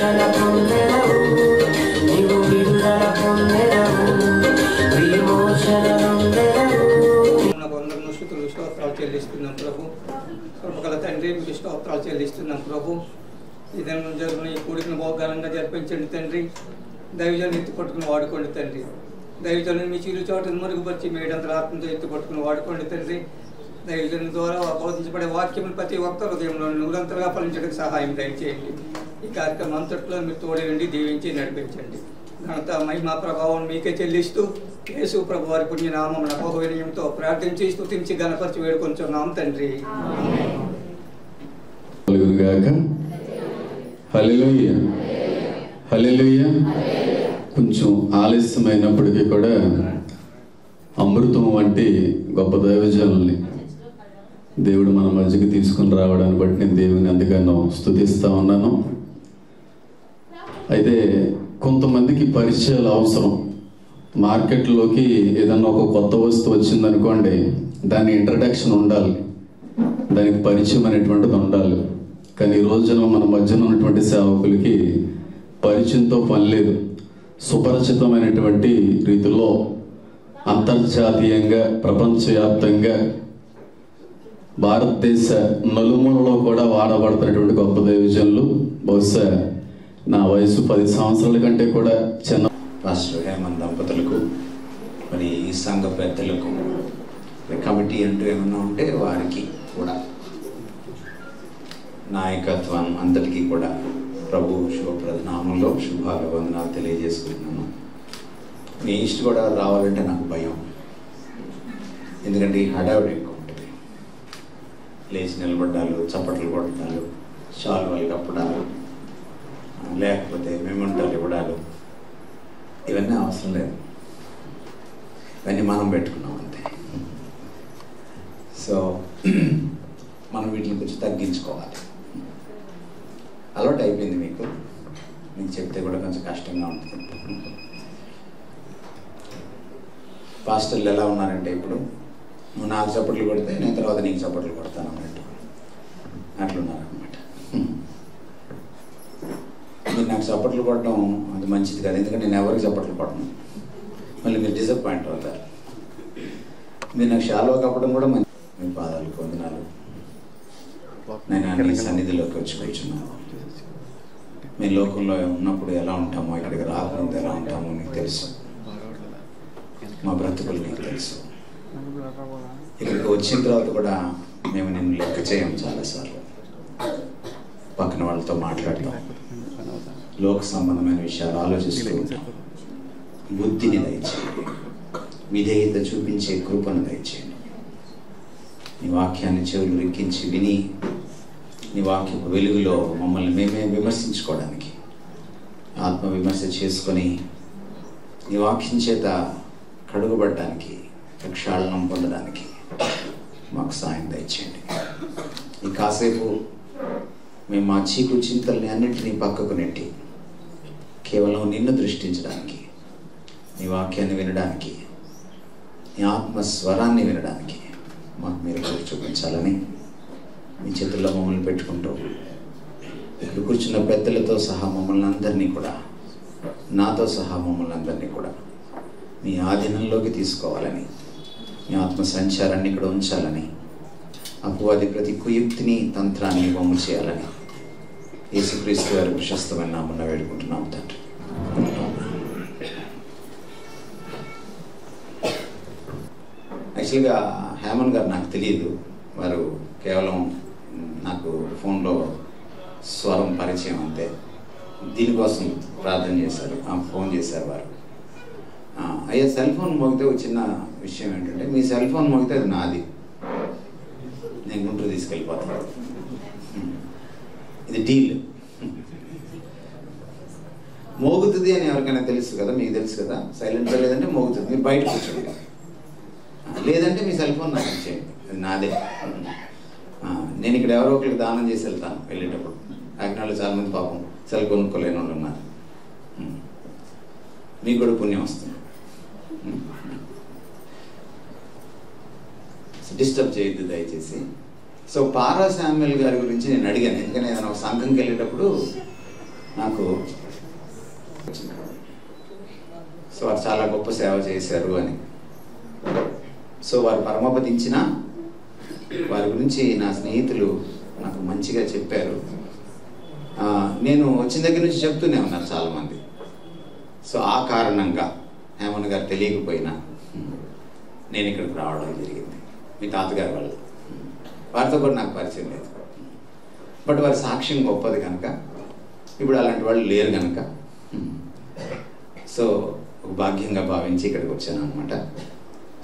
విమోచన పొందెదవు, నీవు విడుదల పొందెదవు, విమోచన పొందెదవు. వందనములు స్తుతులు స్తోత్రాలు చెల్లిస్తున్నాం ప్రభు. కృపగల తండ్రి, మీకు స్తోత్రాలు చెల్లిస్తున్నాం ప్రభు. ఈ దినం జరుగుతున్న ఈ కూడికను భోగాలంగా జరిపించండి తండ్రి. దైవజనుని ఎత్తి పట్టుకుని వాడుకోండి తండ్రి. దైవజనుని మీ చిరు చోటను మరుగుపరిచి మేడంతర ఆత్మతో ఎత్తి పట్టుకుని వాడుకోండి తండ్రి. దైవజనుని ద్వారా బోధించబడే వాక్యం ప్రతి ఒక్క హృదయంలో నూరంతలుగా ఫలించడానికి సహాయం దయచేయండి. ఈ కార్యక్రమం అంతట్లో మీరు తోడేయండి, దీవించి నడిపించండి. ఘనత మహిమా ప్రభావం మీకే చెల్లిస్తూ యేసు ప్రభు వారి పుణ్యనామం నమ్మక వినయంతో ప్రార్థించి స్తుతించి గణపరిచి వేడుకొంచున్నాం తండ్రి. హల్లెలూయా హల్లెలూయా. కొంచెం ఆలస్యమైనప్పటికీ కూడా అమృతం వంటి గొప్ప దైవజనుల్ని దేవుడు మన మధ్యకి తీసుకుని రావడాన్ని బట్టి నేను దేవుని అందుకనో స్తుతిస్తూ ఉన్నాను. అయితే కొంతమందికి పరిచయాలు అవసరం. మార్కెట్లోకి ఏదన్నా ఒక కొత్త వస్తువు వచ్చిందనుకోండి, దాని ఇంట్రడక్షన్ ఉండాలి, దానికి పరిచయం అనేటువంటిది ఉండాలి. కానీ ఈ రోజున మన మధ్యన ఉన్నటువంటి సేవకులకి పరిచయంతో పని లేదు. సుపరిచితమైనటువంటి రీతిలో అంతర్జాతీయంగా ప్రపంచవ్యాప్తంగా భారతదేశ నలుమూలలో కూడా వాడబడుతున్నటువంటి గొప్ప దైవజనులు. బహుశా నా వయసు 10 సంవత్సరాల కంటే కూడా చిన్న. పాస్టర్ హేమంత్ దంపతులకు, మరి ఈ సంఘ పెద్దలకు, కమిటీ అంటూ ఏమన్నా ఉంటే వారికి కూడా, నాయకత్వం అంతటికీ కూడా ప్రభు శుభప్రదనామంలో శుభాభివందనాలు తెలియజేసుకుంటున్నాను. మీ ఈస్ట్ కూడా రావాలంటే నాకు భయం, ఎందుకంటే ఈ హడావిడి ఎక్కువ ఉంటుంది. లేచి నిలబడ్డాలు, చప్పట్లు కొట్టడాలు, శాలువాలు కప్పడాలు, లేకపోతే మెమంటాలు ఇవ్వడాలు, ఇవన్నీ అవసరం లేదు. ఇవన్నీ మనం పెట్టుకున్నాం అంతే. సో మనం వీటిని కొంచెం తగ్గించుకోవాలి. అలవాటు అయిపోయింది మీకు చెప్తే కూడా కొంచెం కష్టంగా ఉంటుంది. పాస్టర్లు ఎలా ఉన్నారంటే, ఇప్పుడు నువ్వు నాకు చప్పట్లు కొడితే నేను తర్వాత నీకు చప్పట్లు కొడతాను అన్నట్టు అట్లున్నారనమాట. మీరు నాకు చప్పట్లు కొట్టడం అది మంచిది కాదు, ఎందుకంటే నేను ఎవరికి చప్పట్లు కొట్టను, మళ్ళీ మీరు డిసప్పాయింట్ అవుతారు. మీరు నాకు శాలువా కప్పడం కూడా మంచి. మీ పాదాలకు వందనాలు. నేను అన్ని సన్నిధిలోకి వచ్చి కూర్చున్నాను. మీ లోకంలో ఉన్నప్పుడు ఎలా ఉంటామో, ఇక్కడికి రాకముందు ఎలా ఉంటామో నీకు తెలుసు. మా బ్రతుకులు నీకు తెలుసు. ఇక్కడికి వచ్చిన తర్వాత కూడా మేము నిన్ను లెక్క చేయము. చాలాసార్లు పక్కన వాళ్ళతో మాట్లాడతాం, లోక సంబంధమైన విషయాలు ఆలోచిస్తూ ఉంటాం. బుద్ధిని దయచేయండి, విధేయత చూపించే కృపను దయచేయండి. నీ వాక్యాన్ని చెవులు రిక్కించి విని, నీ వాక్యపు వెలుగులో మమ్మల్ని మేమే విమర్శించుకోవడానికి, ఆత్మ విమర్శ చేసుకొని నీ వాక్యం చేత కడుగుబడడానికి, ప్రక్షాళనం పొందడానికి మాకు సాయం దయచేయండి. ఈ కాసేపు మేము మా చీకు చింతల్ని అన్నింటినీ పక్కకు నెట్టి కేవలం నిన్ను దృష్టించడానికి, నీ వాక్యాన్ని వినడానికి, నీ ఆత్మ స్వరాన్ని వినడానికి మాకు మీరు చూపించాలని మీ చేతుల్లో మమ్మల్ని పెట్టుకుంటూ, ఇక్కడ కూర్చున్న పెద్దలతో సహా మమ్మల్ని అందరినీ కూడా, నాతో సహా మమ్మల్ని అందరినీ కూడా మీ ఆధీనంలోకి తీసుకోవాలని, మీ ఆత్మ సంచారాన్ని ఇక్కడ ఉంచాలని, అపవాది ప్రతి కుయుక్తిని తంత్రాన్ని బొమ్మ చేయాలని యేసుక్రీస్తు గారి ప్రశస్తమైన నామమున వేడుకుంటున్నాం తండ్రి. యాక్చువల్గా హేమన్ గారు నాకు తెలియదు, వారు కేవలం నాకు ఫోన్లో స్వరం పరిచయం అంతే. దీనికోసం ప్రార్థన చేశారు, ఫోన్ చేశారు వారు. అయ్యా సెల్ ఫోన్ మోగితే ఒక చిన్న విషయం ఏంటంటే, మీ సెల్ ఫోన్ మోగితే అది నాది, నేను గుంటూరు తీసుకెళ్ళిపోతాను, ఇది డీల్. మోగుతుంది అని ఎవరికైనా తెలుసు కదా, మీకు తెలుసు కదా. సైలెంట్గా లేదంటే మోగుతుంది, మీరు బయట కూర్చోండి. లేదంటే మీ సెల్ ఫోన్ నాకు ఇచ్చేయండి, అది నాదే. నేను ఇక్కడ ఎవరో ఒకరికి దానం చేసి వెళ్తాను వెళ్ళేటప్పుడు. కాకినాడలో చాలామంది పాపం సెల్ కొనుక్కోలేని వాళ్ళు ఉన్నారు, మీకు కూడా పుణ్యం వస్తుంది. డిస్టర్బ్ చేయొద్దు దయచేసి. సో పారా శామ్యుల్ గారి గురించి నేను అడిగాను, ఎందుకంటే నేను ఒక సంఘంకి వెళ్ళేటప్పుడు నాకు సో వారు చాలా గొప్ప సేవ చేశారు అని. సో వారు పరమపదించిన వారి గురించి నా స్నేహితులు నాకు మంచిగా చెప్పారు. నేను వచ్చిన దగ్గర నుంచి చెప్తూనే ఉన్నారు చాలామంది. సో ఆ కారణంగా హేమన్ గారు తెలియకపోయినా నేను ఇక్కడికి రావడం జరిగింది. మీ తాతగారి వల్ల వారితో కూడా నాకు పరిచయం లేదు. బట్ వారి సాక్ష్యం గొప్పది కనుక, ఇప్పుడు అలాంటి వాళ్ళు లేరు కనుక సో ఒక భాగ్యంగా భావించి ఇక్కడికి వచ్చాను అనమాట.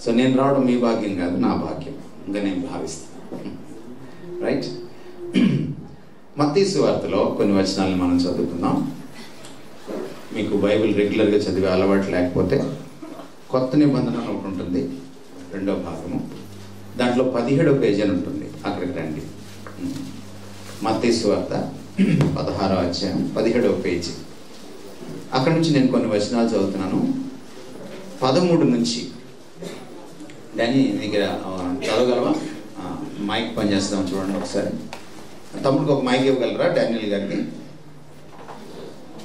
సో నేను రావడం మీ భాగ్యం కాదు, నా భాగ్యం ఇంకా నేను భావిస్తాను. రైట్. మత్తయి సువార్తలో కొన్ని వచనాలను మనం చదువుకుందాం. మీకు బైబిల్ రెగ్యులర్గా చదివే అలవాటు లేకపోతే కొత్త నిబంధన ఒకటి ఉంటుంది, 2వ భాగము, దాంట్లో 17వ పేజీ అని ఉంటుంది. అక్కడికి రండి. మత్తయి సువార్త 16వ అధ్యాయం 17వ పేజీ. అక్కడ నుంచి నేను కొన్ని వచనాలు చదువుతున్నాను. 13 నుంచి. దాన్ని దగ్గర చదవగలవా? మైక్ పనిచేస్తాం చూడండి ఒకసారి. తమ్ముడికి ఒక మైక్ ఇవ్వగలరా డానియల్ గారికి?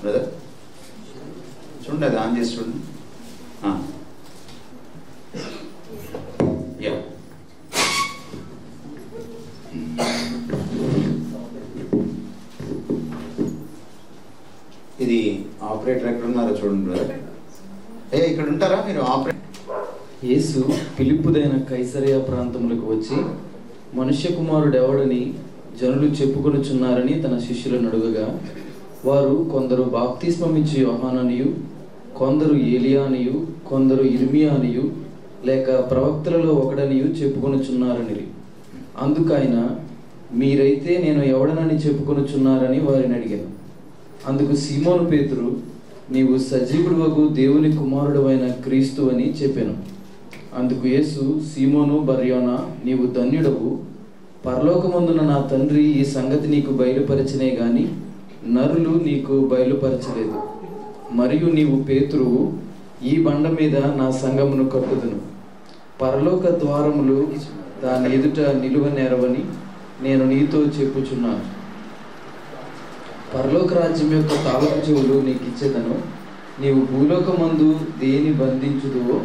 బ్రదర్ చూడండి, అది ఆన్ చేసి చూడండి. ఇది ఆపరేటర్ ఎక్కడ ఉన్నారో చూడండి బ్రదర్. ఇక్కడ ఉంటారా మీరు? ఆపరేటర్. యేసు ఫిలిప్పుదైన కైసరియా ప్రాంతములకు వచ్చి మనుష్య కుమారుడు ఎవడని జనులు చెప్పుకొనుచున్నారని తన శిష్యులను అడుగగా, వారు కొందరు బాప్తిస్మమిచ్చు యోహాననియు, కొందరు ఏలియానియు, కొందరు ఇర్మియానియు లేక ప్రవక్తలలో ఒకడనియు చెప్పుకొనుచున్నారని. అందుకైన మీరైతే నేను ఎవడనని చెప్పుకొనుచున్నారని వారిని అడిగాను. అందుకు సీమోను పేతురు, నీవు సజీవుడువగు దేవుని కుమారుడవైన క్రీస్తు అని చెప్పాను. అందుకు యేసు, సీమోను బర్యోనా, నీవు ధన్యుడవు. పరలోకమందున నా తండ్రి ఈ సంగతి నీకు బయలుపరచనే గాని నరులు నీకు బయలుపరచలేదు. మరియు నీవు పేతురువు, ఈ బండ మీద నా సంఘమును కట్టుదును. పరలోక ద్వారములు దాని ఎదుట నిలువనేరవని నేను నీతో చెప్పుచున్నాను. పరలోక రాజ్యం యొక్క తాళపు చెవులు నీకు ఇచ్చేదను. నీవు భూలోకమందు దేని బంధించుదువో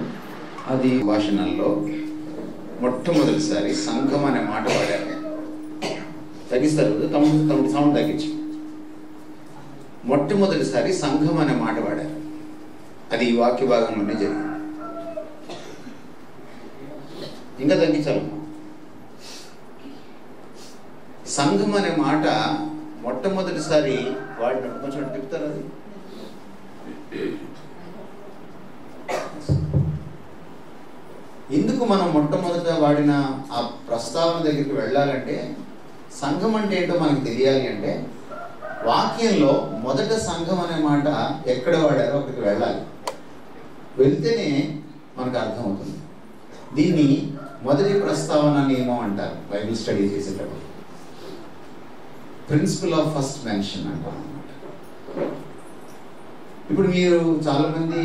అది. భాషణల్లో మొట్టమొదటిసారి సంఘం అనే మాట వాడారు. తగ్గిస్తారు తమ్ముడు సౌండ్ తగ్గించు. మొట్టమొదటిసారి సంఘం అనే మాట వాడారు. అది ఈ వాక్య భాగంలోనే జరిగింది. ఇంకా తగ్గించాలి. సంఘం అనే మాట మొట్టమొదటిసారి వాడినట్టు కొంచెం చెప్తారు. అది ఎందుకు మనం మొట్టమొదట వాడిన ఆ ప్రస్తావన దగ్గరికి వెళ్ళాలంటే, సంఘం అంటే ఏంటో మనకు తెలియాలి అంటే, వాక్యంలో మొదట సంఘం అనే మాట ఎక్కడ వాడారో అక్కడికి వెళ్ళాలి. వెళ్తేనే మనకు అర్థమవుతుంది. దీన్ని మొదటి ప్రస్తావన నియమం అంటారు బైబిల్ స్టడీ చేసేటప్పుడు. ప్రిన్సిపల్ ఆఫ్ ఫస్ట్ మెన్షన్ అంటారు అన్నమాట. ఇప్పుడు మీరు చాలా మంది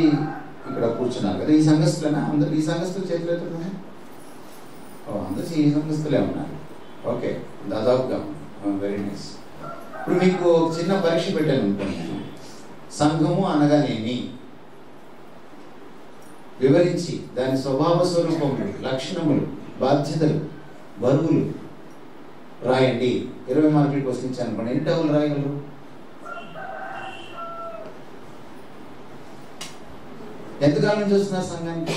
ఇక్కడ కూర్చున్నారు కదా, ఈ సంఘస్థులేనా? అందరు ఈ సంఘస్థులు చేతులు ఎత్తున్నారు. అందరూ ఈ సంఘస్థులే ఉన్నారు. ఓకే, దాదాపుగా వెరీ నైస్. ఇప్పుడు మీకు చిన్న పరీక్ష పెట్టాను అనుకుంటున్నాను. సంఘము అనగానేమి వివరించి దాని స్వభావ స్వరూపములు, లక్షణములు, బాధ్యతలు, బరువులు రాయండి. 20 మార్కులు క్వశ్చన్ ఇచ్చాను అనుకోండి. ఎన్ని టౌలు రాయగలరు? ఎంతకాలం నుంచి వస్తున్నారు సంఘానికి?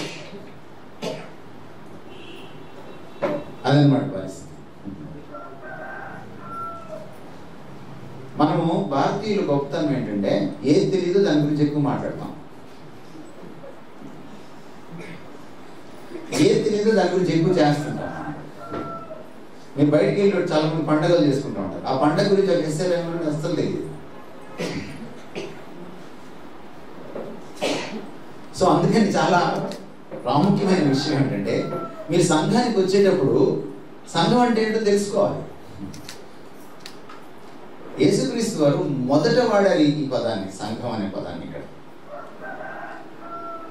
అదనమాట పరిస్థితి. మనము భారతీయులు గొప్పతనం ఏంటంటే, ఏది తెలియదో దాని గురించి ఎక్కువ మాట్లాడతాం. ఏది తెలియదో దాని గురించి ఎక్కువ చేస్తుంటాం. మీరు బయటికి వెళ్ళి చాలా మంది పండుగలు చేసుకుంటూ ఉంటారు. ఆ పండుగ గురించి ఒక ఎస్ఏ ఏమన్నా అస్సలు తెలియదు. సో అందుకని చాలా ప్రాముఖ్యమైన విషయం ఏంటంటే, మీరు సంఘానికి వచ్చేటప్పుడు సంఘం అంటే ఏంటో తెలుసుకోవాలి. యేసుక్రీస్తు వారు మొదట వాడారు ఈ పదాన్ని, సంఘం అనే పదాన్ని. ఇక్కడ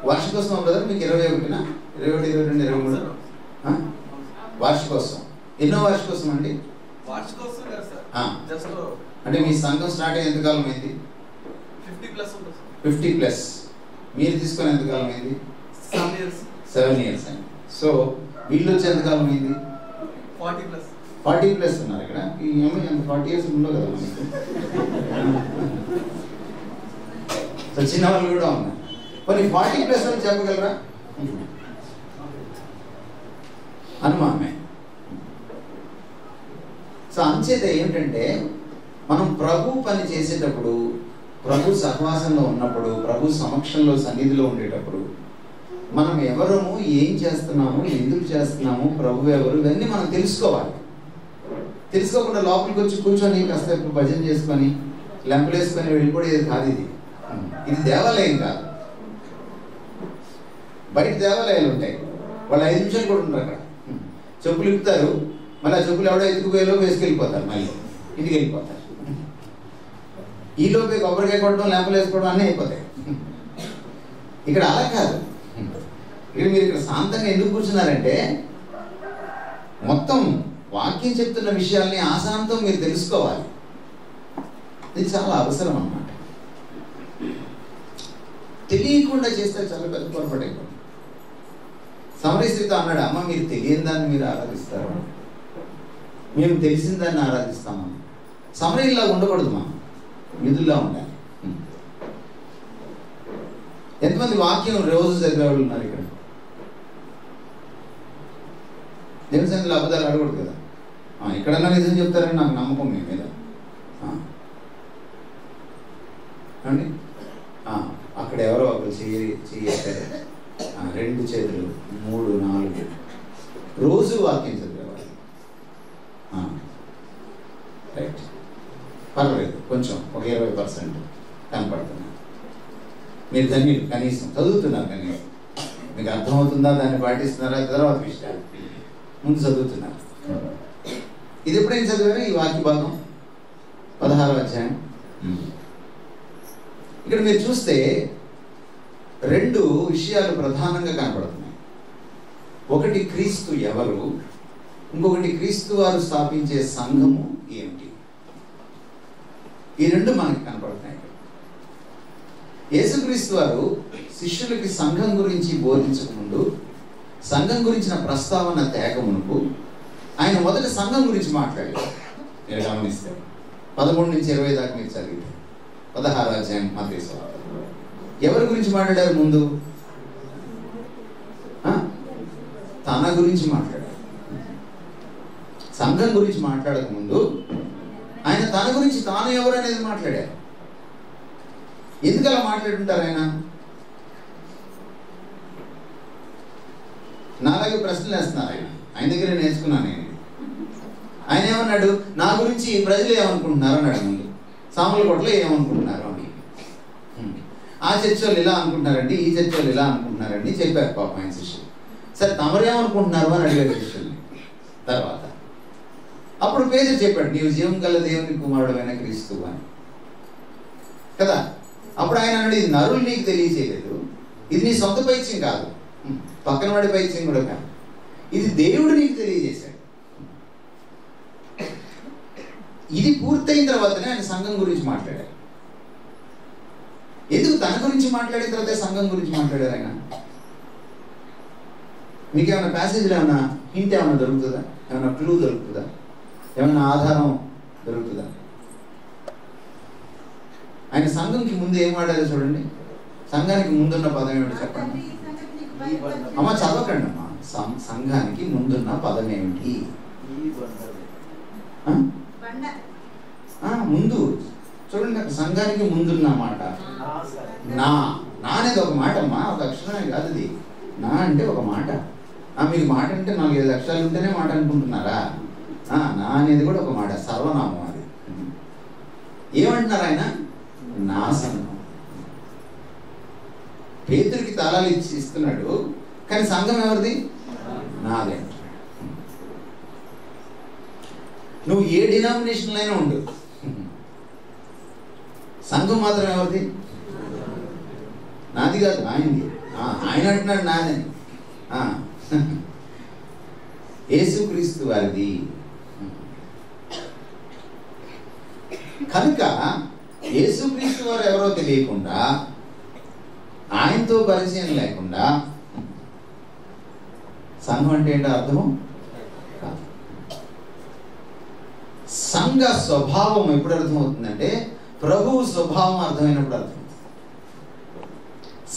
వార్షికోత్సవం బ్రదర్ మీకు 21, 21, 22, 23 వార్షికోత్సవం. ఎన్నో వార్షికోత్సవం అండి? వార్షికోత్సవం అంటే మీ సంఘం స్టార్ట్ అయ్యి ఎంతకాలం అయింది? 50+. మీరు తీసుకుని ఎంతకాలం అయింది? 7 years అయింది. సో వీళ్ళు వచ్చి ఎంతకాలం అయింది? 40+ ఉన్నారు ఇక్కడ. ఈ అమ్మాయి ఎంత 40 years ఉండవు కదా మనకి. సో చిన్న వాళ్ళు కూడా ఉన్నారు. మరి 40+ అని చెప్పగలరా? అనుమానమే. సో అంచేత ఏమిటంటే మనం ప్రభు పని చేసేటప్పుడు, ప్రభు సహవాసంలో ఉన్నప్పుడు, ప్రభు సమక్షంలో సన్నిధిలో ఉండేటప్పుడు మనం ఎవరము, ఏం చేస్తున్నాము, ఎందుకు చేస్తున్నాము, ప్రభు ఎవరు, ఇవన్నీ మనం తెలుసుకోవాలి. తెలుసుకోకుండా లోపలికి వచ్చి కూర్చొని కాస్త భజన చేసుకొని లెంపలేసుకొని వెళ్ళిపోయేది కాదు. ఇది దేవాలయం కాదు. బయట దేవాలయాలు ఉంటాయి, వాళ్ళు 5 నిమిషాలు కూడా ఉంటారు అక్కడ. చెప్పులు ఇప్పుతారు, మళ్ళీ ఆ చెప్పులు ఎవడో ఎత్తుకుపోయేలో వేసుకెళ్ళిపోతారు, మళ్ళీ ఇంటికి వెళ్ళిపోతారు. ఈలోపే కొబ్బరికాయ కొట్టడం, లెంపలు వేసుకోవడం అన్నీ అయిపోతాయి. ఇక్కడ అలా కాదు. ఇక్కడ మీరు ఇక్కడ శాంతంగా ఎందుకు కూర్చున్నారంటే మొత్తం వాక్యం చెప్తున్న విషయాల్ని ఆశాంతం మీరు తెలుసుకోవాలి. ఇది చాలా అవసరం అన్నమాట. తెలియకుండా చేస్తే చాలా పెద్ద పొరపాటు అయిపోతుంది. సమరయ స్త్రీతో అన్నాడు, అమ్మ మీరు తెలియని దాన్ని మీరు ఆరాధిస్తారు, మేము తెలిసిన దాన్ని ఆరాధిస్తాము. సమరయుల్లా ఉండకూడదు, మనం విధుల్లా ఉండాలి. ఎంతమంది వాక్యం రోజు దగ్గర వాళ్ళు ఉన్నారు ఇక్కడ? దేవుని సంగతిలో అబద్ధాలు అడగకూడదు కదా. ఇక్కడన్నా నిజం చెప్తారని నాకు నమ్మకం మీ మీద. అండి అక్కడ ఎవరో ఒకరు చేయాలి, 2 చేతులు, 3, 4 రోజు వాక్యం చదివేవాళ్ళు. రైట్, పర్వాలేదు, కొంచెం ఒక 20% కనపడుతున్నారు. మీరు ధన్యులు, కనీసం చదువుతున్నారు. కనీసం మీకు అర్థమవుతుందా, దాన్ని పాటిస్తున్నారా తర్వాత విషయాలు, ముందు చదువుతున్నారు. ఇది ఎప్పుడైనా చదివారా ఈ వాక్య భాగం? 16వ అధ్యాయం. ఇక్కడ మీరు చూస్తే 2 విషయాలు ప్రధానంగా కనపడుతున్నాయి. ఒకటి క్రీస్తు ఎవరు, ఇంకొకటి క్రీస్తు వారు స్థాపించే సంఘము ఏమిటి. ఈ 2 మనకి కనపడుతున్నాయి. యేసుక్రీస్తు వారు శిష్యులకి సంఘం గురించి బోధించకముందు, సంఘం గురించిన ప్రస్తావన తేకమునుకు ఆయన మొదట సంఘం గురించి మాట్లాడారు. మీరు గమనిస్తే 13 నుంచి 20 దాకా మీరు చదివితే 16వ అధ్యాయం మత్తయి సువార్త. ఎవరి గురించి మాట్లాడారు? ముందు తన గురించి మాట్లాడారు. సంఘం గురించి మాట్లాడక ముందు ఆయన తన గురించి తాను ఎవరు అనేది మాట్లాడారు. ఎందుకు అలా మాట్లాడుంటారు? నాలాగే ప్రశ్నలు వేస్తున్నారు. ఆయన దగ్గర నేర్చుకున్నాను నేను. ఆయన ఏమన్నాడు? నా గురించి ప్రజలు ఏమనుకుంటున్నారు అన్నాడు. ముందు సామర్లకోటలో ఏమనుకుంటున్నారు అని. ఆ చర్చ్ వాళ్ళు ఇలా అనుకుంటున్నారండి, ఈ చర్చ్ వాళ్ళు ఇలా అనుకుంటున్నారండి చెప్పారు పాప ఆయన శిష్యులు. సరే తమరేమనుకుంటున్నారు అని అడిగారు శిష్యుల్ని. తర్వాత అప్పుడు పేరు చెప్పాడు, నీవు జీవం గల దేవుని కుమారుడైన క్రీస్తు అని కదా. అప్పుడు ఆయన అన్నాడు, ఇది నరులు నీకు తెలియచేయలేదు, ఇది నీ సొంత పైత్యం కాదు, పక్కన వాడి పైత్యం కూడా కాదు, ఇది దేవుడు నీకు తెలియజేశాడు. ఇది పూర్తయిన తర్వాతనే ఆయన సంఘం గురించి మాట్లాడారు. ఎందుకు తన గురించి మాట్లాడిన తర్వాత సంఘం గురించి మాట్లాడారు ఆయన? మీకు ఏమైనా ప్యాసేజ్లో ఏమైనా హింట్ ఏమైనా దొరుకుతుందా? ఏమైనా క్లూ దొరుకుతుందా? ఏమైనా ఆధారం దొరుకుతుందా? ఆయన సంఘంకి ముందు ఏం వాడారో చూడండి. సంఘానికి ముందున్న పదం ఏమిటి చెప్పండి అమ్మ. చదవకండి అమ్మా. సంఘానికి ముందున్న పదం ఏమిటి? ముందు చూడండి, అక్కడ సంఘానికి ముందున్న మాట నా. నా అనేది ఒక మాట అమ్మా, ఒక అక్షరమే కాదు అది. నా అంటే ఒక మాట. మీకు మాట అంటే 4-5 అక్షరాలు ఉంటేనే మాట అనుకుంటున్నారా? నా అనేది కూడా ఒక మాట, సర్వనామం అది. ఏమంటున్నారు ఆయన? నా సంఘం. పేతురికి తాళాలు ఇస్తున్నాడు, కానీ సంఘం ఎవరిది? నాదే. నువ్వు ఏ డినామినేషన్లో అయినా ఉండు, సంఘం మాత్రం ఎవరిది? నాది కాదు, ఆయనది. ఆయన అంటున్నాడు నాదని. యేసుక్రీస్తు వారిది. కనుక యేసుక్రీస్తు వారు ఎవరో తెలియకుండా ఆయనతో పరిచయం లేకుండా సంఘం అంటే ఏంటో అర్థము కాదు. సంఘ స్వభావం ఎప్పుడు అర్థమవుతుందంటే ప్రభువు స్వభావం అర్థమైనప్పుడు అర్థం.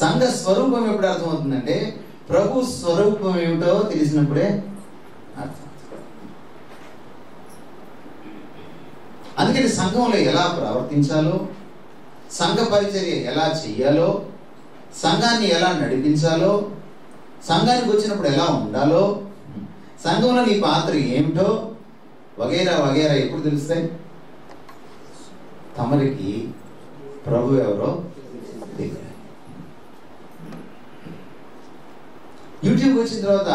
సంఘ స్వరూపం ఎప్పుడు అర్థమవుతుందంటే ప్రభు స్వరూపం ఏమిటో తెలిసినప్పుడే అర్థం. అందుకని సంఘంలో ఎలా ప్రవర్తించాలో, సంఘ పరిచర్య ఎలా చెయ్యాలో, సంఘాన్ని ఎలా నడిపించాలో, సంఘానికి వచ్చినప్పుడు ఎలా ఉండాలో, సంఘంలో నీ పాత్ర ఏమిటో వగైరా వగైరా ఎప్పుడు తెలుస్తాయి? తమరికి ప్రభు ఎవరో తెలియాలి. యూట్యూబ్ వచ్చిన తర్వాత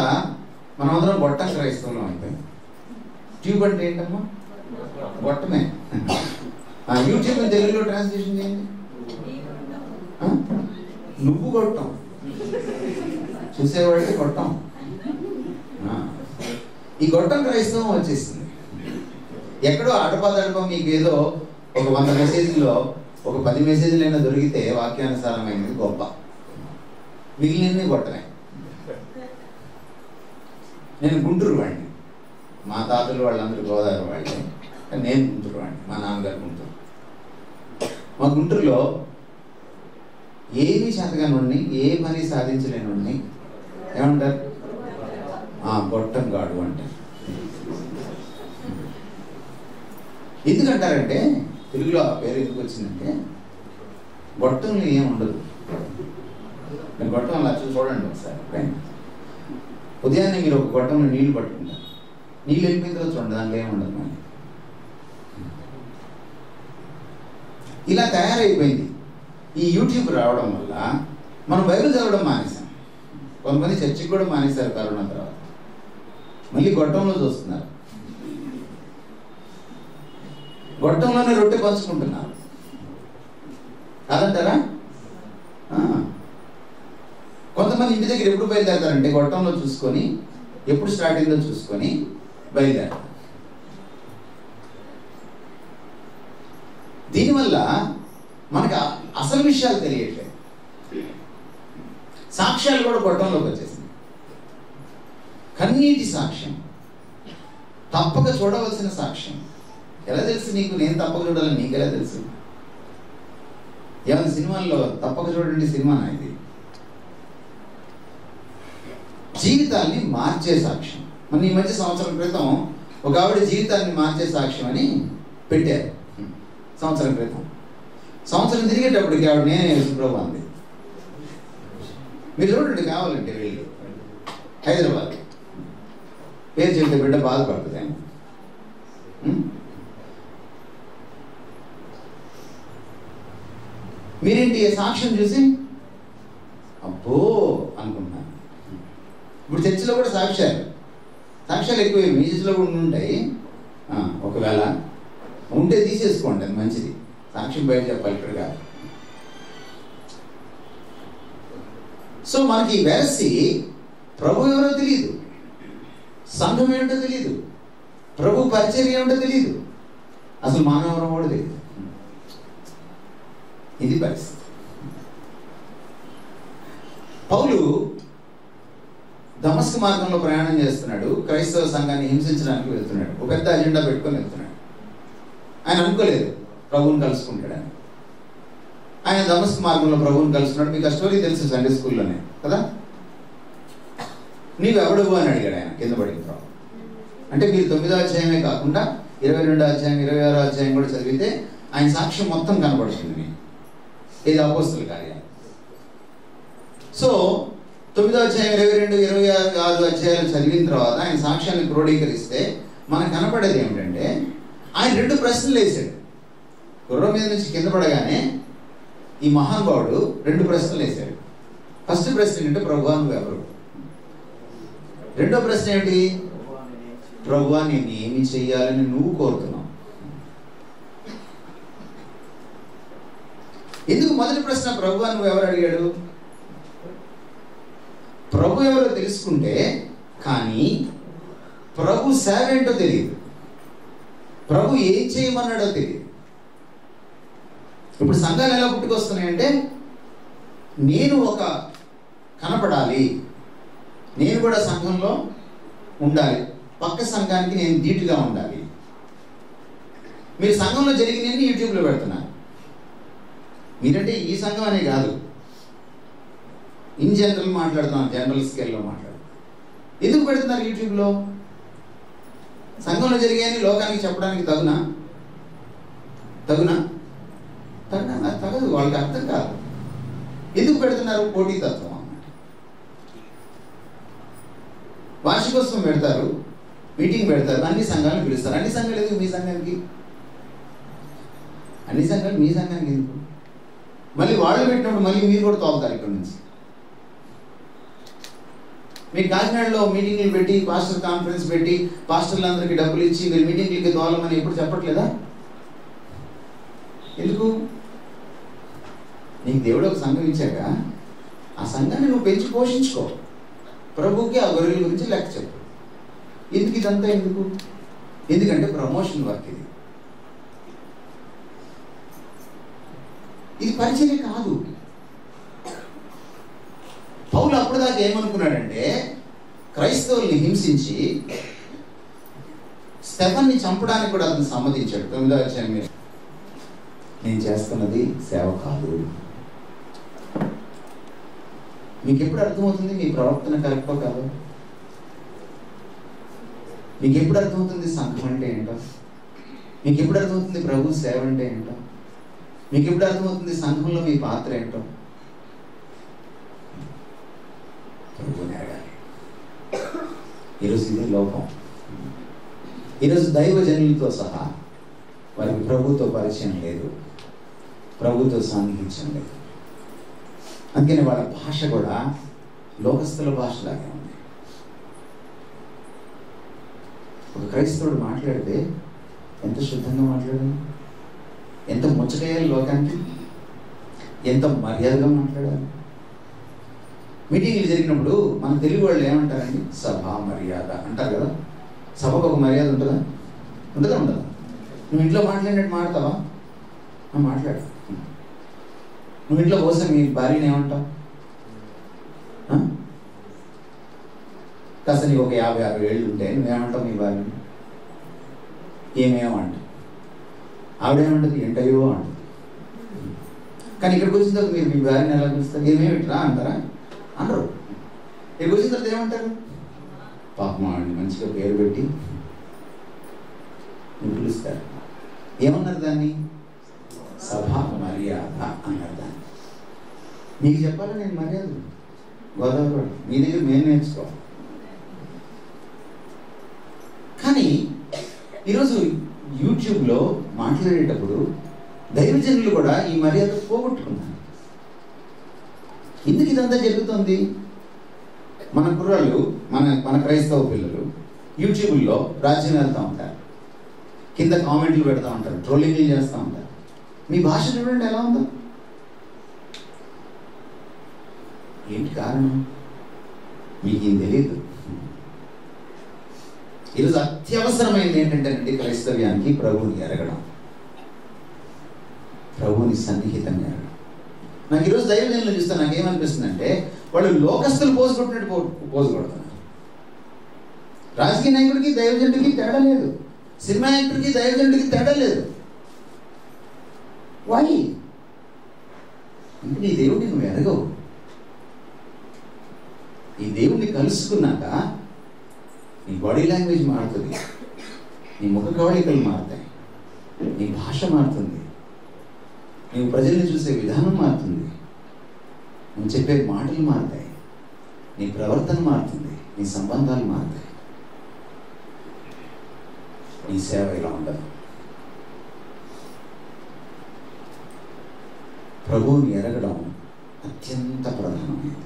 మనమందరం గొట్టం క్రైస్తవులం అయిపోయింది. ట్యూబ్ అంటే ఏంటమ్మా? గొట్టమే. యూట్యూబ్ తెలుగులో ట్రాన్స్లేషన్ చేయండి. నువ్వు గొట్టం, చూసేవాడికి గొట్టం. ఈ గొట్టం క్రైస్తవం వచ్చేసింది. ఎక్కడో అడపదడప మీకు ఏదో ఒక 100 మెసేజ్లో ఒక 10 మెసేజ్లు అయినా దొరికితే వాక్యానుసారమైనది గొప్ప, మిగిలినవి గొట్టమే. నేను గుంటూరు వాడిని, మా తాతలు వాళ్ళందరూ గోదావరి వాళ్ళే, నేను గుంటూరు వాడిని, మా నాన్నగారు గుంటూరు. మా గుంటూరులో ఏమీ చేతగాని, ఏ పని సాధించలేని ఏమంటారు? గొట్టం గాడు అంటారు. ఎందుకంటారంటే తెలుగులో ఆ పేరు ఎందుకు వచ్చిందంటే గొట్టంలో ఏం ఉండదు. నేను గొట్టం అలా చూడండి ఒకసారి. ఉదయాన్నే మీరు ఒక గొట్టంలో నీళ్లు పట్టుకుంటారు, నీళ్ళు వెళ్ళిపోయిన తర్వాత చూడండి దాంట్లో ఏముండదు. మనకి ఇలా తయారైపోయింది. ఈ యూట్యూబ్ రావడం వల్ల మనం బైబిల్ చదవడం మానేసాం. కొంతమంది చర్చికి కూడా మానేశారు కరోనా తర్వాత. మళ్ళీ గొట్టంలో చూస్తున్నారు, గొట్టంలోనే రొట్టె పంచుకుంటున్నారు. కాదంటారా? కొంతమంది ఇంటి దగ్గర ఎప్పుడు బయలుదేరతారంటే గొట్టంలో చూసుకొని, ఎప్పుడు స్టార్ట్ అయిందో చూసుకొని బయలుదేరతారు. దీనివల్ల మనకి అసలు విషయాలు తెలియట్లేదు. సాక్ష్యాలు కూడా గొట్టంలోకి వచ్చేసింది. కన్నీటి సాక్ష్యం, తప్పక చూడవలసిన సాక్ష్యం. ఎలా తెలుసు నీకు? నేను తప్పక చూడాలని నీకు ఎలా తెలుసు? ఏమైనా సినిమాల్లో తప్పక చూడండి సినిమానా ఇది? జీవితాన్ని మార్చే సాక్ష్యం. మన ఈ మధ్య సంవత్సరం క్రితం ఒక ఆవిడ జీవితాన్ని మార్చే సాక్ష్యం అని పెట్టారు. సంవత్సరం క్రితం, సంవత్సరం తిరిగేటప్పటికి ఆవిడ నేనే యేసుప్రభు అంది. మీరు చూడండి కావాలంటే వెళ్ళి హైదరాబాద్. పేరు చెప్తే బిడ్డ బాధపడుతుంది. మీరేంటి సాక్ష్యం చూసి అబ్బో అనుకుంటున్నాను. ఇప్పుడు చర్చిలో కూడా సాక్ష్యాలు ఎక్కువ మీ చర్చిలో కూడా ఉంటాయి. ఒకవేళ ఉంటే తీసేసుకోండి, అది మంచిది. సాక్ష్యం బయట చెప్పాలి, ఇక్కడ కాదు. సో మనకి వెరసి ప్రభు ఎవరో తెలియదు, సంఘం ఏమిటో తెలియదు, ప్రభు పరిచర్య ఏమిటో తెలియదు, అసలు మానవరం కూడా తెలియదు. ఇది పరిస్థితి. పౌలు దమస్కు మార్గంలో ప్రయాణం చేస్తున్నాడు. క్రైస్తవ సంఘాన్ని హింసించడానికి వెళ్తున్నాడు. ఒక పెద్ద అజెండా పెట్టుకొని వెళ్తున్నాడు. ఆయన అనుకోలేదు ప్రభువుని కలుసుకుంటాడని. ఆయన దమస్కు మార్గంలో ప్రభువుని కలుసుకున్నాడు. మీకు ఆ స్టోరీ తెలుసు, సండే స్కూల్లోనే కదా. నీవు ఎవడవు అని అడిగాడు ఆయన కింద పడిన ప్రభు. అంటే మీరు 9వ అధ్యాయమే కాకుండా 22వ అధ్యాయం 26వ అధ్యాయం కూడా చదివితే ఆయన సాక్ష్యం మొత్తం కనబడుతుంది. ఇది అపోస్తల కార్యాలు. సో 9వ అధ్యాయం 22, 26 అధ్యాయాలు చదివిన తర్వాత ఆయన సాక్ష్యాన్ని క్రోడీకరిస్తే మనకు కనపడేది ఏమిటంటే ఆయన 2 ప్రశ్నలు వేశాడు. గుర్రం మీద నుంచి కింద పడగానే ఈ మహానుభావుడు 2 ప్రశ్నలు వేశాడు. ఫస్ట్ ప్రశ్న ఏంటంటే ప్రభువా నువ్వు ఎవరు? రెండో ప్రశ్న ఏంటి? ప్రభువా నేను ఏమి చెయ్యాలని నువ్వు కోరుతున్నావు? ఎందుకు మొదటి ప్రశ్న ప్రభువా నువ్వు ఎవరు అడిగాడు? ప్రభు ఎవరో తెలుసుకుంటే కానీ ప్రభు సేవ ఏంటో తెలియదు, ప్రభు ఏం చేయమన్నాడో తెలియదు. ఇప్పుడు సంఘాలు ఎలా పుట్టుకొస్తున్నాయంటే నేను ఒక కనపడాలి, నేను కూడా సంఘంలో ఉండాలి, పక్క సంఘానికి నేను ధీటుగా ఉండాలి. మీరు సంఘంలో జరిగినవి యూట్యూబ్లో పెడుతున్నారు. మీరంటే ఈ సంఘం అనే కాదు, ఇన్ జనరల్ మాట్లాడుతున్నాను, జనరల్ స్కేల్లో మాట్లాడుతున్నాను. ఎందుకు పెడుతున్నారు యూట్యూబ్లో? సంఘంలో జరిగాయని లోకానికి చెప్పడానికి తగునా? తగదు, వాళ్ళకి అర్థం కాదు. ఎందుకు పెడుతున్నారు? పోటీతత్వం అన్నమాట. వార్షికోత్సవం పెడతారు, మీటింగ్ పెడతారు, అన్ని సంఘాలను పిలుస్తారు. అన్ని సంఘాలు ఎందుకు మీ సంఘానికి? అన్ని సంఘాలు మీ సంఘానికి ఎందుకు? మళ్ళీ వాళ్ళు పెట్టినప్పుడు మళ్ళీ మీరు కూడా తోలుతారు ఇక్కడ నుంచి. మీరు కాకినాడలో మీటింగ్లు పెట్టి, పాస్టర్ కాన్ఫరెన్స్ పెట్టి, పాస్టర్లందరికీ డబ్బులు ఇచ్చి మీరు మీటింగ్లకి తోలమని ఎప్పుడు చెప్పట్లేదా? ఎందుకు? నీకు దేవుడు ఒక సంఘం ఇచ్చాక ఆ సంఘాన్ని నువ్వు పెంచి పోషించుకో. ప్రభువుకి ఆ గొర్రెల గురించి లెక్క చెప్పు. ఎందుకు ఇదంతా? ఎందుకు? ఎందుకంటే ప్రమోషన్ వర్క్ ఇది. ఇది పరిచర్య కాదు. పౌలు అప్పుడు దాకా ఏమనుకున్నాడంటే, క్రైస్తవుల్ని హింసించి స్టెఫన్ని చంపడానికి కూడా అతను సమ్మతించాడు. 9వ అధ్యాయం మీద, నేను చేస్తున్నది సేవ కాదు. మీకు ఎప్పుడు అర్థమవుతుంది మీ ప్రవర్తన కరెక్టో కాదు? మీకు ఎప్పుడు అర్థమవుతుంది సంఘం అంటే ఏంటో? మీకు ఎప్పుడు అర్థమవుతుంది ప్రభు సేవ అంటే ఏంటో? మీకు ఎప్పుడు అర్థమవుతుంది సంఘంలో మీ పాత్ర ఏంటో? ప్రభువుని అడగాలి. ఈరోజు ఇదే లోపం. ఈరోజు దైవజనులతో సహా వారికి ప్రభుతో పరిచయం లేదు, ప్రభుతో సాన్నిహిత్యం లేదు. అందుకని వాళ్ళ భాష కూడా లోకస్తుల భాషలాగే ఉంది. ఒక క్రైస్తవుడు మాట్లాడితే ఎంత శుద్ధంగా మాట్లాడాలి, ఎంత ముచ్చటేయాలి లోకానికి, ఎంత మర్యాదగా మాట్లాడాలి. మీటింగ్లు జరిగినప్పుడు మన తెలుగు వాళ్ళు ఏమంటారండి? సభా మర్యాద అంటారు కదా. సభకు ఒక మర్యాద ఉంటుందా? ఉండదా? నువ్వు ఇంట్లో మాట్లాడినట్టు మాడతావా? మాట్లాడు. నువ్వు ఇంట్లో కోసం మీ భార్యని ఏమంటావు? కాస్త నీకు ఒక 50-60 ఏళ్ళు ఉంటే నువ్వేమంటావు మీ భార్యని? ఏమేమంటావు? ఆవిడేమంటుంది? ఏంటయ్యో అంటుంది. కానీ ఇక్కడికి వచ్చిన తర్వాత మీరు మీ భార్యని ఎలా పిలుస్తారు? ఏమేమిట్రా అంటారా? అనరు. ఇక్కడికి వచ్చిన తర్వాత ఏమంటారు? పాపం ఆవిడని మంచిగా పేరు పెట్టి పిలుస్తారు. ఏమన్నారు దాన్ని? సభా మర్యాద అన్నారు దాన్ని. మీకు చెప్పాలా నేను మర్యాద? గోదావరి మీ దగ్గర మేము నేర్చుకోవాలి. కానీ ఈరోజు యూట్యూబ్లో మాట్లాడేటప్పుడు దైవజనులు కూడా ఈ మర్యాద పోగొట్టుకున్నారు. ఎందుకు ఇదంతా జరుగుతుంది? మన కుర్రాళ్ళు, మన క్రైస్తవ పిల్లలు యూట్యూబ్లో రాజ్యం వెళ్తూ ఉంటారు, కింద కామెంట్లు పెడతా ఉంటారు, ట్రోలింగ్లు చేస్తూ ఉంటారు. మీ భాష చూడండి ఎలా ఉందో. ఏంటి కారణం? మీకు ఏం తెలియదు. ఈరోజు అత్యవసరమైనది ఏంటంటేనండి క్రైస్తవ్యానికి ప్రభువుని ఎరగడం, ప్రభువుని సన్నిహితంగా ఎరగడం. నాకు ఈరోజు దైవజనులు చూస్తే నాకేమనిపిస్తుందంటే వాళ్ళు లోకస్తులు పోజు కొట్టినట్టు పోజు కొడుతున్నారు. రాజకీయ నాయకుడికి దైవజనుడికి తేడా లేదు, సినిమా యాక్టర్కి దైవజనుడికి తేడా లేదు. వై? అంటే నీ దేవుడిని నువ్వు ఎరగవు. ఈ దేవుడిని కలుసుకున్నాక నీ బాడీ లాంగ్వేజ్ మారుతుంది, నీ ముఖ కవళికలు మారుతాయి, నీ భాష మారుతుంది, నీవు ప్రజల్ని చూసే విధానం మారుతుంది, నువ్వు చెప్పే మాటలు మారుతాయి, నీ ప్రవర్తన మారుతుంది, నీ సంబంధాలు మారుతాయి. నీ సేవ ఇలా ఉండదు. ప్రభువుని ఎరగడం అత్యంత ప్రధానమైనది.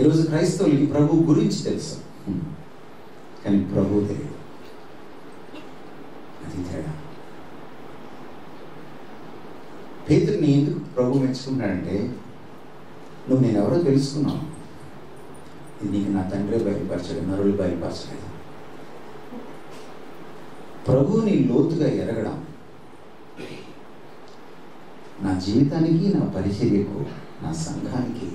ఈరోజు క్రైస్తవులకి ప్రభు గురించి తెలుసు, కానీ ప్రభు తెలియదు. అది తేడా. పేతురుని ఎందుకు ప్రభు మెచ్చుకున్నాడంటే, నువ్వు నేనెవరో తెలుసుకున్నావు, ఇది నీకు నా తండ్రి బయలుపరచడు, నరులు బయలుపరచలేదు. ప్రభువుని లోతుగా ఎరగడం నా జీవితానికి, నా పరిచర్యకు, నా సంఘానికి,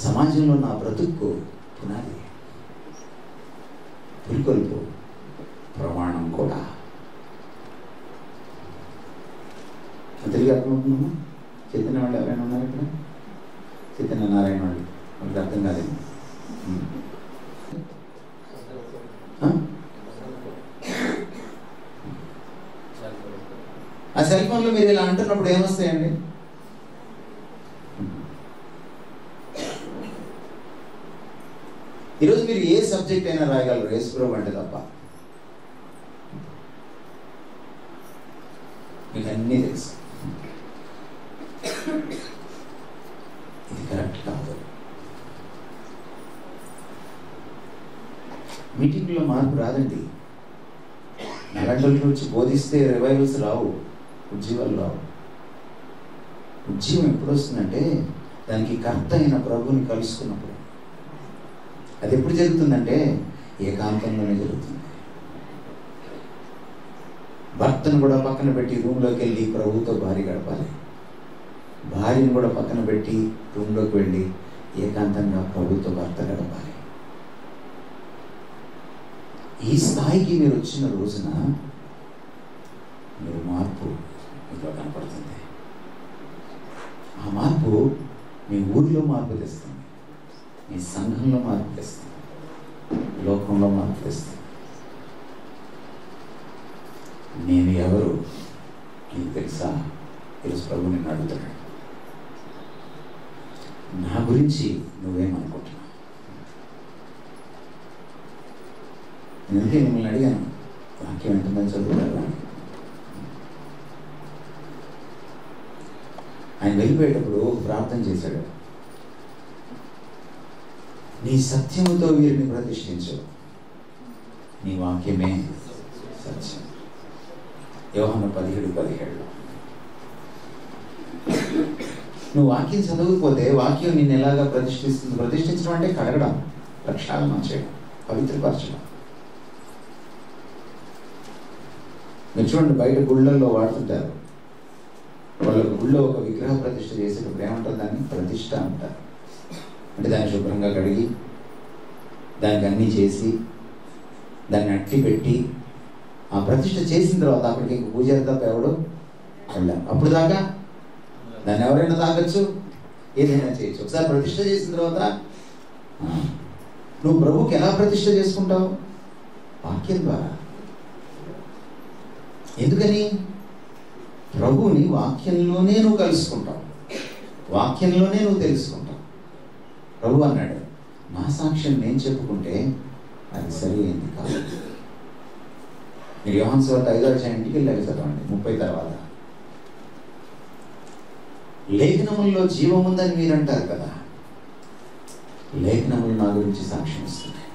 సమాజంలో నా బ్రతుక్కు పునాది. పులికొల్పు ప్రమాణం కూడా. తెలుగు అర్థమవుతుందమ్మా? చైతన్య వాళ్ళు ఎవరైనా ఉన్నారు ఇక్కడ? చైతన్య నారాయణ వాళ్ళు, వాళ్ళకి అర్థం కాలేదు. ఆ సెల్ ఫోన్లో మీరు ఇలా అంటున్నప్పుడు ఏమొస్తాయండి? ఈరోజు మీరు ఏ సబ్జెక్ట్ అయినా రాయగలరు యేసుప్రభు అంటే తప్ప. మీకు అన్నీ తెలుసు. ఇది కరెక్ట్ కాదు. మీటింగ్లో మార్పు రాదండి. నలంటల నుంచి బోధిస్తే రివైవల్స్ రావు, ఉజ్జీవాలు రావు. ఉజ్జీవం ఎప్పుడు వస్తుందంటే దానికి కర్త అయిన ప్రభుని కలుసుకున్నప్పుడు. అది ఎప్పుడు జరుగుతుందంటే ఏకాంతంలోనే జరుగుతుంది. భర్తను కూడా పక్కన పెట్టి రూమ్లోకి వెళ్ళి ప్రభుతో భార్య గడపాలి. భార్యను కూడా పక్కన పెట్టి రూమ్లోకి వెళ్ళి ఏకాంతంగా ప్రభుతో భర్త గడపాలి. ఈ స్థాయికి మీరు వచ్చిన రోజున మీరు మార్పు మీలో కనపడుతుంది. ఆ మార్పు మీ ఊరిలో మార్పు తెస్తుంది, మీ సంఘంలో మార్పు తెస్తుంది, లోకంలో మార్పు తెస్తుంది. నేను ఎవరు నీకు తెలుసా? ఈరోజు ప్రభు నిన్ను అడుగుతున్నాడు. నా గురించి నువ్వేమనుకుంటున్నావు? అందుకే మిమ్మల్ని అడిగాను, వాక్యం ఎంతమంది చదువుతారు అని. ఆయన వెళ్ళిపోయేటప్పుడు ప్రార్థన చేశాడు, నీ సత్యముతో వీరిని ప్రతిష్ఠించు, నీ వాక్యమే సత్యం. యోహాను 17:17. నువ్వు వాక్యం చదవకపోతే వాక్యం నిన్ను ఎలాగా ప్రతిష్ఠిస్తుంది? ప్రతిష్ఠించడం అంటే కడగడం, ప్రక్షాళన చేయడం, పవిత్రపరచడం. మీరు చూడండి, బయట గుళ్ళల్లో వాడుతుంటారు. వాళ్ళకు గుళ్ళో ఒక విగ్రహ ప్రతిష్ఠ చేసేటప్పుడు ఏమంటారు? దాన్ని ప్రతిష్ఠ అంటారు. అంటే దాన్ని శుభ్రంగా కడిగి దానికి అన్నీ చేసి దాన్ని అట్టి పెట్టి ఆ ప్రతిష్ఠ చేసిన తర్వాత అక్కడికి పూజారి తప్ప ఎవడు వెళ్ళాం. అప్పుడు దాకా దాన్ని ఎవరైనా తాగొచ్చు, ఏదైనా చేయొచ్చు. ఒకసారి ప్రతిష్ఠ చేసిన తర్వాత నువ్వు ప్రభువుకి ఎలా ప్రతిష్ఠ చేసుకుంటావు? వాక్యం ద్వారా. ఎందుకని? ప్రభువుని వాక్యంలోనే నువ్వు కలుసుకుంటావు, వాక్యంలోనే నువ్వు తెలుసుకుంటావు. ప్రభు అన్నాడు, నా సాక్ష్యం నేను చెప్పుకుంటే అది సరి అయింది కాదు. మీరు యోహాను సువార్త 5వ అధ్యాయం ఇంటికి వెళ్ళాలి చదవండి, 30 తర్వాత. లేఖనముల్లో జీవం ఉందని మీరు అంటారు కదా, లేఖనములు నా గురించి సాక్ష్యం ఇస్తున్నాయి.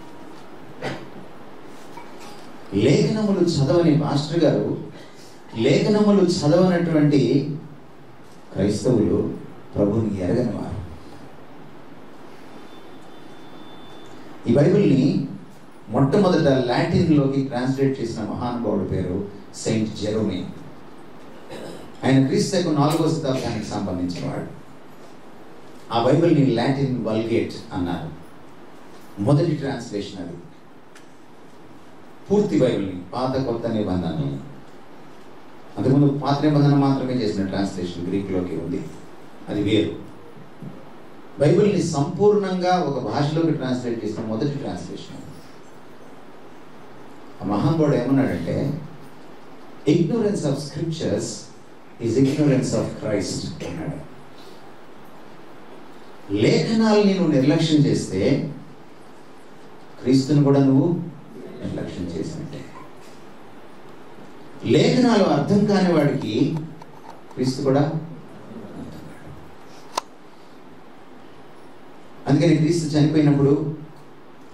లేఖనములు చదవని మాస్టర్ గారు, లేఖనములు చదవనటువంటి క్రైస్తవులు ప్రభుని ఎరగని వారు. ఈ బైబిల్ని మొట్టమొదట లాటిన్లోకి ట్రాన్స్లేట్ చేసిన మహానుభావుడి పేరు సెయింట్ జెరోమే. ఆయన క్రీస్తుకు 4వ శతాబ్దానికి సంబంధించిన వాడు. ఆ బైబిల్ని లాటిన్ వల్గేట్ అన్నారు. మొదటి ట్రాన్స్లేషన్ అది. పూర్తి బైబిల్ని, పాత కొత్త నిబంధనని, అంతకుముందు పాత నిబంధన మాత్రమే చేసిన ట్రాన్స్లేషన్ గ్రీక్లోకి ఉంది, అది వేరు. బైబిల్ని సంపూర్ణంగా ఒక భాషలోకి ట్రాన్స్లేట్ చేసిన మొదటి ట్రాన్స్లేషన్. ఆ మహానుభావుడు ఏమన్నాడంటే, ignorance of scriptures is ignorance of Christ అన్నాడు. లేఖనాలని నువ్వు నిర్లక్ష్యం చేస్తే క్రీస్తుని కూడా నువ్వు నిర్లక్ష్యం చేసినట్టే. లేఖనాలు అర్థం కాని వాడికి క్రీస్తు కూడా. అందుకని క్రీస్తు చనిపోయినప్పుడు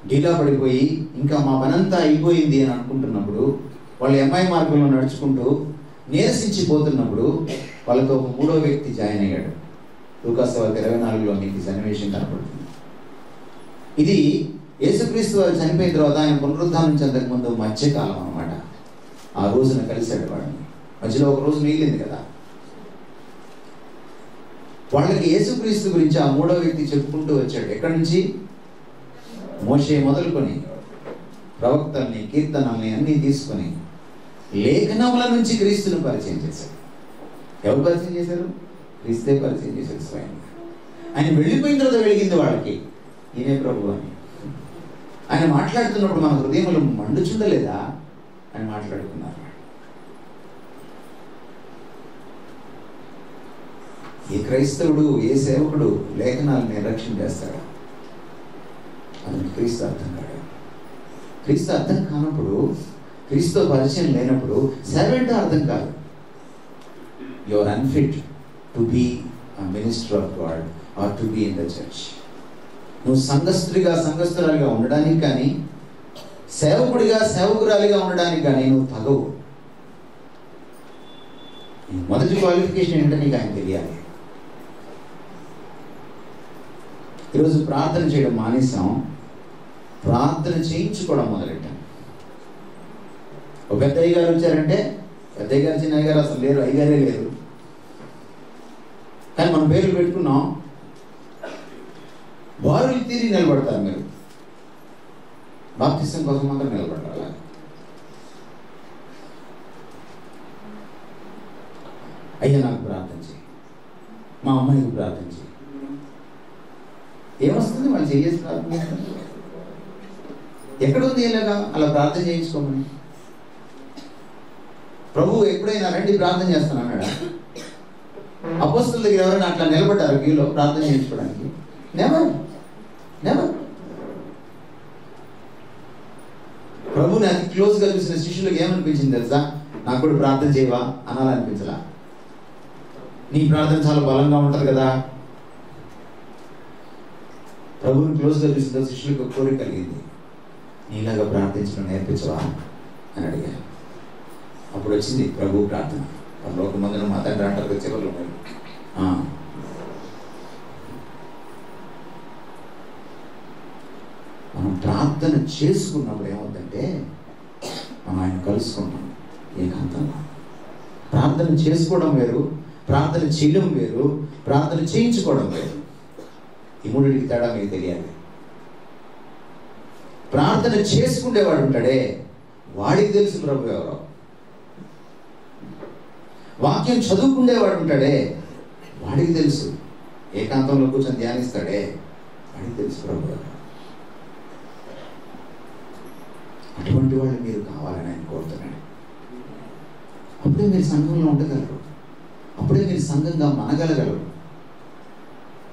డీలా పడిపోయి ఇంకా మా పనంతా అయిపోయింది అని అనుకుంటున్నప్పుడు, వాళ్ళు ఎంఐ మార్గంలో నడుచుకుంటూ నీరసించిపోతున్నప్పుడు వాళ్ళతో ఒక 3వ వ్యక్తి జాయిన్ అయ్యాడు. లూకాసు వార్త 24లో మీకు సన్నివేశం కనపడుతుంది. ఇది యేసుక్రీస్తు వారు చనిపోయిన తర్వాత ఆయన పునరుద్ధానం చెందక ముందు మధ్యకాలం అన్నమాట. ఆ రోజున కలిశాడు వాడిని. మధ్యలో ఒక రోజు మిగిలింది కదా. వాళ్ళకి యేసుక్రీస్తు గురించి ఆ మూడో వ్యక్తి చెప్పుకుంటూ వచ్చాడు. ఎక్కడి నుంచి? మోషే మొదలుకొని ప్రవక్తల్ని, కీర్తనల్ని అన్నీ తీసుకొని లేఖనముల నుంచి క్రీస్తును పరిచయం చేశారు. ఎవరు పరిచయం చేశారు? క్రీస్తే పరిచయం చేశారు స్వయంగా. ఆయన వెళ్ళిపోయిన తర్వాత వెలిగింది వాళ్ళకి, ఈయనే ప్రభు అని. ఆయన మాట్లాడుతున్నప్పుడు మన హృదయములు మండుచుండలేదా అని మాట్లాడుకున్నారు. ఏ క్రైస్తవుడు, ఏ సేవకుడు లేఖనాలను నిర్లక్ష్యం చేస్తాడా? అతనికి క్రీస్తు అర్థం కాదు. క్రీస్తు అర్థం కానప్పుడు, క్రీస్తు పరిచయం లేనప్పుడు సేవెంట్ అర్థం కాదు. You are unfit to be a minister of God or to be in the church. నువ్వు సంఘస్థుడిగా, సంఘస్థురాలిగా ఉండడానికి కానీ, సేవకుడిగా, సేవకురాలిగా ఉండడానికి కానీ నువ్వు తగవు. మొదటి క్వాలిఫికేషన్ ఏంటో నీకు ఆయన తెలియాలి. ఈరోజు ప్రార్థన చేయడం మానేసాం, ప్రార్థన చేయించుకోవడం మొదలెట్టాం. ఒక పెద్ద అయ్యగారు వచ్చారంటే, పెద్ద అయ్యగారు, చిన్న అయ్యగారు అసలు లేరు, అయ్యగారే లేరు, కానీ మనం పేర్లు పెట్టుకున్నాం. వారు తీరి నిలబడతారు. మీరు బాప్తిసం కోసం మాత్రం నిలబడాలి. అయ్యా నాకు ప్రార్థన చేయి, మా అమ్మాయికి ప్రార్థన చేయి. ఏమొస్తుంది? వాళ్ళు చేసి ప్రార్థన చేస్తారు. ఎక్కడుంది ఇలాగా అలా ప్రార్థన చేయించుకోమని? ప్రభువు ఎప్పుడైనా రండి ప్రార్థన చేస్తాను అన్నాడా? అపోస్తలుల దగ్గర ఎవరైనా అట్లా నిలబడ్డారు క్యూలో ప్రార్థన చేయించుకోవడానికి? Never never. ప్రభుని అతి క్లోజ్గా చూసిన శిష్యులకు ఏమనిపించింది తెలుసా? నాకు కూడా ప్రార్థన చేయవా అనాలనిపించలా? నీ ప్రార్థన చాలా బలంగా ఉంటుంది కదా. ప్రభుని క్లోజ్గా చూసిన శిష్యులకు కోరిక కలిగింది, నీలాగా ప్రార్థించడం నేర్పించవా అని అడిగాను. అప్పుడు వచ్చింది ప్రభు ప్రార్థన. పరలోక మందున మా తండ్రి అంటారు చివరిలో. మనం ప్రార్థన చేసుకున్నప్పుడు ఏమవుతుందంటే మనం ఆయన కలుసుకుంటాం ఏకాంతంగా. ప్రార్థన చేసుకోవడం వేరు, ప్రార్థన చేయడం వేరు, ప్రార్థన చేయించుకోవడం వేరు. ఈ మూడింటికి తేడా మీకు తెలియాలి. ప్రార్థన చేసుకునేవాడు ఉంటాడే, వాడికి తెలుసు ప్రభు ఎవరో. వాక్యం చదువుకునేవాడు ఉంటాడే, వాడికి తెలుసు. ఏకాంతంలో కూర్చొని ధ్యానిస్తాడే, వాడికి తెలుసు ప్రభు ఎవరో. అటువంటి వాళ్ళు మీరు కావాలని ఆయన కోరుతున్నాడు. అప్పుడే మీరు సంఘంలో ఉండగలరు, అప్పుడే మీరు సంఘంగా మనగలగలరు,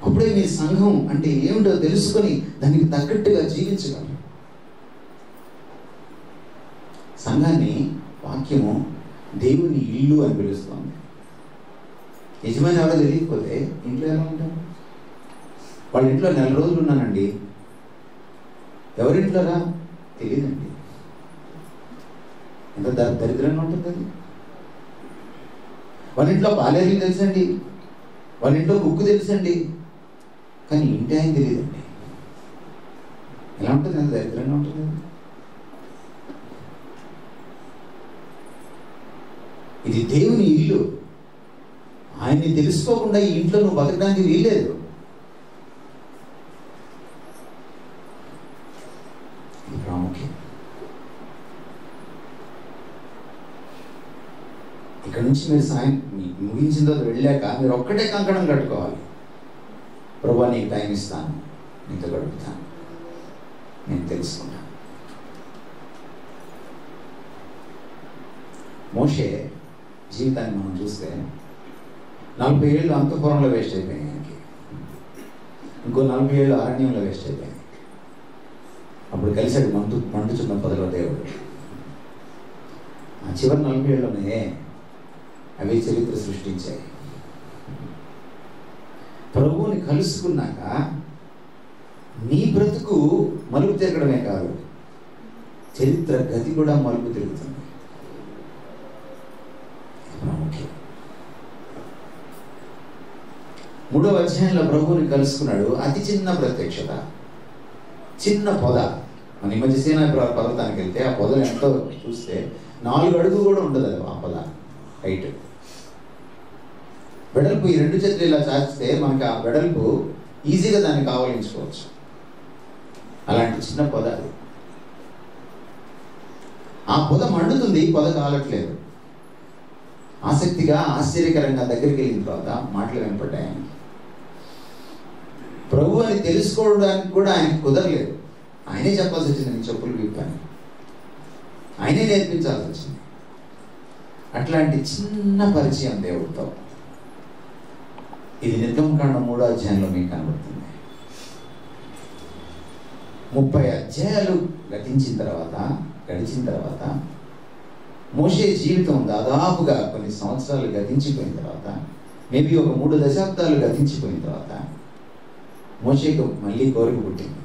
అప్పుడే మీరు సంఘం అంటే ఏమిటో తెలుసుకొని దానికి తగ్గట్టుగా జీవించగలరు. సంఘాన్ని వాక్యము దేవుని ఇల్లు అని పిలుస్తుంది. యజమాని ఎవరో తెలియకపోతే ఇంట్లో ఎలా ఉంటారు? వాళ్ళ ఇంట్లో 4 రోజులు ఉన్నానండి, ఎవరింట్లోరా తెలియదండి. ఎంత దరిద్రంగా ఉంటుంది అది. వాళ్ళ ఇంట్లో పాలేరులు తెలుసండి, వాళ్ళ ఇంట్లో కుక్కు తెలుసండి, కానీ ఇంటి ఆయన తెలియదండి. ఎలా ఉంటుంది? ఎంత దరిద్రంగా ఉంటుంది. ఇది దేవుని ఇల్లు. ఆయన్ని తెలుసుకోకుండా ఈ ఇంట్లో నువ్వు బతకడానికి వీల్లేదు. ఇది ప్రాముఖ్యం. ఇక్కడ నుంచి మీరు సాయం ముగించిన తర్వాత వెళ్ళాక మీరు ఒక్కటే కంకణం కట్టుకోవాలి. ప్రభువా నీకు టైం ఇస్తాను, నీతో గడుపుతాను, నేను తెలుసుకున్నాను. మోషే జీవితాన్ని మనం చూస్తే 40 ఏళ్ళు అంతఃపురంలో వేస్ట్ అయిపోయాయి ఆయనకి, ఇంకో 40 ఏళ్ళు అరణ్యంలో వేస్ట్ అయిపోయాయి. అప్పుడు కలిసాడు మండుచున్న పొదలో దేవుడు. ఆ చివరి 40 ఏళ్ళలోనే అవి చరిత్ర సృష్టించాయి. ప్రభువుని కలుసుకున్నాక నీ బ్రతుకు మలుపు తిరగడమే కాదు, చరిత్ర గతి కూడా మలుపు తిరుగుతుంది. ప్రాముఖ్యం. 3వ అధ్యాయంలో ప్రభువుని కలుసుకున్నాడు. అతి చిన్న ప్రత్యక్షత, చిన్న పొద. మన ఈ మధ్య సీనా పర్వతానికి వెళ్తే ఆ పొద ఎంతో చూస్తే 4 అడుగులు కూడా ఉండదు అది. ఆ పొద హైట్ వెడల్పు ఈ 2 చేతులు ఇలా చాచితే మనకి ఆ వెడల్పు ఈజీగా దాన్ని కావలించుకోవచ్చు. అలాంటి చిన్న పొద అది. ఆ పొద మండుతుంది, పొద కాలట్లేదు. ఆసక్తిగా ఆశ్చర్యకరంగా దగ్గరికి వెళ్ళిన తర్వాత మాటలు వినపడ్డాయి ఆయనకి. ప్రభు అని తెలుసుకోవడానికి కూడా ఆయనకు కుదరలేదు. ఆయనే చెప్పాల్సి వచ్చింది, నీ చెప్పులు విప్పని. ఆయనే నేర్పించాల్సి వచ్చింది. అట్లాంటి చిన్న పరిచయం దేవుడితో. ఇది నిర్గమకాండం 3వ అధ్యాయంలో మీకు కనబడుతుంది. 30 అధ్యాయాలు గడిచిన తర్వాత మోషే జీవితం దాదాపుగా కొన్ని సంవత్సరాలు గతించిపోయిన తర్వాత, మేబీ ఒక 3 దశాబ్దాలు గతించిపోయిన తర్వాత మోషేకు మళ్ళీ కోరిక పుట్టింది.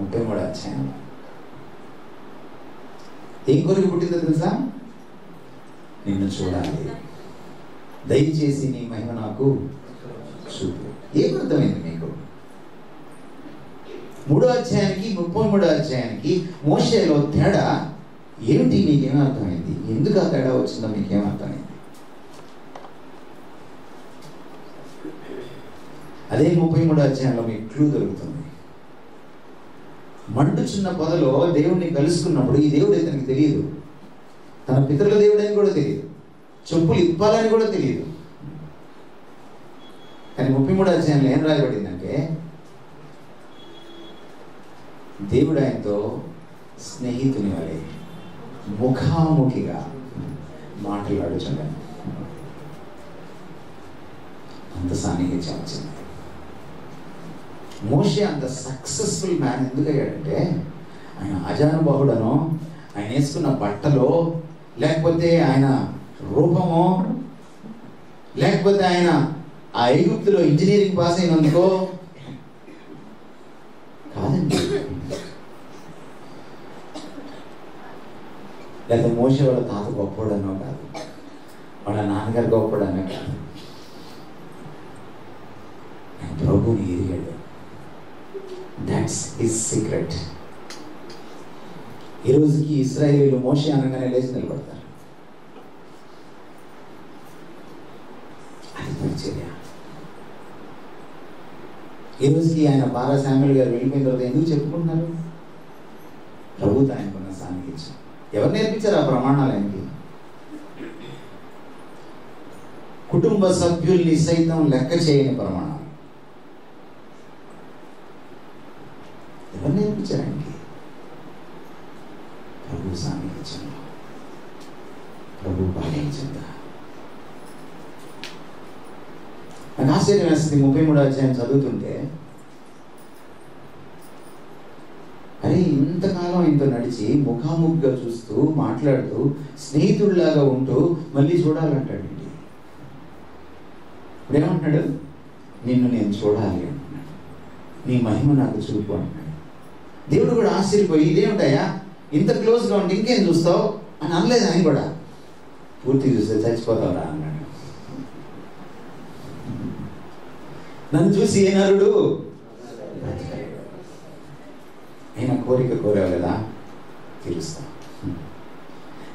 33వ అధ్యాయంలో ఏం కోరిక పుట్టిందో తెలుసా? నిన్ను చూడాలి, దయచేసి నీ మహిమ నాకు చూపు. ఏమర్థమైంది మీకు? 3వ అధ్యాయానికి 33వ అధ్యాయానికి మోషేలో తేడా ఏమిటి? మీకేమర్థమైంది? ఎందుకు ఆ తేడా వచ్చిందో మీకేమర్థమైంది? అదే 33వ అధ్యాయంలో మీకు క్లూ దొరుకుతుంది. మండుచున్న పొదలో దేవుణ్ణి కలుసుకున్నప్పుడు ఈ దేవుడు ఇతనికి తెలియదు, తన పితరుల దేవుడని కూడా తెలియదు, చెప్పులు ఇప్పాలని కూడా తెలియదు. కానీ 33వ అధ్యాయంలో ఏం రాయబడిందంటే, దేవుడు ఆయనతో స్నేహితుని వలె ముఖాముఖిగా మాట్లాడుచున్నాడు. అంత సాన్నిహిత్యం వచ్చింది. మోషే అంత సక్సెస్ఫుల్ మ్యాన్ ఎందుకు అయ్యాడంటే, ఆయన ఆజానుబాహుడనో, ఆయన వేసుకున్న బట్టలో, లేకపోతే ఆయన రూపమో, లేకపోతే ఆయన ఆ ఐగుప్తులో ఇంజనీరింగ్ పాస్ అయినందుకో కాదండి. లేకపోతే మోషే వాళ్ళ తాత గొప్పవాడనో కాదు, వాళ్ళ నాన్నగారు గొప్పవాడనో కాదు. ఆయన ప్రభువుని ఎరిగాడు. That's his secret. ఈ రోజుకి ఇశ్రాయేలీయులు మోషే అనగానే లేచి నిలబడతారు. అది పరిచర్య. ఈ రోజుకి ఆయన బారా శామ్యూల్ గారు వెళ్ళిపోయిన తర్వాత ఎందుకు చెప్పుకుంటున్నారు? ప్రభుతో ఆయనకున్న సాన్నిహిత్యం. ఎవరు నేర్పించారు ఆ ప్రమాణాలు ఆయనకి? కుటుంబ సభ్యుల్ని సైతం లెక్క చేయని ప్రమాణాలు ఎవరు నేర్పించారు ఆయనకి? ప్రభు సాన్నిహిత్యం, ప్రభు పాలించిందా. నాకు ఆశ్చర్యం వేస్తుంది 33వ అధ్యాయం చదువుతుంటే, అరే ఇంతకాలం ఆయనతో నడిచి ముఖాముఖిగా చూస్తూ మాట్లాడుతూ స్నేహితుడిలాగా ఉంటూ మళ్ళీ చూడాలంటాడు. ఇప్పుడు ఏమంటున్నాడు? నిన్ను నేను చూడాలి అంటున్నాడు, నీ మహిమ నాకు చూపు అంటున్నాడు. దేవుడు కూడా ఆశ్చర్యపోయి, ఇదేమిటయ్యా ఇంత క్లోజ్గా ఉంటే ఇంకేం చూస్తావు అని అనలేదు. ఆయన కూడా పూర్తి చూస్తే చచ్చిపోతావురా అన్నాడు. నన్ను చూసి ఏ నరుడు ఆయన కోరిక కోరావు కదా, తీరుస్తా.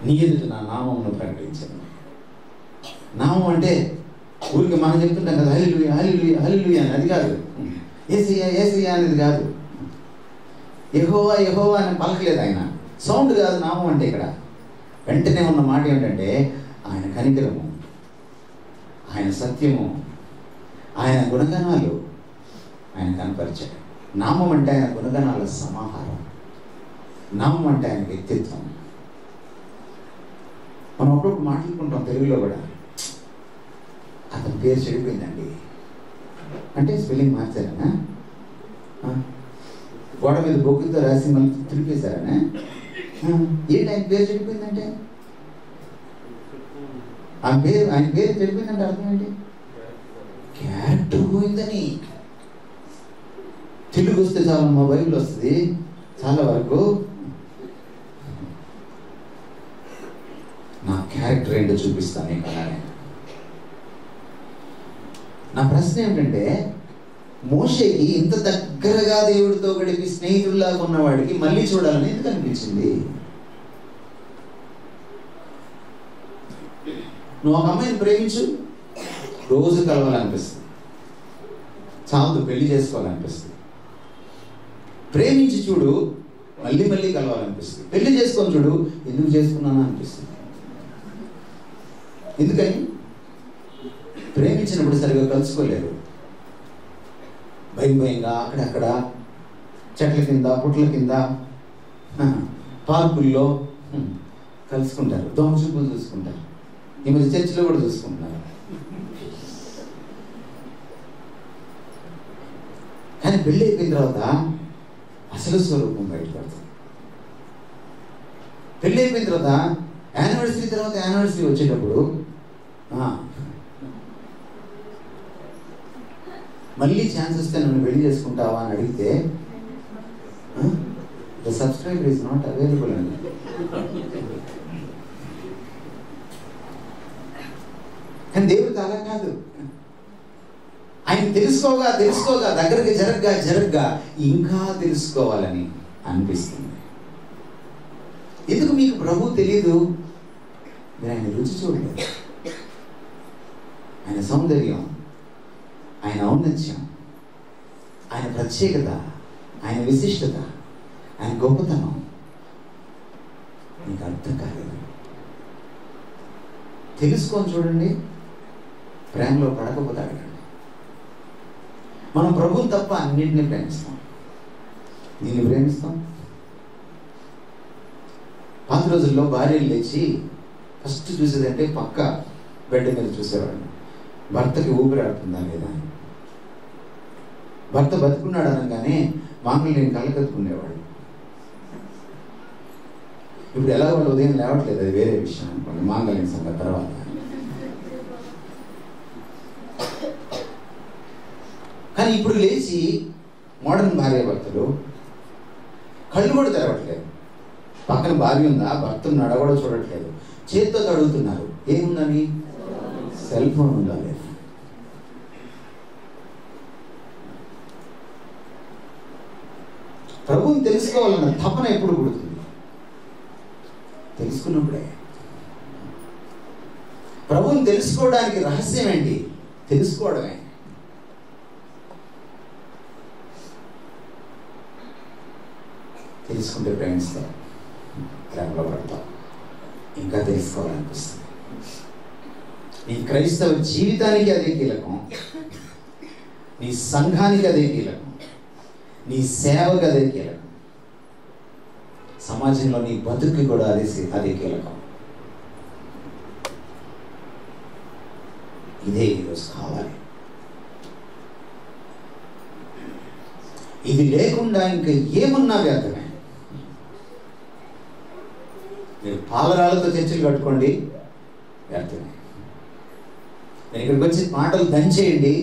నీ ఎదుట నా నామమును ప్రకటించాను. నామం అంటే ఊరికి మనం చెప్తుంటాం కదా, హల్లెలూయా హల్లెలూయా హల్లెలూయా అని. అది కాదు. యేసయ్యా యేసయ్యా అనేది కాదు. యెహోవా యెహోవా అని పలకలేదు ఆయన. సౌండ్ కాదు నామం అంటే. ఇక్కడ వెంటనే ఉన్న మాట ఏమిటంటే, ఆయన కనికరము, ఆయన సత్యము, ఆయన గుణగణాలు ఆయన కనపరిచాడు. నామం అంటే ఆయన గుణగణాల సమాహారం. నామం అంటే ఆయన వ్యక్తిత్వం. మనం అప్పుడప్పుడు మాట్లాడుకుంటాం తెలుగులో కూడా, అతని పేరు చెడిపోయిందండి అంటే స్పెల్లింగ్ మార్చారనా, గోడ మీద బొగ్గుతో రాసి మళ్ళీ తిరిపేశారనా, ఏంటి ఆయన పేరు చెడిపోయిందంటే? ఆయన పేరు చెడిపోయిందంటే అర్థం ఏంటి? క్యారెక్టర్ పోయిందని. తెలుగు వస్తే చాలా, మా బైబిల్ వస్తుంది చాలా వరకు. నా క్యారెక్టర్ ఏంటో చూపిస్తాను నీకు. అలానే నా ప్రశ్న ఏమిటంటే, మోషేకి ఇంత దగ్గరగా దేవుడితో గడిపి స్నేహితుల్లాగా ఉన్నవాడికి మళ్ళీ చూడాలని ఎందుకు అనిపించింది? నువ్వు ఒక అమ్మాయిని ప్రేమించు, రోజు కలవాలనిపిస్తుంది, చాలు పెళ్లి చేసుకోవాలనిపిస్తుంది. ప్రేమించి చూడు, మళ్ళీ మళ్ళీ కలవాలనిపిస్తుంది. పెళ్లి చేసుకొని చూడు, ఎందుకు చేసుకున్నానా అనిపిస్తుంది. ఎందుకని? ప్రేమించినప్పుడు సరిగా కలుసుకోలేరు. భయం భయంగా అక్కడక్కడ చెట్ల కింద, పుట్ల కింద, పార్కుల్లో కలుసుకుంటారు, దొంగ చూపులు చూసుకుంటారు. ఈ మధ్య చర్చిలో కూడా చూసుకుంటున్నారు. కానీ పెళ్ళి అయిపోయిన తర్వాత అసలు స్వరూపం బయటపడుతుంది. పెళ్ళి అయిపోయిన తర్వాత యానివర్సరీ వచ్చేటప్పుడు మళ్ళీ ఛాన్స్ వస్తే నన్ను పెళ్లి చేసుకుంటావా అని అడిగితే the subscriber is not available అని. కానీ దేవుడికి అలా కాదు. ఆయన తెలుసుకోగా దగ్గరికి జరగ్గా ఇంకా తెలుసుకోవాలని అనిపిస్తుంది. ఎందుకు మీకు ప్రభు తెలియదు? మీరు ఆయన రుచి చూడలేదు. ఆయన సౌందర్యం, ఆయన ఔన్నత్యం, ఆయన ప్రత్యేకత, ఆయన విశిష్టత, ఆయన గొప్పతనం మీకు అర్థం కాలేదు. తెలుసుకొని చూడండి, ప్రేమలో పడకపోతే అడగండి. మనం ప్రభువుని తప్ప అన్నింటినీ ప్రేమిస్తాం. దీన్ని ప్రేమిస్తాం. పాత రోజుల్లో భార్యలు లేచి ఫస్ట్ చూసేదంటే పక్క బెడ్ మీద చూసేవాడు, భర్తకి ఊపిరాడుతుందా లేదా. భర్త బతుకున్నాడు అనగానే మామూలు నేను కళ్ళకత్తుకునేవాడు. ఇప్పుడు ఎలా వాళ్ళు ఉదయం లేవట్లేదు, అది వేరే విషయం అనుకోండి, మాంగళ్యం సంగతి తర్వాత. కానీ ఇప్పుడు లేచి మోడర్న్ భార్య భర్తలు కళ్ళు కూడా తెరవట్లేదు. పక్కన భార్య ఉందా, భర్త ఉన్నాడా కూడా చూడట్లేదు, చేతితో తడుగుతున్నారు. ఏముందని? సెల్ ఫోన్ ఉందా లేదా. ప్రభువుని తెలుసుకోవాలన్న తపన ఎప్పుడు పుడుతుంది? తెలుసుకున్నప్పుడే. ప్రభువుని తెలుసుకోవడానికి రహస్యం ఏంటి? తెలుసుకోవడమే. తెలుసుకుంటే ప్రేమిస్తాం, ప్రేమలో పడతాం, ఇంకా తెలుసుకోవాలనిపిస్తుంది. నీ క్రైస్తవ జీవితానికి అదే కీలకం, నీ సంఘానికి అదే కీలకం, నీ సేవకు అదే కీలకం, సమాజంలో నీ బతుకు కూడా అదే కీలకం. ఇదే ఈరోజు కావాలి. ఇది లేకుండా ఇంకా ఏమున్నా వ్యర్థమే. మీరు పాలరాలతో చర్చలు కట్టుకోండి, వ్యర్థమే. నేను ఇక్కడికి వచ్చి మాటలు దంచేయండి,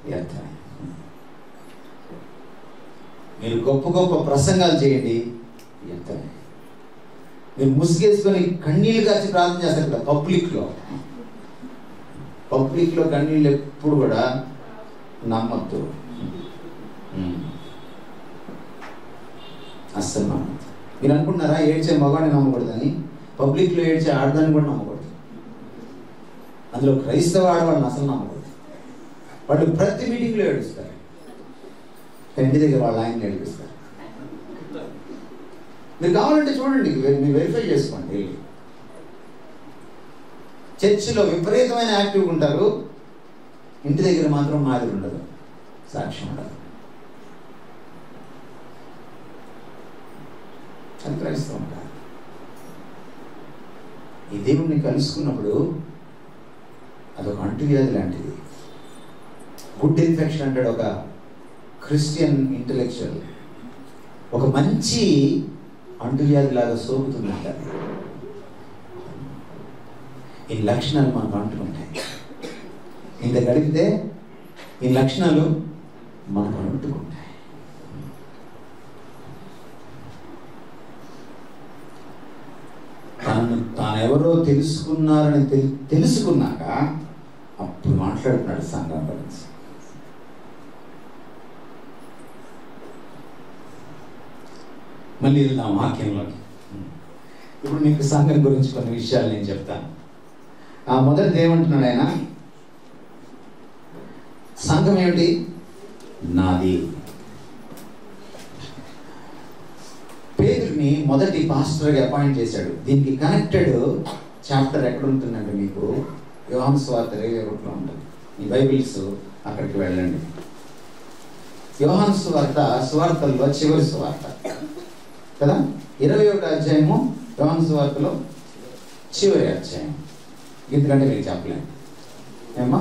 వ్యర్థమే. మీరు గొప్ప గొప్ప ప్రసంగాలు చేయండి, వ్యర్థమే. మీరు ముసుగేసుకొని కన్నీళ్ళు కాచి ప్రార్థన చేస్తారు కదా పబ్లిక్లో కన్నీళ్ళు ఎప్పుడు కూడా నమ్మద్దు, అస్సలు నమ్మద్దు. మీరు అనుకుంటున్నారా ఏడ్చే మగాడిని నమ్మకూడదని? పబ్లిక్లో ఏడ్చే ఆడదాన్ని కూడా నమ్మకూడదు. అందులో క్రైస్తవ ఆడవాళ్ళని అసలు నమ్మకూడదు. వాళ్ళు ప్రతి మీటింగ్లో ఏడుస్తారు, ఇంటి దగ్గర వాళ్ళ ఆయన్ని ఏడిపిస్తారు. మీరు కావాలంటే చూడండి, మీరు వెరిఫై చేసుకోండి. చర్చిలో విపరీతమైన యాక్టివ్గా ఉంటారు, ఇంటి దగ్గర మాత్రం మాదిరి ఉండదు, సాక్ష్యం ఉండదు. అది క్రైస్తవం ఉంటారు. ఈ దేవుడిని కలుసుకున్నప్పుడు అదొక అంటువ్యాధి లాంటిది. గుడ్ ఇన్ఫెక్షన్ అంటాడు ఒక క్రిస్టియన్ ఇంటలెక్చువల్. ఒక మంచి అంటువ్యాధి లాగా సోకుతుందంటారు. ఈ లక్షణాలు మనకు అంటుకుంటాయి. ఇంత గడిపితే ఈ లక్షణాలు మనకు అంటుకుంటాయి. తానెవరో తెలుసుకున్నారని తెలుసుకున్నాక అప్పుడు మాట్లాడుతున్నాడు సంఘం గురించి. మళ్ళీ నా వాక్యంలోకి. ఇప్పుడు మీకు సంఘం గురించి కొన్ని విషయాలు నేను చెప్తాను. ఆ మొదటిది ఏమంటున్నాడు ఆయన? సంఘం ఏమిటి? నాది. పేతురుని మొదటి పాస్టర్గా అపాయింట్ చేశాడు. దీనికి కనెక్టెడ్ చాప్టర్ ఎక్కడ ఉంటుందంటే మీకు యోహాను సువార్త 21లో ఉంటుంది. ఈ బైబిల్స్ అక్కడికి వెళ్ళండి. యోహాను సువార్తల్లో చివరి సువార్త కదా, 21వ అధ్యాయము యోహాను సువార్తలో చివరి అధ్యాయం. ఎందుకంటే మీకు చెప్పలేను ఏమా,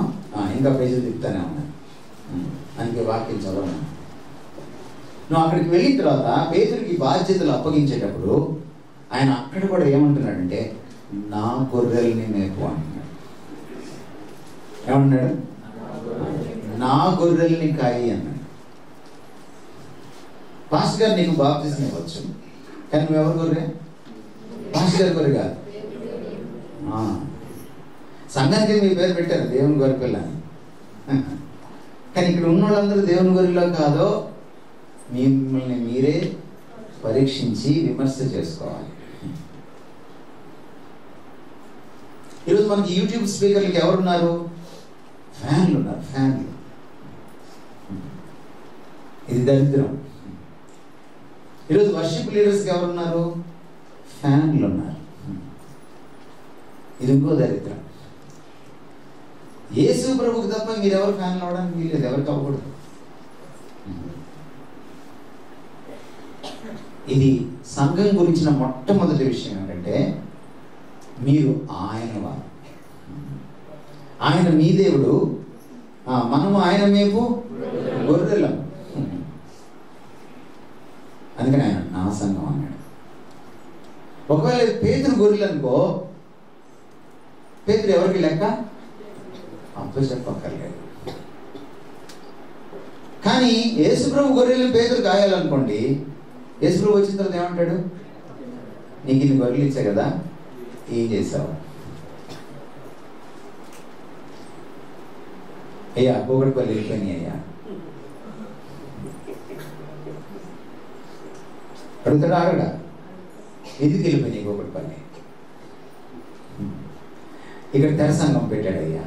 ఇంకా పేజీలు తిప్పుతానే ఉన్నాయి, అందుకే వాక్యం చదవను. నువ్వు అక్కడికి వెళ్ళిన తర్వాత పేతురుకి బాధ్యతలు అప్పగించేటప్పుడు ఆయన అక్కడ కూడా ఏమంటున్నాడంటే నా గొర్రెల్ని మేపు అంటున్నాడు. ఏమంటున్నాడు? నా గొర్రెల్ని కాయి అన్నాడు. పాస్టర్ గారు నీకు బాప్తిజం ఇవ్వచ్చు, కానీ నువ్వెవరు గొర్రె? పాస్టర్ గారి గొర్రె కాదు. సంఘానికి మీ పేరు పెట్టారు దేవుని గొర్రె పిల్ల అని. కానీ ఇక్కడ ఉన్న వాళ్ళందరూ దేవుని గొర్రెలో కాదో మిమ్మల్ని మీరే పరీక్షించి విమర్శ చేసుకోవాలి. ఈరోజు మనకి యూట్యూబ్ స్పీకర్లకి ఎవరున్నారు? ఫ్యాన్లు ఉన్నారు. ఫ్యాన్లు, ఇది దరిద్రం. ఈరోజు వర్షిప్ లీడర్స్కి ఎవరున్నారు? ఫ్యాన్లు ఉన్నారు. ఇది ఇంకో దరిద్రం. యేసు ప్రభుకి తప్ప మీరు ఎవరు ఫ్యాన్లు అవడానికి వీల్లేదు, ఎవరికి అవ్వకూడదు. ఇది సంఘం గురించిన మొట్టమొదటి విషయం ఏంటంటే మీరు ఆయన వారు, ఆయన మీ దేవుడు, మనము ఆయన మేపు గొర్రెలం. అందుకని ఆయన నా సంఘం అన్నాడు. ఒకవేళ పేతురు గొర్రెలు అనుకో, పేతురు ఎవరికి లెక్క? అప్పచెప్పక్కర్లేదు. కానీ యేసుప్రభు గొర్రెలను పేతురు కాయాలనుకోండి, యేసుప్రభు వచ్చిన తర్వాత ఏమంటాడు? నీకు ఇన్ని గొర్రెలు ఇచ్చా కదా, ఏం చేసావు? అయ్యా కూకట్పల్లి వెళ్ళిపోయినాయి అయ్యా అడుగుతాడు. ఆగడా ఎందుకు వెళ్ళిపోయినాయి కూకట్పల్లి? ఇక్కడ తెర సంఘం పెట్టాడు అయ్యా.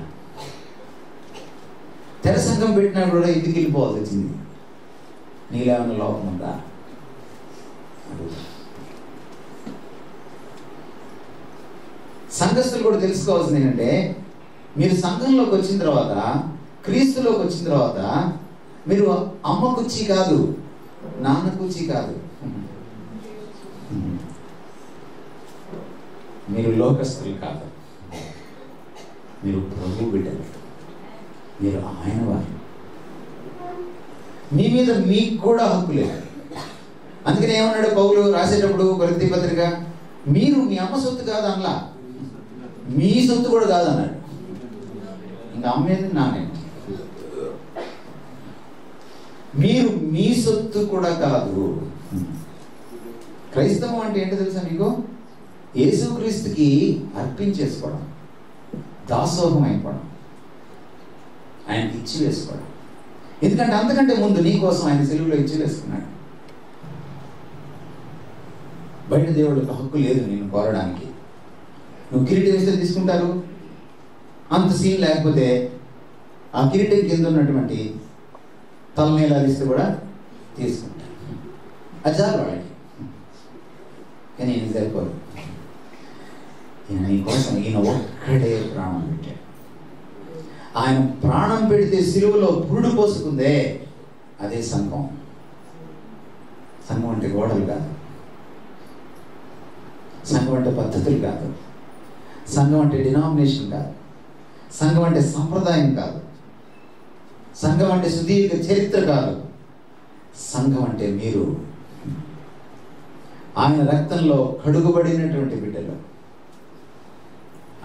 తెర సంఘం పెట్టినా కూడా ఎందుకు వెళ్ళిపోవాల్సి వచ్చింది? నీలేమన్నా లోపం ఉందా? సంఘస్థులు కూడా తెలుసుకోవాల్సింది ఏంటంటే మీరు సంఘంలోకి వచ్చిన తర్వాత, క్రీస్తులోకి వచ్చిన తర్వాత మీరు అమ్మ కుర్చీ కాదు, నాన్న కుర్చీ కాదు, మీరు లోకస్తులు కాదు, మీరు ప్రభు బిడ్డలు, మీరు ఆయన వారు. మీ మీద మీకు కూడా హక్కు లేదు. అందుకని ఏమన్నాడు పౌలు రాసేటప్పుడు కొరింథీ పత్రిక, మీరు మీ అమ్మ సొత్తు కాదు అనలా, మీ సొత్తు కూడా కాదు అన్నాడు. ఇంకా అమ్మేది నానేది. మీరు మీ సొత్తు కూడా కాదు. క్రైస్తవం అంటే ఏంటో తెలుసా మీకు? యేసుక్రీస్తుకి అర్పించేసుకోవడం, దాసోహం అయిపోవడం, ఆయనకి ఇచ్చి వేసుకోవడం. ఎందుకంటే అంతకంటే ముందు నీ కోసం ఆయన సెలువులో ఇచ్చి వేసుకున్నాడు. బయట దేవుడికి హక్కు లేదు నేను కోరడానికి. నువ్వు కిరీటం వేస్తే తీసుకుంటారు, అంత సీన్ లేకపోతే ఆ కిరీటం కింద ఉన్నటువంటి తలనీలాలు ఇస్తే కూడా తీసుకుంటారు. అది చాలు వాళ్ళకి. కానీ ఈయన సరిపోదు. ఈయన నీ కోసం ఈయన ఒక్కడే ప్రాణం పెట్టాడు. ఆయన ప్రాణం పెడితే సిలువలో పురుడు పోసుకుందే, అదే సంఘం. సంఘం అంటే గోడలు కాదు, సంఘం అంటే పద్ధతులు కాదు, సంఘం అంటే డినామినేషన్ కాదు, సంఘం అంటే సంప్రదాయం కాదు, సంఘం అంటే సుదీర్ఘ చరిత్ర కాదు. సంఘం అంటే మీరు ఆయన రక్తంలో కడుగుబడినటువంటి బిడ్డలు,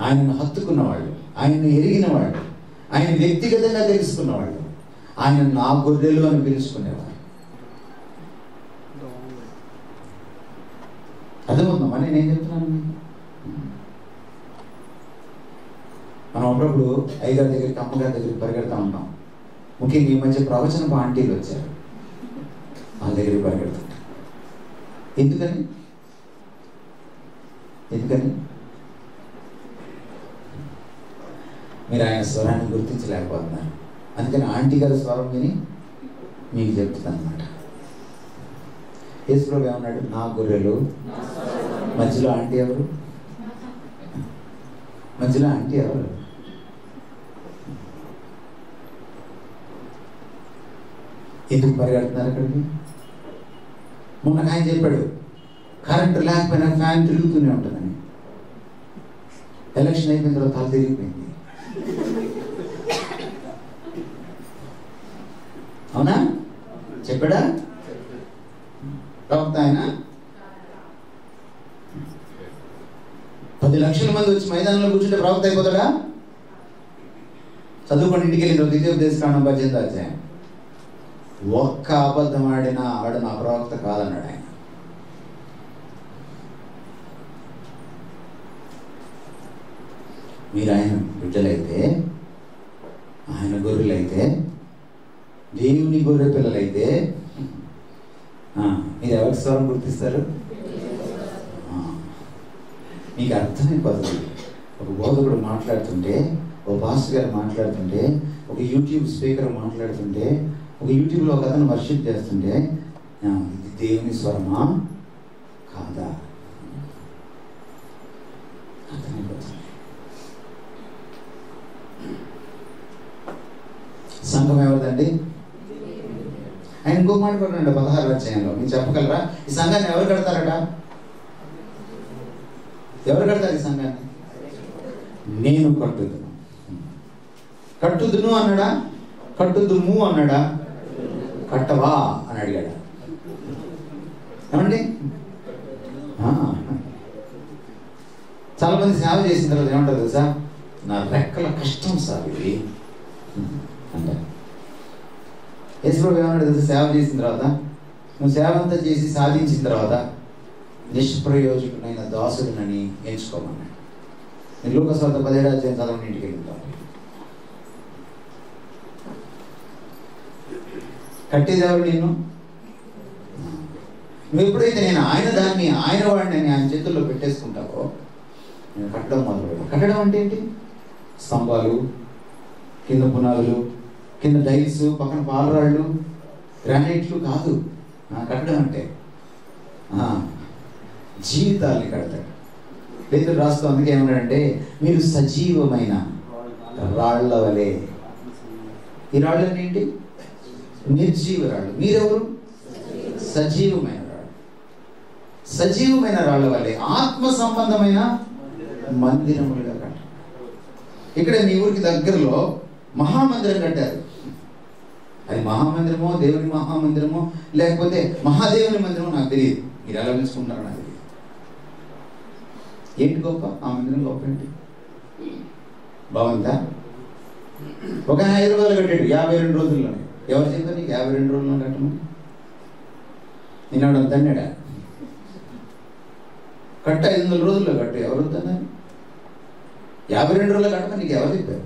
ఆయనను హత్తుకున్న వాళ్ళు, ఆయనను ఎరిగిన వాళ్ళు, ఆయన వ్యక్తిగతంగా తెలుసుకున్నవాళ్ళు, ఆయన నా గొర్రెలు అని పిలుచుకునేవారు. అర్థమవుతుందమ్మా నేనేం చెప్తున్నాను? మనం అప్పుడప్పుడు అయ్యగారి దగ్గరికి, అమ్మగారి దగ్గరికి పరిగెడతా ఉంటాం. ముఖ్యంగా ఈ మధ్య ప్రవచన ఆంటీలు వచ్చారు, వాళ్ళ దగ్గరికి పరిగెడుతుంటారు. ఎందుకని? మీరు ఆయన స్వరాన్ని గుర్తించలేకపోతున్నారు, అందుకని ఆంటీ గారి స్వరం విని మీకు చెప్తుంది అనమాట. యేసుప్రభు ఏమన్నాడు? నా గొర్రెలు. మధ్యలో ఆంటీ ఎవరు? మధ్యలో ఆంటీ ఎవరు? ఎందుకు పరిగెడుతున్నారు అక్కడికి? మొన్న ఆయన చెప్పాడు కరెంటు లేకపోయినా ఫ్యాన్ తిరుగుతూనే ఉంటుందని. ఎలక్షన్ అయిపోయిన తర్వాత తల తిరిగిపోయింది. అవునా? చెప్పాడా ప్రవక్త ఆయన? 10 లక్షల మంది వచ్చి మైదానంలో కూర్చుంటే ప్రవక్త అయిపోతాడా? చదువుకొని ఇంటికి వెళ్ళిన ద్వితీయోపదేశకాండం 18వ అధ్యాయం. ఒక్క అబద్ధం ఆడినా ఆడు నా ప్రవక్త కాదన్నాడు ఆయన. మీరు ఆయన బిడ్డలైతే, ఆయన గొర్రెలైతే, దేవుని గొర్రె పిల్లలైతే మీరు ఎవరి స్వరం గుర్తిస్తారు? మీకు అర్థమైపోతుంది. ఒక బోధకుడు మాట్లాడుతుంటే, ఒక పాస్టర్ గారు మాట్లాడుతుంటే, ఒక యూట్యూబ్ స్పీకర్ మాట్లాడుతుంటే, ఒక యూట్యూబ్లో ఒక అతను వర్షిప్ చేస్తుంటే, ఇది దేవుని స్వరమా కాదా అర్థమైపోతుంది. సంఘం ఎవరిదండి? ఆయన ఇంకో మాట కొన్నాడు 16వ అధ్యాయంలో. మీరు చెప్పగలరా ఈ సంఘాన్ని ఎవరు కడతారట? ఎవరు కడతారు ఈ సంఘాన్ని? నేను కట్టుదును. కట్టుదును అన్నాడా? కట్టుదుము అన్నాడా? కట్టవా అని అడిగాడా? ఏమండి? చాలా మంది సేవ చేసిన తర్వాత ఏమంటారు తెలుసా? నా రెక్కల కష్టం సార్ ఇది అంటారు. యేసుప్రభు ఏమన్నాడు తెలుసా? సేవ చేసిన తర్వాత, నువ్వు సేవ అంతా చేసి సాధించిన తర్వాత నిష్ప్రయోజకుడైన దాసుడినని ఎంచుకోమన్నాడు. నేను లూకాసు 17వ అధ్యాయం చదవని ఇంటికి వెళ్తాను. కట్టేది ఎవరు? నిన్ను. నువ్వు ఎప్పుడైతే నేను ఆయన దాన్ని ఆయన వాడిని ఆయన చేతుల్లో పెట్టేసుకుంటావో నేను కట్టడం మొదలు. కట్టడం అంటే ఏంటి? స్తంభాలు, కింద పునాదులు, కింద టైల్స్, పక్కన పాలరాళ్ళు, గ్రానైట్లు కాదు. కట్టడం అంటే జీవితాల్ని కడతాడు. పేతురు రాస్తూ అందుకే ఏమన్నాడంటే, మీరు సజీవమైన రాళ్ల వలె. ఈ రాళ్ళని ఏంటి? నిర్జీవ రాళ్ళు. మీరెవరు? సజీవమైన రాళ్ళు. సజీవమైన రాళ్ల వలె ఆత్మ సంబంధమైన మందిరములుగా కట్టారు. ఇక్కడ మీ ఊరికి దగ్గరలో మహామందిరం కట్టారు. అది మహామందిరమో, దేవుని మహామందిరమో, లేకపోతే మహాదేవుని మందిరమో నాకు తెలియదు. మీరు ఎలా పిలుచుకుంటారో నాకు తెలియదు. ఏంటి గొప్ప? ఆ మందిరం గొప్ప ఏంటి? బాగుందా? ఒక 5 రోజులు కట్టాడు 52 రోజుల్లోనే. ఎవరు చెప్పారు నీకు 52 రోజుల్లో కట్టమని? నేను తన్నాడా? కట్ట 500 రోజుల్లో కట్టు. ఎవరు వద్దన్నారు? 52 రోజుల్లో కట్టమని నీకు ఎవరు చెప్పారు?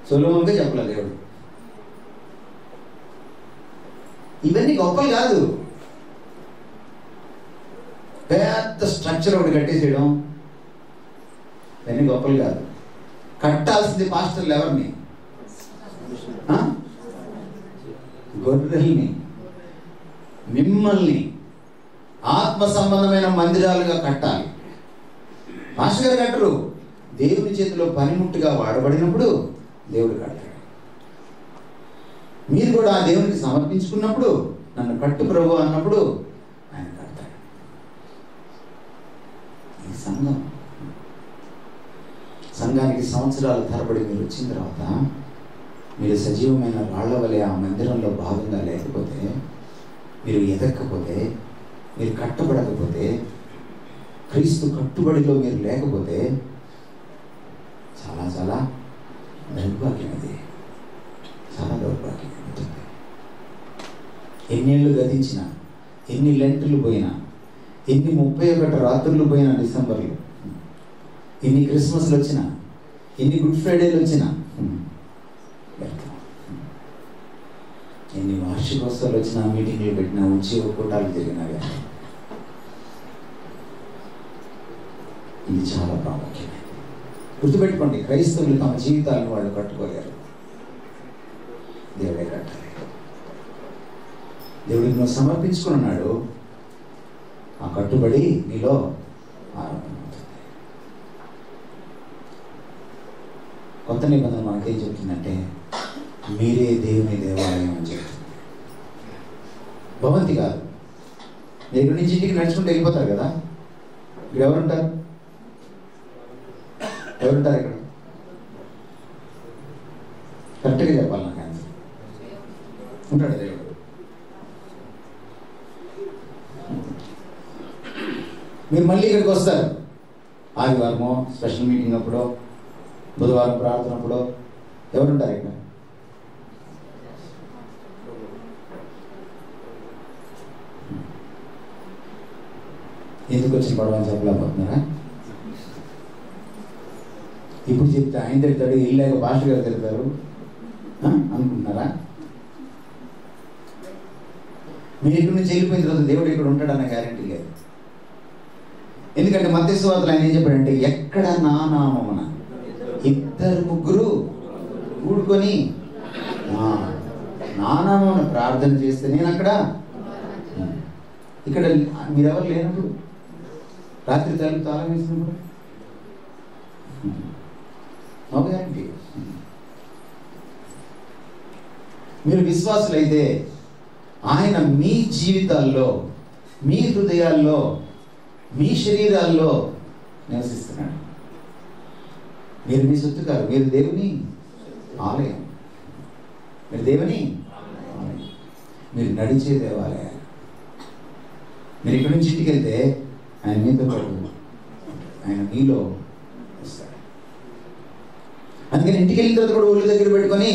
సొలొమోనుగా చెప్పలేదు దేవుడు. ఇవన్నీ గొప్పలు కాదు. పెద్ద స్ట్రక్చర్ ఒకటి కట్టేసేయడం ఇవన్నీ గొప్పలు కాదు. కట్టాల్సింది పాస్టర్లు ఎవరిని? గొర్రెల్ని, మిమ్మల్ని ఆత్మ సంబంధమైన మందిరాలుగా కట్టాలి. పాస్టర్ గారు కట్టరు. దేవుని చేతిలో పనిముట్టుగా వాడబడినప్పుడు దేవుడు కట్టాడు. మీరు కూడా ఆ దేవునికి సమర్పించుకున్నప్పుడు, నన్ను కట్టు ప్రభు అన్నప్పుడు ఆయన కడతాడు. ఈ సంఘానికి సంవత్సరాల తరబడి మీరు వచ్చిన తర్వాత, మీరు సజీవమైన రాళ్ల వలె ఆ మందిరంలో భాగంగా లేకపోతే, మీరు ఎదక్కపోతే, మీరు కట్టబడకపోతే, క్రీస్తు కట్టుబడిలో మీరు లేకపోతే చాలా చాలా దౌర్భాగ్యం. అది చాలా దౌర్భాగ్యం. ఎన్నేళ్ళు గతించినా, ఎన్ని లెంటులు పోయినా, ఎన్ని 31 రాత్రులు పోయినా డిసెంబర్లో, ఎన్ని క్రిస్మస్లు వచ్చినా, ఎన్ని గుడ్ ఫ్రైడేలు వచ్చినా, ఎన్ని వార్షికోత్సవాలు వచ్చినా, మీటింగ్లు పెట్టినా, ఉద్యోగ కూటాలు జరిగినా కానీ ఇది చాలా ప్రాముఖ్యమైనది. గుర్తుపెట్టుకోండి, క్రైస్తవులు తమ జీవితాలను వాళ్ళు కట్టుకోలేరు. దేవుడే కట్టాలి. దేవుడికి నువ్వు సమర్పించుకున్నాడు, ఆ కట్టుబడి నీలో ఆరంభమవుతుంది. కొత్త నిబంధన మనకేం చెప్తుందంటే మీరే దేవుని దేవాలయం అని చెప్తుంది. భవంతి కాదు. దగ్గర నుంచి ఇంటికి నడుచుకుంటూ వెళ్ళిపోతారు కదా, ఇక్కడ ఎవరుంటారు? ఇక్కడ కరెక్ట్గా చెప్పాలి నాకు ఆన్సర్. ఉంటాడు దేవుడు. మీరు మళ్ళీ ఇక్కడికి వస్తారు. ఆదివారమో స్పెషల్ మీటింగ్ అప్పుడో, బుధవారం ప్రార్థన అప్పుడో ఎవరుంటారు ఇక్కడ? ఎందుకు వచ్చిన గొడవ అని చెప్పలేకపోతున్నారా? ఇప్పుడు చెప్తే ఆయన తిడతాడు, ఇల్లాక భాష గారు తిడతారు అనుకుంటున్నారా? మీరు ఇక్కడ నుంచి వెళ్ళిపోయిన తర్వాత దేవుడు ఇక్కడ ఉంటాడన్న గ్యారెంటీ లేదు. ఎందుకంటే మత్తయి సువార్తలో ఆయన ఏం చెప్పాడంటే, ఎక్కడ నా నామమున 2-3 కూడుకొని నా నామమున ప్రార్థన చేస్తే నేను అక్కడ. ఇక్కడ మీరెవరు లేనప్పుడు, రాత్రి తలుపు తాళం వేసినప్పుడు నో గ్యారెంటీ. మీరు విశ్వాసులైతే ఆయన మీ జీవితాల్లో, మీ హృదయాల్లో, మీ శరీరాల్లో నివసిస్తున్నాడు. మీరు మీ సొత్తు కాదు, మీరు దేవుని ఆలయం. మీరు దేవుని ఆలయం, మీరు నడిచే దేవాలయం. మీరు ఇక్కడి నుంచి ఇంటికి వెళ్తే ఆయన మీతో పాటు, ఆయన మీలో వస్తాడు. అందుకని ఇంటికి వెళ్ళిన తర్వాత కూడా ఒళ్ళు దగ్గర పెట్టుకొని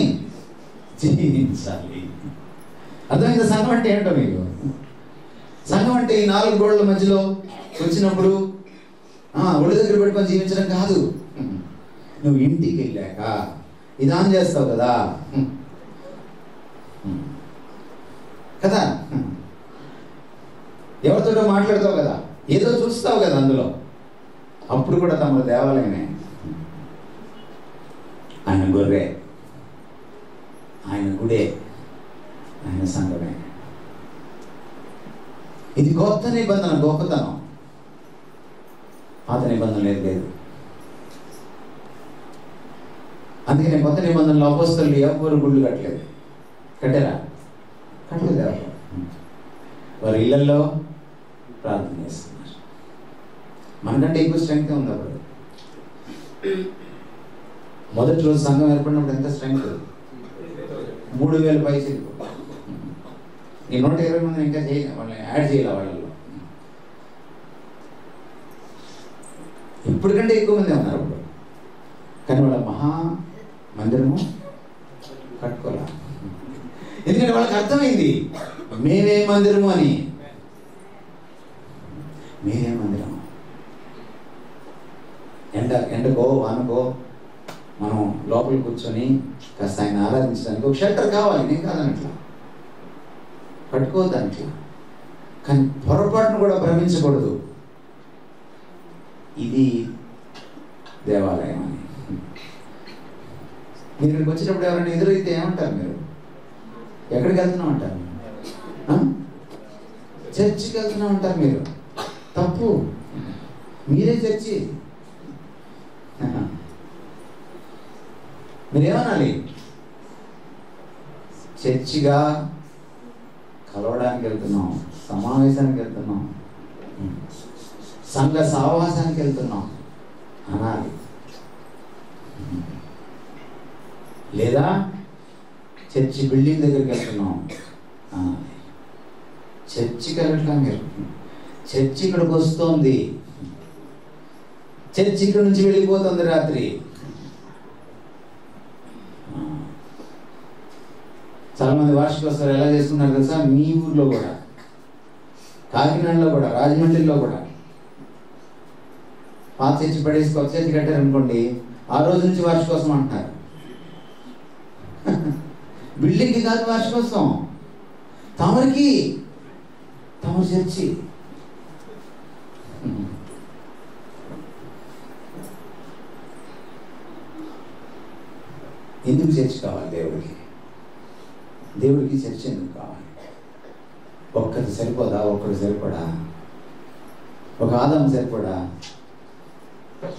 జీవించాలి. అర్థమైంది? సంఘం అంటే ఏంటో మీకు. సంఘం అంటే ఈ 4 గోడల మధ్యలో వచ్చినప్పుడు ఒళ్ళు దగ్గర పెట్టుకొని జీవించడం కాదు. నువ్వు ఇంటికి వెళ్ళాక ఇదాన్ చేస్తావు కదా కదా, ఎవరితోటో మాట్లాడతావు కదా, ఏదో చూస్తావు కదా అందులో, అప్పుడు కూడా తమ దేవాలయమే. ఆయన గొర్రె, ఆయన గుడే, ఆయన సంఘమే. ఇది కొత్త నిబంధన గొప్పతనం. పాత నిబంధన లేదు. అందుకనే కొత్త నిబంధనలో అపోస్తలులు ఎవరు గుళ్ళు కట్టలేదు. కట్టారా? కట్టలేదు ఎవరు. వారి ఇళ్లలో ప్రార్థన చేస్తున్నారు. మనకంటే ఎక్కువ స్ట్రెంగ్త్ ఉంది అప్పుడు. మొదటి రోజు సంఘం ఏర్పడినప్పుడు ఎంత స్ట్రెంగ్త్? 3000 పైసలు. ఈ 120 మందిని ఇంకా వాళ్ళని యాడ్ చేయాలి వాళ్ళలో. ఇప్పటికంటే ఎక్కువ మంది ఉన్నారు అప్పుడు. కానీ వాళ్ళ మహా మందిరము కట్టుకోలే. ఎందుకంటే వాళ్ళకి అర్థమైంది మేమే మందిరము అని. మేమే మందిరము. ఎండకో వానకో మనం లోపల కూర్చొని కాస్త ఆయన ఆరాధించడానికి ఒక షెల్టర్ కావాలి. నేను కాదనట్లా, కట్టుకోవద్దనట్లా. కానీ పొరపాటును కూడా భ్రమించకూడదు ఇది దేవాలయం అని. మీరు ఇక్కడికి వచ్చినప్పుడు ఎవరైనా ఎదురైతే ఏమంటారు? మీరు ఎక్కడికి వెళ్తున్నాం అంటారు? చర్చికి వెళ్తున్నాం అంటారు. మీరు తప్పు. మీరే చర్చి. మీరేమనాలి? చర్చిగా కలవడానికి వెళ్తున్నాం, సమావేశానికి వెళ్తున్నాం, సంఘ సావాసానికి వెళ్తున్నాం అనాలి. లేదా చర్చి బిల్డింగ్ దగ్గరికి వెళ్తున్నాం అనాలి. చర్చికి వెళ్ళట్లా మీరు. చర్చి ఇక్కడికి వస్తుంది, చర్చి ఇక్కడ నుంచి వెళ్ళిపోతుంది రాత్రి. చాలా మంది వార్షికోత్సవాలు ఎలా చేసుకున్నారు తెలుసా? మీ ఊర్లో కూడా, కాకినాడలో కూడా, రాజమండ్రిలో కూడా పాత చర్చి పడేసి కొత్త చర్చి కట్టారు అనుకోండి, ఆ రోజు నుంచి వార్షికోత్సవం అంటున్నారు. బిల్డింగ్కి కాదు వార్షికోత్సవం, తమరికి, తమ చర్చి. ఎందుకు చర్చి కావాలి దేవుడికి? దేవుడికి చర్చ ఎందుకు కావాలి? ఒక్కరు సరిపోదా? ఒక్కడు సరిపడా? ఒక ఆదాము సరిపడా?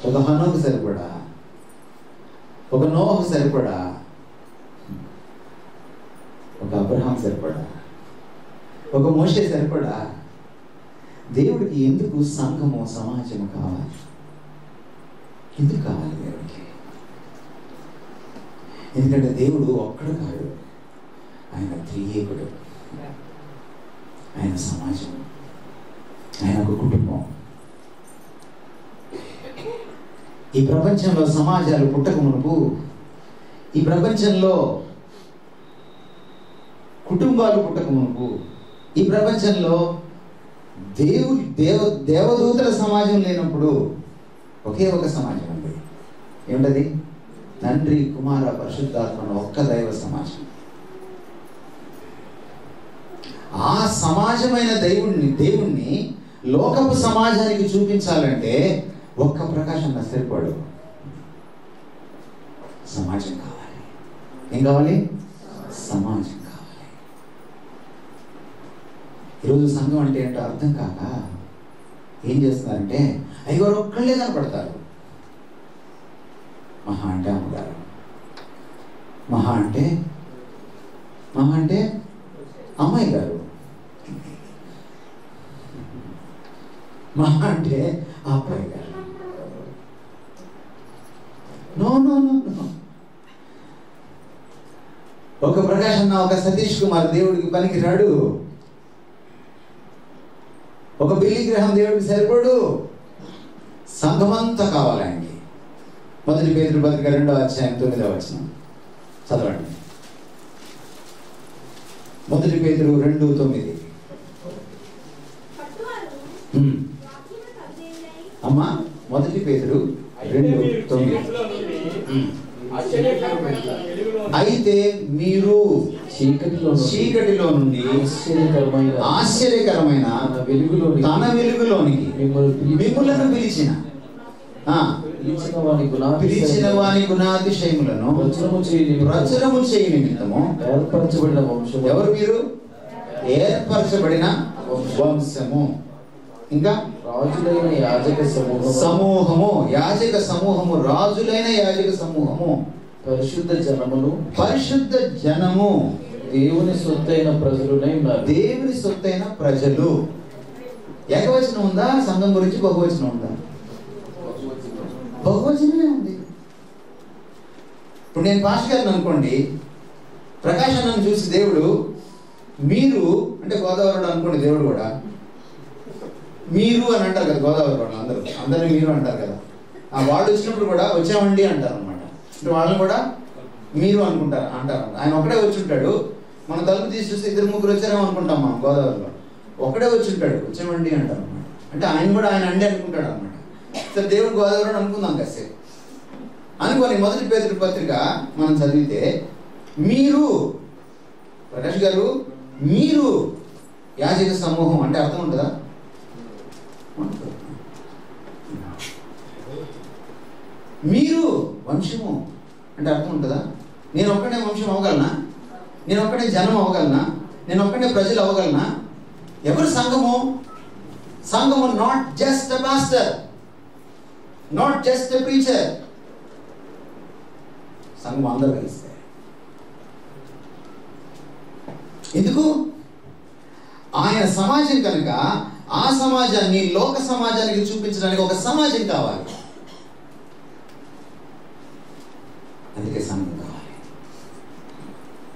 ఒక హనోకు సరిపడా? ఒక నోహు సరిపడా? ఒక అబ్రహాం సరిపడా? ఒక మోషే సరిపడా? దేవుడికి ఎందుకు సంఘము సమాజము కావాలి? ఎందుకు కావాలి దేవుడికి? ఎందుకంటే దేవుడు ఒక్కడు కాడు, ఆయన త్రియేకుడు, ఆయన సమాజం, ఆయన ఒక కుటుంబం. ఈ ప్రపంచంలో సమాజాలు పుట్టక మునుపు, ఈ ప్రపంచంలో కుటుంబాలు పుట్టక మునుపు, ఈ ప్రపంచంలో దేవదూతల సమాజం లేనప్పుడు ఒకే ఒక సమాజం ఉంది. ఏమిటది? తండ్రి, కుమార, పరిశుద్ధాత్మ ఒక్క దైవ సమాజం. ఆ సమాజమైన దేవుణ్ణి లోకపు సమాజానికి చూపించాలంటే ఒక్క ప్రకాశం సరిపడు. సమాజం కావాలి. ఏం కావాలి? సమాజం కావాలి. ఈరోజు సంఘం అంటే ఏంటో అర్థం కాక ఏం చేస్తున్నారంటే అయ్యగారు ఒక్కళ్ళే కనపడతారు. మహా అంటే అమ్మగారు, మహా అంటే అమ్మాయి గారు, మహా అంటే అబ్బాయి గారు. No no no no. ఒక ప్రకాష్ అన్న, ఒక సతీష్ కుమార్ దేవుడికి పనికి రాడు. ఒక బిల్లి గ్రహం దేవుడికి సరిపడు. సంఘమంతా కావాలి ఆయనకి. 1 పేతురు పత్రిక 2వ అధ్యాయం 9వ వచనం చదవండి. 1 పేతురు 2:9. అమ్మా, 1 పేతురు 2:9. అయితే మీరు చీకటిలో నుండి ఆశ్చర్యకరమైన తన వెలుగులోనికి మిమ్ములను పిలిచిన వాని గుణాతిశయములను ప్రచురము చేయ నిమిత్తము ఏర్పరచబడిన వంశము. ఎవరు మీరు? ఏర్పరచబడిన వంశము. ఇంకా రాజులైన యాజక సమూహము. యాజక సమూహము, రాజులైన యాజక సమూహము, పరిశుద్ధ జనము, దేవుని సొత్తైన ప్రజలునై ఉన్నారు. దేవుని సొత్తైన ప్రజలు. ఏకవచనం ఉందా సంఘం గురించి? బహువచనం ఉందా? బహువచనమే ఉంది. ఇప్పుడు నేను పాస్టర్ గారిని అనుకోండి, ప్రకాశ్ అన్నను చూసి దేవుడు మీరు అంటే గోదావరిలో అనుకోండి, దేవుడు కూడా మీరు అని అంటారు కదా. గోదావరి వాళ్ళు అందరినీ మీరు అంటారు కదా. వాళ్ళు వచ్చినప్పుడు కూడా వచ్చామండి అంటారు అనమాట. అంటే వాళ్ళని కూడా మీరు అంటారు. ఆయన ఒకడే వచ్చి ఉంటాడు. మన తలుపు తీసి చూస్తే 2-3 వచ్చారేమో అనుకుంటాం మనం గోదావరిలో. ఒకడే వచ్చి ఉంటాడు, వచ్చామండి అంటారు అనమాట. అంటే ఆయన కూడా ఆయన అండి అనుకుంటాడు అనమాట. సరే, దేవుడు గోదావరి అనుకుందాం కాసేపు అనుకోని 1 పేతురు పత్రిక మనం చదివితే, మీరు ప్రకాష్ గారు మీరు యాజక సమూహం అంటే అర్థం ఉంటుందా? మీరు వంశము అంటే అర్థం ఉంటుందా? నేను ఒక్కడే వంశం అవ్వగలనా? నేను ఒక్కడే జనం అవ్వగలనా? నేను ఒక్కడే ప్రజలు అవ్వగలనా? ఎవరు సంఘము? సంఘము not just a pastor, not just a preacher. సంఘం అందరూ కలిస్తే. ఎందుకు? ఆయన సమాజం కనుక ఆ సమాజాన్ని లోక సమాజానికి చూపించడానికి ఒక సమాజం కావాలి. అందుకే సంఘం కావాలి.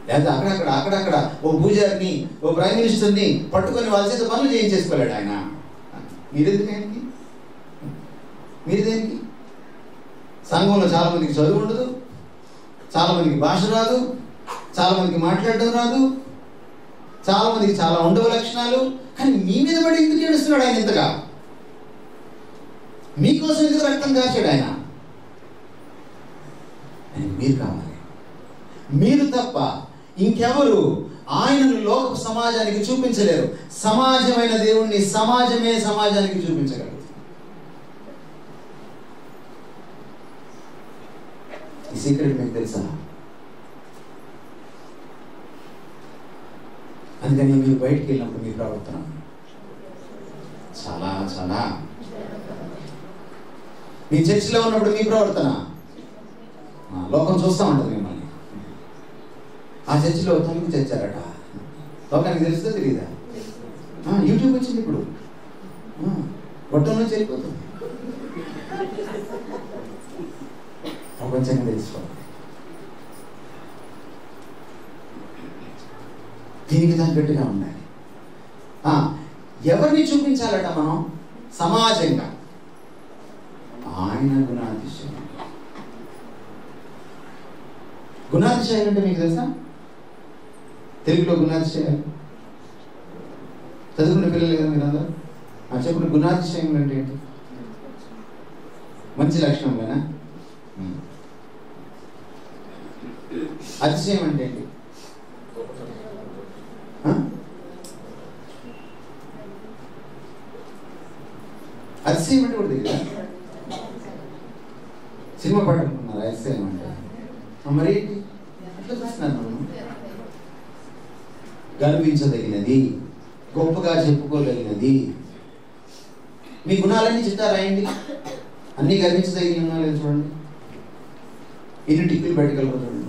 లేదా అక్కడక్కడ ఓ పూజారిని, ఓ ప్రైమ్ మినిస్టర్ని పట్టుకొని వాళ్ళ చేత పనులు చేయించేసుకోలేడు ఆయన. మీరెందుకు? మీరు దేనికి? సంఘంలో చాలా మందికి చదువు ఉండదు, చాలా మందికి భాష రాదు, చాలా మందికి మాట్లాడడం రాదు, చాలా మందికి చాలా ఉండవ లక్షణాలు. కానీ మీ మీద పడి ఎందుకు ఏడుస్తున్నాడు ఆయన ఇంతగా? మీకోసం ఎందుకు రక్తం కాచాడు ఆయన? మీరు కావాలి. మీరు తప్ప ఇంకెవరు ఆయనను లోక సమాజానికి చూపించలేరు. సమాజమైన దేవుణ్ణి సమాజమే సమాజానికి చూపించగలరు. ఈ సీక్రెట్ మీకు తెలుసా? అందుకని మీరు బయటికి వెళ్ళినప్పుడు మీ ప్రవర్తన చాలా చాలా, మీ చర్చిలో ఉన్నప్పుడు మీ ప్రవర్తన లోకం చూస్తూ ఉంటుంది మిమ్మల్ని. ఆ చర్చిలో తలుపు తెచ్చారట, లోకానికి తెలుస్తుందో తెలియదా? యూట్యూబ్ వచ్చింది ఇప్పుడు, గొట్టంలో వెళ్ళిపోతుంది, ప్రపంచంగా తెలుసుకోవాలి. దీనికి తగ్గట్టుగా ఉండాలి. ఎవరిని చూపించాలట మనం సమాజంగా? ఆయన గుణాతిశయం. గుణాతిశయాలు అంటే మీకు తెలుసా? తెలుగులో గుణాతిశయాలు చదువుకున్న పిల్లలు కదా మీరు అందరూ. చెప్పండి, గుణాతిశయం అంటే ఏంటి? మంచి లక్షణంలోనా? అతిశయం అంటే ఏంటి? అతిశయం అంటే కూడా తెలియదా? సినిమా పాట అనుకున్నారు అతిశయం అంటే. మరి అట్లా చూస్తున్నాను. గర్వించదగినది, గొప్పగా చెప్పుకోగలిగినది. మీ గుణాలన్నీ చిట్టా రాయండి, అన్నీ గర్వించదగిన గుణాలు చూడండి. ఎన్ని టిక్కులు పెట్టగలరు చూడండి.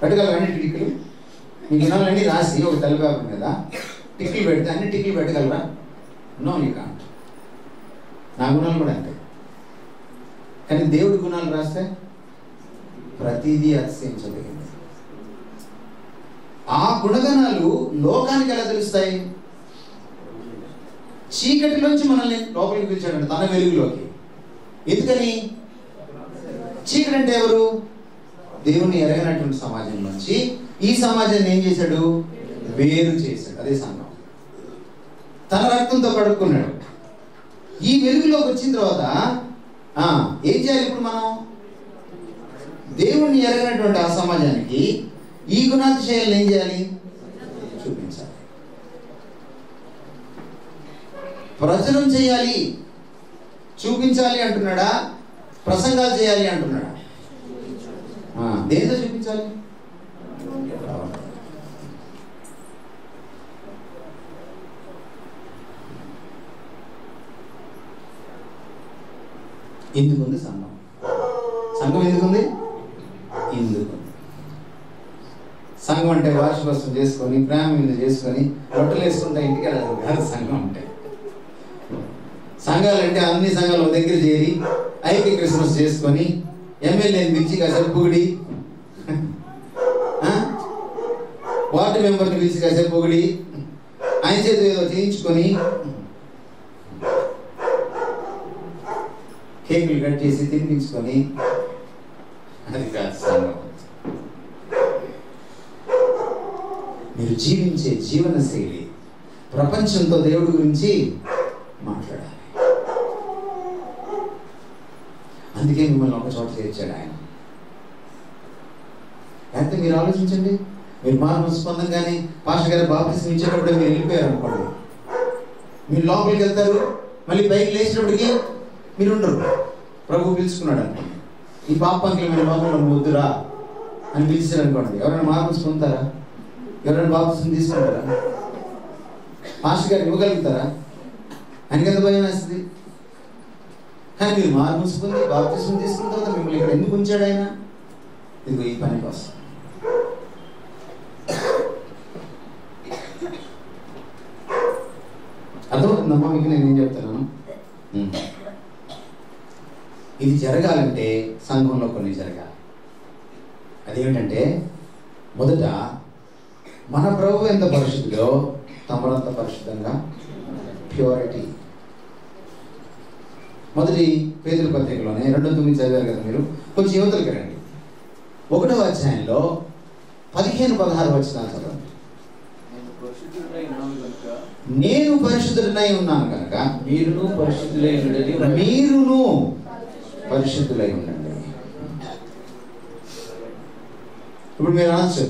పెట్టగలరు అన్ని టిక్కులు? మీ గుణాలన్నీ రాసి ఒక తెల్ల పేపర్ మీద టిక్కులు పెడితే అన్ని టిక్కులు పెట్టగలరా? No, you can't. నా గుణాలు కూడా అంతే. కానీ దేవుడి గుణాలు రాస్తే ప్రతిదీ అతిశయించదగింది. ఆ గుణగణాలు లోకానికి ఎలా తెలుస్తాయి? చీకటిలోంచి మనల్ని లోపలికి పిలిచాడంట, తన వెలుగులోకి. ఎందుకని? చీకటి అంటే ఎవరు? దేవుణ్ణి ఎరగనటువంటి సమాజం నుంచి ఈ సమాజాన్ని ఏం చేశాడు? వేరు చేశాడు. అదే సంఘం. తన రక్తంతో కడుక్కున్నాడు. ఈ వెలుగులోకి వచ్చిన తర్వాత ఏం చేయాలి ఇప్పుడు మనం? దేవుణ్ణి ఎరగనటువంటి ఆ సమాజానికి ఈ గుణాతిశయాలను ఏం చేయాలి? చూపించాలి, ప్రచురం చేయాలి. చూపించాలి అంటున్నాడా? ప్రసంగాలు చేయాలి అంటున్నాడా? దేనితో చూపించాలి? ఎందుకుంది సంఘం? సంఘం ఎందుకుంది? ఎందుకుంది? సంఘం అంటే వార్షికోత్సవం చేసుకొని, ప్రేమ మీద చేసుకొని, రొట్టెలు వేసుకుంటా ఇంటికి వెళ్ళాలి కాదు సంఘం అంటే. సంఘాలంటే అన్ని సంఘాలు దగ్గర చేరి ఐక్య క్రిస్మస్ చేసుకొని, ఎమ్మెల్యేని పిలిచి కాసేపు పొగిడి, వార్డు మెంబర్ని పిలిచి కాసేపు పొగిడి, ఆయన చేత ఏదో చేయించుకొని, కేకులు కట్ చేసి తినిపించుకొని, అది కాదు సంఘం. మీరు జీవించే జీవన శైలి ప్రపంచంతో దేవుడి గురించి మాట్లాడాలి. అందుకే మిమ్మల్ని ఒక చోట చేర్చాడు ఆయన. అయితే మీరు ఆలోచించండి, మీరు మానవ స్పందంగానే పాస్టర్ గారు బాప్తిసం ఇచ్చేటప్పుడు మీరు వెళ్ళిపోయారు అనుకోండి, మీరు లోపలికి వెళ్తారు, మళ్ళీ పైకి లేచినప్పటికీ మీరు ఉండరు. ప్రభు పిలుచుకున్నాడు అనుకోండి, ఈ పాపానికి మీరు లోపల వద్దురా అని పిలిచారు అనుకోండి, ఎవరైనా మార్పు పొందుతారా? ఎవరైనా బాప్తిసం తీసుకుంటారా? పాస్టర్ గారు ఇవ్వగలుగుతారా? ఆయనకి ఎంత భయం వేస్తుంది. కానీ మీరు మార్పు పొంది బాప్తిసం తీసుకున్న తర్వాత మిమ్మల్ని ఇక్కడ ఎందుకు ఉంచాడు ఆయన? ఇదిగో ఈ పని కోసం. అర్థమవుతుందమ్మా మీకు నేనేం చెప్తున్నాను? ఇది జరగాలంటే సంఘంలో కొన్ని జరగాలి. అదేమిటంటే, మొదట మన ప్రభు ఎంత పరిశుద్ధిలో తమరంత పరిశుద్ధంగా, ప్యూరిటీ. మొదటి పేతురు పత్రికలోనే 2:9 చదివారు కదా మీరు. కొంచెం యువతలకి రండి. 1వ అధ్యాయంలో 15-16 వచనాలు చదవండి. నేను పరిశుద్ధుడనై ఉన్నాను కనుక మీరును పరిశుద్ధులై ఉండండి. మీరును పరిశుద్ధులై ఉండండి. ఇప్పుడు మీరు అనొచ్చు,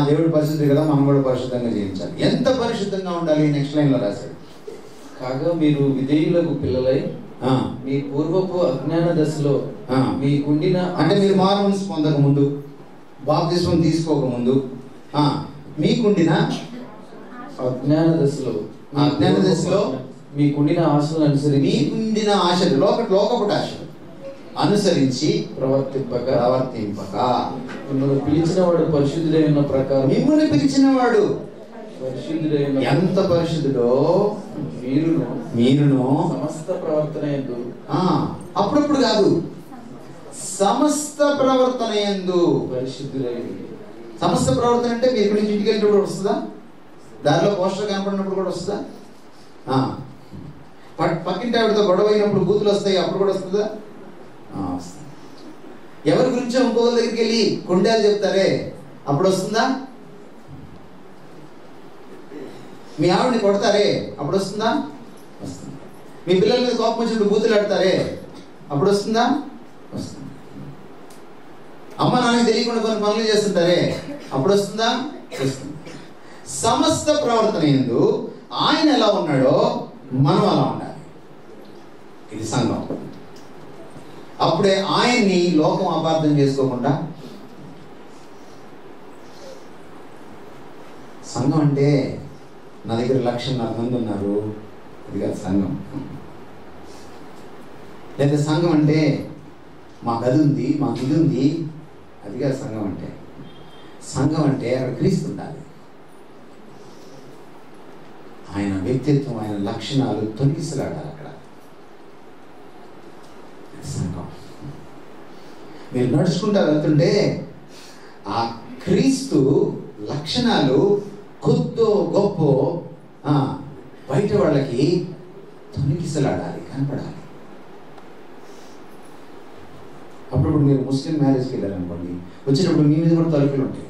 దేవుడు పరిశుద్ధి కదా, మనం కూడా పరిశుద్ధంగా జీవించాలి. ఎంత పరిశుద్ధంగా ఉండాలి? నెక్స్ట్ లైన్ లో రాశాడు, కాగా మీరు విధేయులకు పిల్లలై మీ పూర్వపు అజ్ఞాన దశలో మీకుండిన, అంటే మీరు మారుమనసు పొందక ముందు, బాప్తిస్మం తీసుకోక ముందు మీకుండిన అజ్ఞాన దశలో మీకుండిన ఆశలను అనుసరించి మీకుండిన ఆశలు లోకపుట ఆశలు అనుసరించి ప్రవర్తింపక మిమ్మల్ని పిలిచిన వాడు పరిశుద్ధుడై ఉన్న ప్రకారం మిమ్మల్ని పిలిచిన వాడు పరిశుద్ధుడై ఉన్న ఎంత పరిశుద్ధుడో మీరును సమస్త ప్రవర్తన యందు అప్పుడప్పుడు కాదు, సమస్త ప్రవర్తన యందు పరిశుద్ధులై. సమస్త ప్రవర్తన అంటే మీరు ఇక్కడి నుంచి ఇంటికి వెళ్ళినప్పుడు వస్తుందా? దారిలో పోస్టర్ కనపడినప్పుడు కూడా వస్తుందా? పక్కింటి ఆవిడతో గొడవ అయినప్పుడు బూతులు వస్తాయి, అప్పుడు కూడా వస్తుందా? వస్తుంది. ఎవరి గురించో ఇంకోళ్ళ దగ్గరికి వెళ్ళి కొండాలు చెప్తారే, అప్పుడు వస్తుందా? మీ ఆవిడని కొడతారే, అప్పుడు వస్తుందా? వస్తుంది. మీ పిల్లల మీద కోపం వచ్చినప్పుడు బూతులు ఆడతారే, అప్పుడు వస్తుందా? వస్తుంది. అమ్మ నాన్నకి తెలియకుండా కొన్ని పనులు చేస్తుంటారే, అప్పుడు వస్తుందా? వస్తుంది. సమస్త ప్రవర్తన యందు ఆయన ఎలా ఉన్నాడో మనం అలా ఉండాలి. ఇది సంఘం. అప్పుడే ఆయన్ని లోకం అపార్థం చేసుకోకుండా. సంఘం అంటే నా దగ్గర 1,00,000 మంది ఉన్నారు, అది కాదు సంఘం. లేదా సంఘం అంటే మాకు అది ఉంది, మాకు ఇది ఉంది, అది కాదు సంఘం అంటే. సంఘం అంటే అక్కడ క్రీస్తు ఉండాలి. ఆయన వ్యక్తిత్వం, ఆయన లక్షణాలు తొలగిసలాడాలి అక్కడ. సంఘం. మీరు నడుచుకుంటా వెళ్తుంటే ఆ క్రీస్తు లక్షణాలు కొద్దో గొప్ప బయట వాళ్ళకి తొలగిసలాడాలి, కనపడాలి. అప్పుడు మీరు ముస్లిం మ్యారేజ్కి వెళ్ళారనుకోండి, వచ్చినప్పుడు మీ మీద కూడా తలుపులు ఉంటాయి.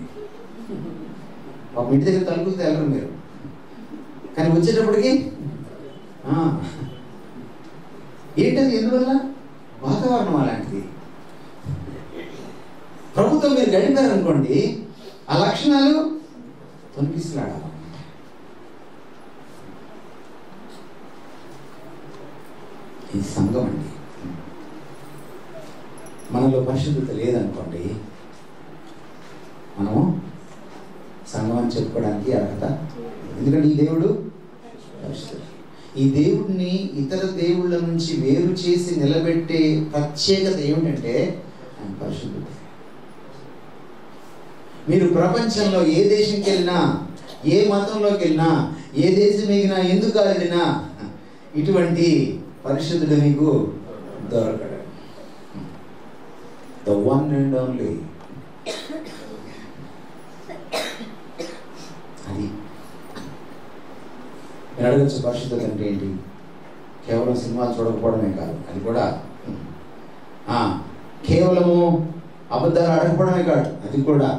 ఇంటి దగ్గర తలుపులతో వెళ్ళరు మీరు, కానీ వచ్చేటప్పటికి ఏంటది? ఎందువల్ల? వాతావరణం అలాంటిది. ప్రభుత్వం మీరు గడిపారనుకోండి, ఆ లక్షణాలు తొలగిసలాడాలి. ఇది సంఘం అండి. మనలో పరిశుద్ధత లేదనుకోండి, మనము సంఘం అని చెప్పుకోవడానికి అర్హత. ఎందుకంటే ఈ దేవుడు పరిశుద్ధుడు. ఈ దేవుడిని ఇతర దేవుళ్ళ నుంచి వేరు చేసి నిలబెట్టే ప్రత్యేకత ఏమిటంటే ఆయన పరిశుద్ధుడు. మీరు ప్రపంచంలో ఏ దేశంకి వెళ్ళినా, ఏ మతంలోకి వెళ్ళినా, ఏ దేశం ఎగినా, ఎందుకు వెళ్ళినా ఇటువంటి పరిశుద్ధుడు మీకు దొరకడు. The one and only. అది నేను అడగచ్చు, పరిశుద్ధత అంటే ఏంటి? కేవలం సినిమాలు చూడకపోవడమే కాదు, అది కూడా. కేవలము అబద్ధాలు అడగకపోవడమే కాదు, అది కూడా.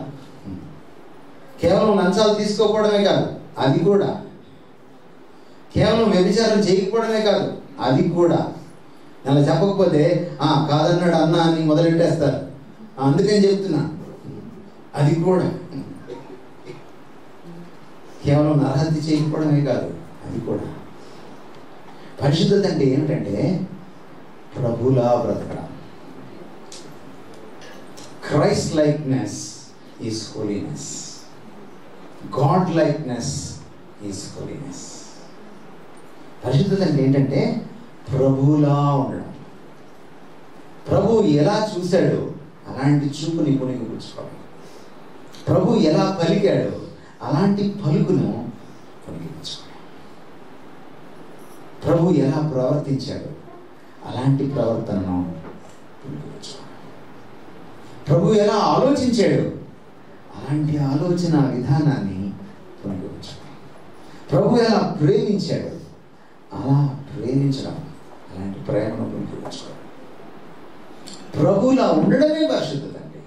కేవలం లంచాలు తీసుకోకపోవడమే కాదు, అది కూడా. కేవలం వ్యభిచారం చేయకపోవడమే కాదు, అది కూడా. అలా చెప్పకపోతే కాదన్నాడు అన్న అని మొదలెట్టేస్తారు. అందుకని చెప్తున్నా, అది కూడా. కేవలం నరహత్య చేయకపోవడమే కాదు, అది కూడా. పరిశుద్ధత అంటే ఏమిటంటే ప్రభులా బ్రతకడం. Christ likeness is holiness, God likeness is holiness. పరిశుద్ధత అంటే ఏంటంటే ప్రభులా ఉండడం. ప్రభు ఎలా చూశాడు అలాంటి చూపుని పుణికిపుచ్చుకోవడం. ప్రభు ఎలా పలికాడు అలాంటి పలుకును పుణికిపుచ్చుకోవడం. ప్రభు ఎలా ప్రవర్తించాడు అలాంటి ప్రవర్తనను పుణికిపుచ్చుకోవడం. ప్రభు ఎలా ఆలోచించాడు అలాంటి ఆలోచన విధానాన్ని పుణికిపుచ్చుకోవడం. ప్రభు ఎలా ప్రేమించాడు అలా ప్రేమించడం, అలాంటి ప్రేమను పుణికిపుచ్చుకోవడం. ప్రభువులా ఉండడమే పరిశుద్ధత అండి.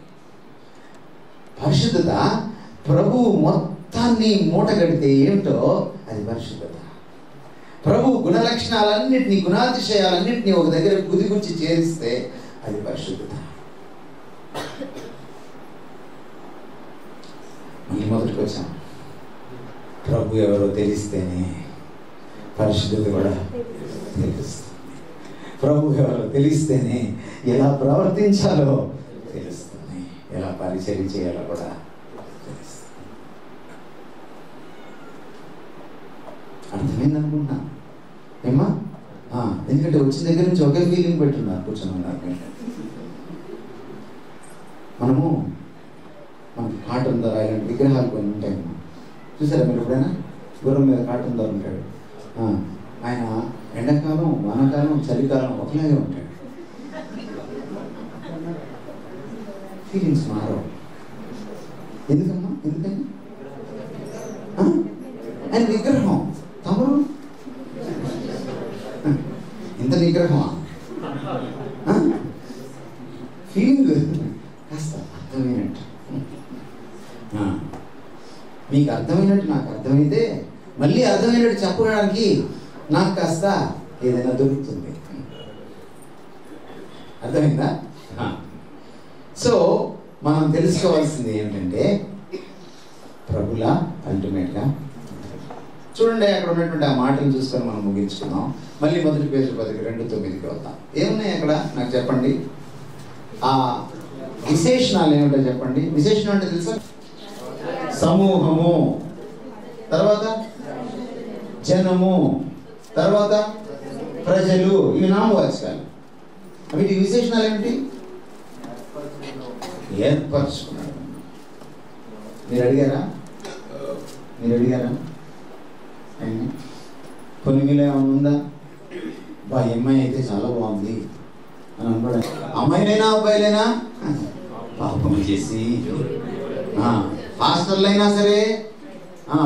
పరిశుద్ధత ప్రభువు మొత్తాన్ని మూటగడితే ఏమిటో అది పరిశుద్ధత. ప్రభు గుణలక్షణాలన్నింటినీ, గుణాతిశయాలన్నింటినీ ఒక దగ్గర గుదిగుచ్చి చేరిస్తే అది పరిశుద్ధత. మళ్ళీ మొదటికి వచ్చాం. ప్రభు ఎవరో తెలిస్తేనే పరిశుద్ధత కూడా తెలుస్తుంది. ప్రభు ఎవరో తెలిస్తేనే ఎలా ప్రవర్తించాలో తెలుస్తుంది, ఎలా పరిచర్య చేయాలో కూడా తెలుస్తుంది. అర్థమైందనుకుంటున్నా ఏమ్మా? ఎందుకంటే వచ్చిన దగ్గర నుంచి ఒకే ఫీలింగ్ పెట్టున్నారు కూర్చొని ఉన్నారు. మనకి కాటన్ ధర ఇలాంటి విగ్రహాలు కొన్ని ఉంటాయమ్మా, చూసారా మీరు ఎప్పుడైనా? గుర్రం మీద కాటన్ ధర ఉంటాడు. ఆయన ఎండాకాలం, వానాకాలం, చలికాలం ఒకలాగే ఉంటాడు. ఫీలింగ్స్ మారవు. ఎందుకమ్మా? ఎందుకని? ఆయన విగ్రహం. తమరు ఇంత విగ్రహమా? ఫీలింగ్ కాస్త అర్థమైనట్టు, మీకు అర్థమైనట్టు నాకు అర్థమైతే మళ్ళీ అర్థమైనట్టు చెప్పడానికి నాకు కాస్త ఏదైనా దొరుకుతుంది. అర్థమైందా? సో మనం తెలుసుకోవాల్సింది ఏంటంటే ప్రభుల అల్టిమేట్గా చూడండి. అక్కడ ఉన్నటువంటి ఆ మాటలు చూసుకొని మనం ముగించుకుందాం. మళ్ళీ మొదటి పేజీ 2:9కి వద్దాం. ఏమున్నాయి అక్కడ నాకు చెప్పండి. ఆ విశేషణాలు ఏమిటో చెప్పండి. విశేషణం అంటే తెలుసా? సమూహము, తర్వాత జనము, తర్వాత ప్రజలు. ఇవి నామవాచకాలు. వీటి విశేషణాలు ఏమిటి? ఏర్పరచుకున్నాడు. మీరు అడిగారా? కొన్ని మీలో ఏమైనా ఉందా? ఈ అమ్మాయి అయితే చాలా బాగుంది అని అనుకోండి. అమ్మాయిలైనా అబ్బాయిలైనా పాపం చేసి, హాస్టల్లైనా సరే,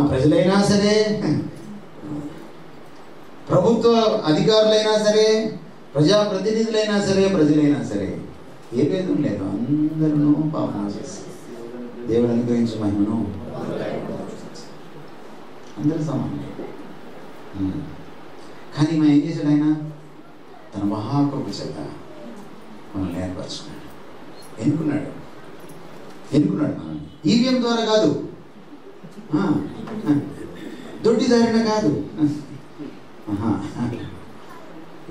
ప్రజలైనా సరే, ప్రభుత్వ అధికారులైనా సరే, ప్రజాప్రతినిధులైనా సరే, ప్రజలైనా సరే, ఏ భేదం లేదు. అందరూ పాపం చేసి దేవుడు అనుగ్రహించిన మహిమను అందరూ సమానం. కానీ మనం ఏం చేశాడు? ఆయన తన మహాకృప చేత మనల్ని ఏర్పరచుకున్నాడు, ఎన్నుకున్నాడు మనల్ని. ఈవీఎం ద్వారా కాదు, దొడ్డిదారిన కాదు,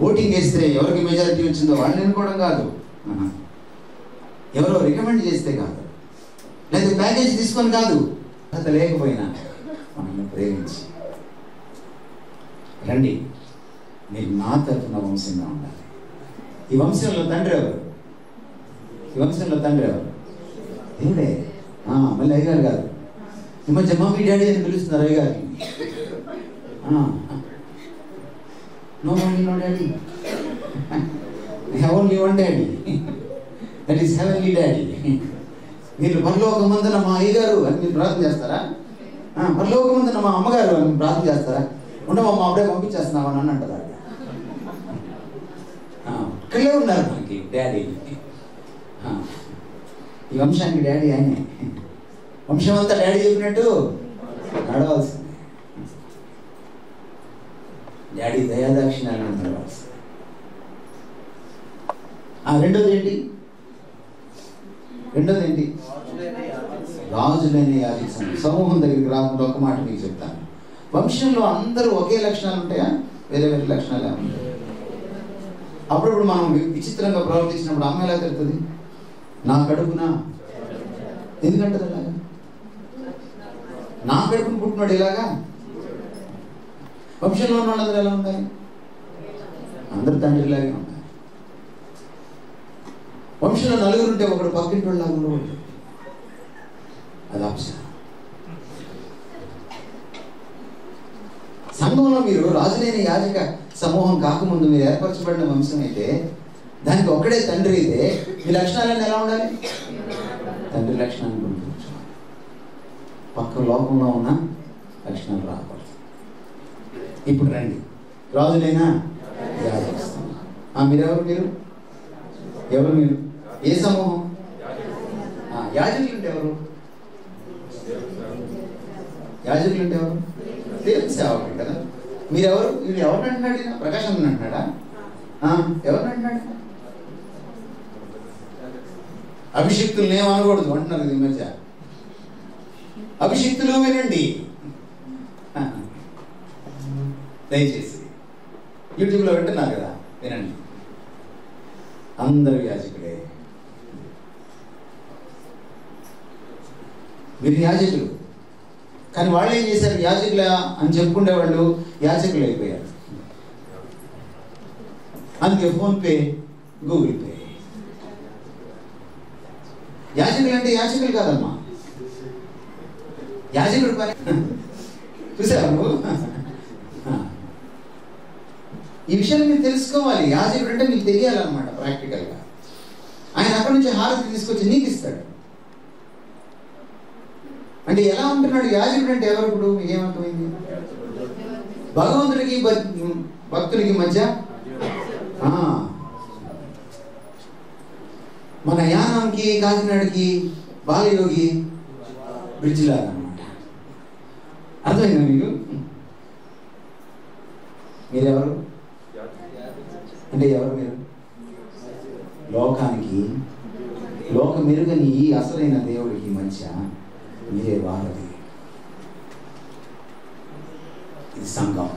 ఓటింగ్ వేస్తే ఎవరికి మెజారిటీ వచ్చిందో వాళ్ళని ఎన్నుకోవడం కాదు, ఎవరో రికమెండ్ చేస్తే కాదు, లేదా ప్యాకేజ్ తీసుకొని కాదు. అంత లేకపోయినా మనల్ని ప్రేమించి రండి, మీరు నా తరఫున వంశంగా ఉండాలి. ఈ వంశంలో తండ్రి ఎవరు? దేవుడే. మళ్ళీ అయ్యగారు కాదు. ఈ మధ్య మమ్మీ డాడీ అని పిలుస్తున్నారు అయ్యగారిని. No mummy, no daddy, only one daddy, that is heavenly daddy. మీరు పరలోకమందున మా అయ్యగారు అని మీరు ప్రార్థన చేస్తారా? పరలోకమందున మా అమ్మగారు అని ప్రార్థన చేస్తారా? ఉండమమ్మ, అప్పుడే పంపించేస్తున్నామని అని అంటారు. ఇక్కడే ఉన్నారు మనకి డాడీ. ఈ వంశానికి డాడీ ఆయనే. వంశం అంతా డాడీ చెప్పినట్టు నడవాల్సింది. డాడీ దయాదాక్షిణ్యాలను నడవాల్సింది. రెండోది ఏంటి? రాజులైన యాజక సమూహం దగ్గరికి రాకుండా ఒక మాట మీకు చెప్తాను. వంశంలో అందరూ ఒకే లక్షణాలు ఉంటాయా? వేరే వేరే లక్షణాలు ఏమంటాయి? అప్పుడప్పుడు మనం విచిత్రంగా ప్రవర్తించినప్పుడు అమ్మ ఎలా తిరుగుతుంది? నా కడుపున ఎందుకంటది అలాగా? నా కడుపును పుట్టినాడు ఇలాగా. వంశంలో ఉన్న వాళ్ళందరూ ఎలా ఉంటాయి? అందరూ తండ్రిలాగే ఉంటాయి. వంశంలో నలుగురు ఉంటే ఒకడు పక్కింటి వాళ్ళలాగా ఉండవు. అది ఆప్షన్. సంఘంలో మీరు రాజులైన యాజక సమూహం కాకముందు మీరు ఏర్పరచబడిన వంశం అయితే, దానికి ఒక్కడే తండ్రి అయితే, మీ లక్షణాలన్నీ ఎలా ఉండాలి? తండ్రి లక్షణాన్ని గుర్తించాలి. పక్క లోకంలో ఉన్న లక్షణాలు రాకూడదు. ఇప్పుడు రండి, రాజులైన యాజక సమూహం. మీరు ఏ సమూహం? యాజకులు అంటే ఎవరు? దేవుని సేవకులు కదా. మీరెవరు? వీడు ఎవరిని అంటున్నాడు? ప్రకాశం అంటున్నాడా? ఎవరిని అంటున్నాడు? అభిషిక్తులు ఏమనకూడదు అంటున్నారు ఈ మధ్య. అభిషిక్తులు వినండి దయచేసి. యూట్యూబ్లో వింటున్నారు కదా, వినండి. అందరూ యాజకులే. మీరు యాజకులు. కానీ వాళ్ళు ఏం చేశారు? యాజకుల అని చెప్పుకునే వాళ్ళు యాజకులు అయిపోయారు. అందుకే ఫోన్పే, గూగుల్ పే. యాజకులు అంటే యాజకులు కాదమ్మా, యాజకుడు పని చూసావు నువ్వు. ఈ విషయాన్ని మీరు తెలుసుకోవాలి. యాజకుడు అంటే మీకు తెలియాలన్నమాట ప్రాక్టికల్గా. ఆయన అక్కడి నుంచి హారతి తీసుకొచ్చి నీకు ఇస్తాడు. అంటే ఎలా ఉంటున్నాడు యాజకుడు అంటే? ఎవరు ఇప్పుడు మీకేమర్థమైంది? భగవంతుడికి భక్తుడికి మధ్య మన యానంకి కాకినాడకి బాలయోగి బ్రిడ్జ్ లాగా అనమాట. అర్థమైందా మీకు? మీరెవరు అంటే ఎవరు మీరు? లోకానికి, లోక మెరుగని ఈ అసలైన దేవుడికి మధ్య మీరే వారధి. ఇది సంఘం.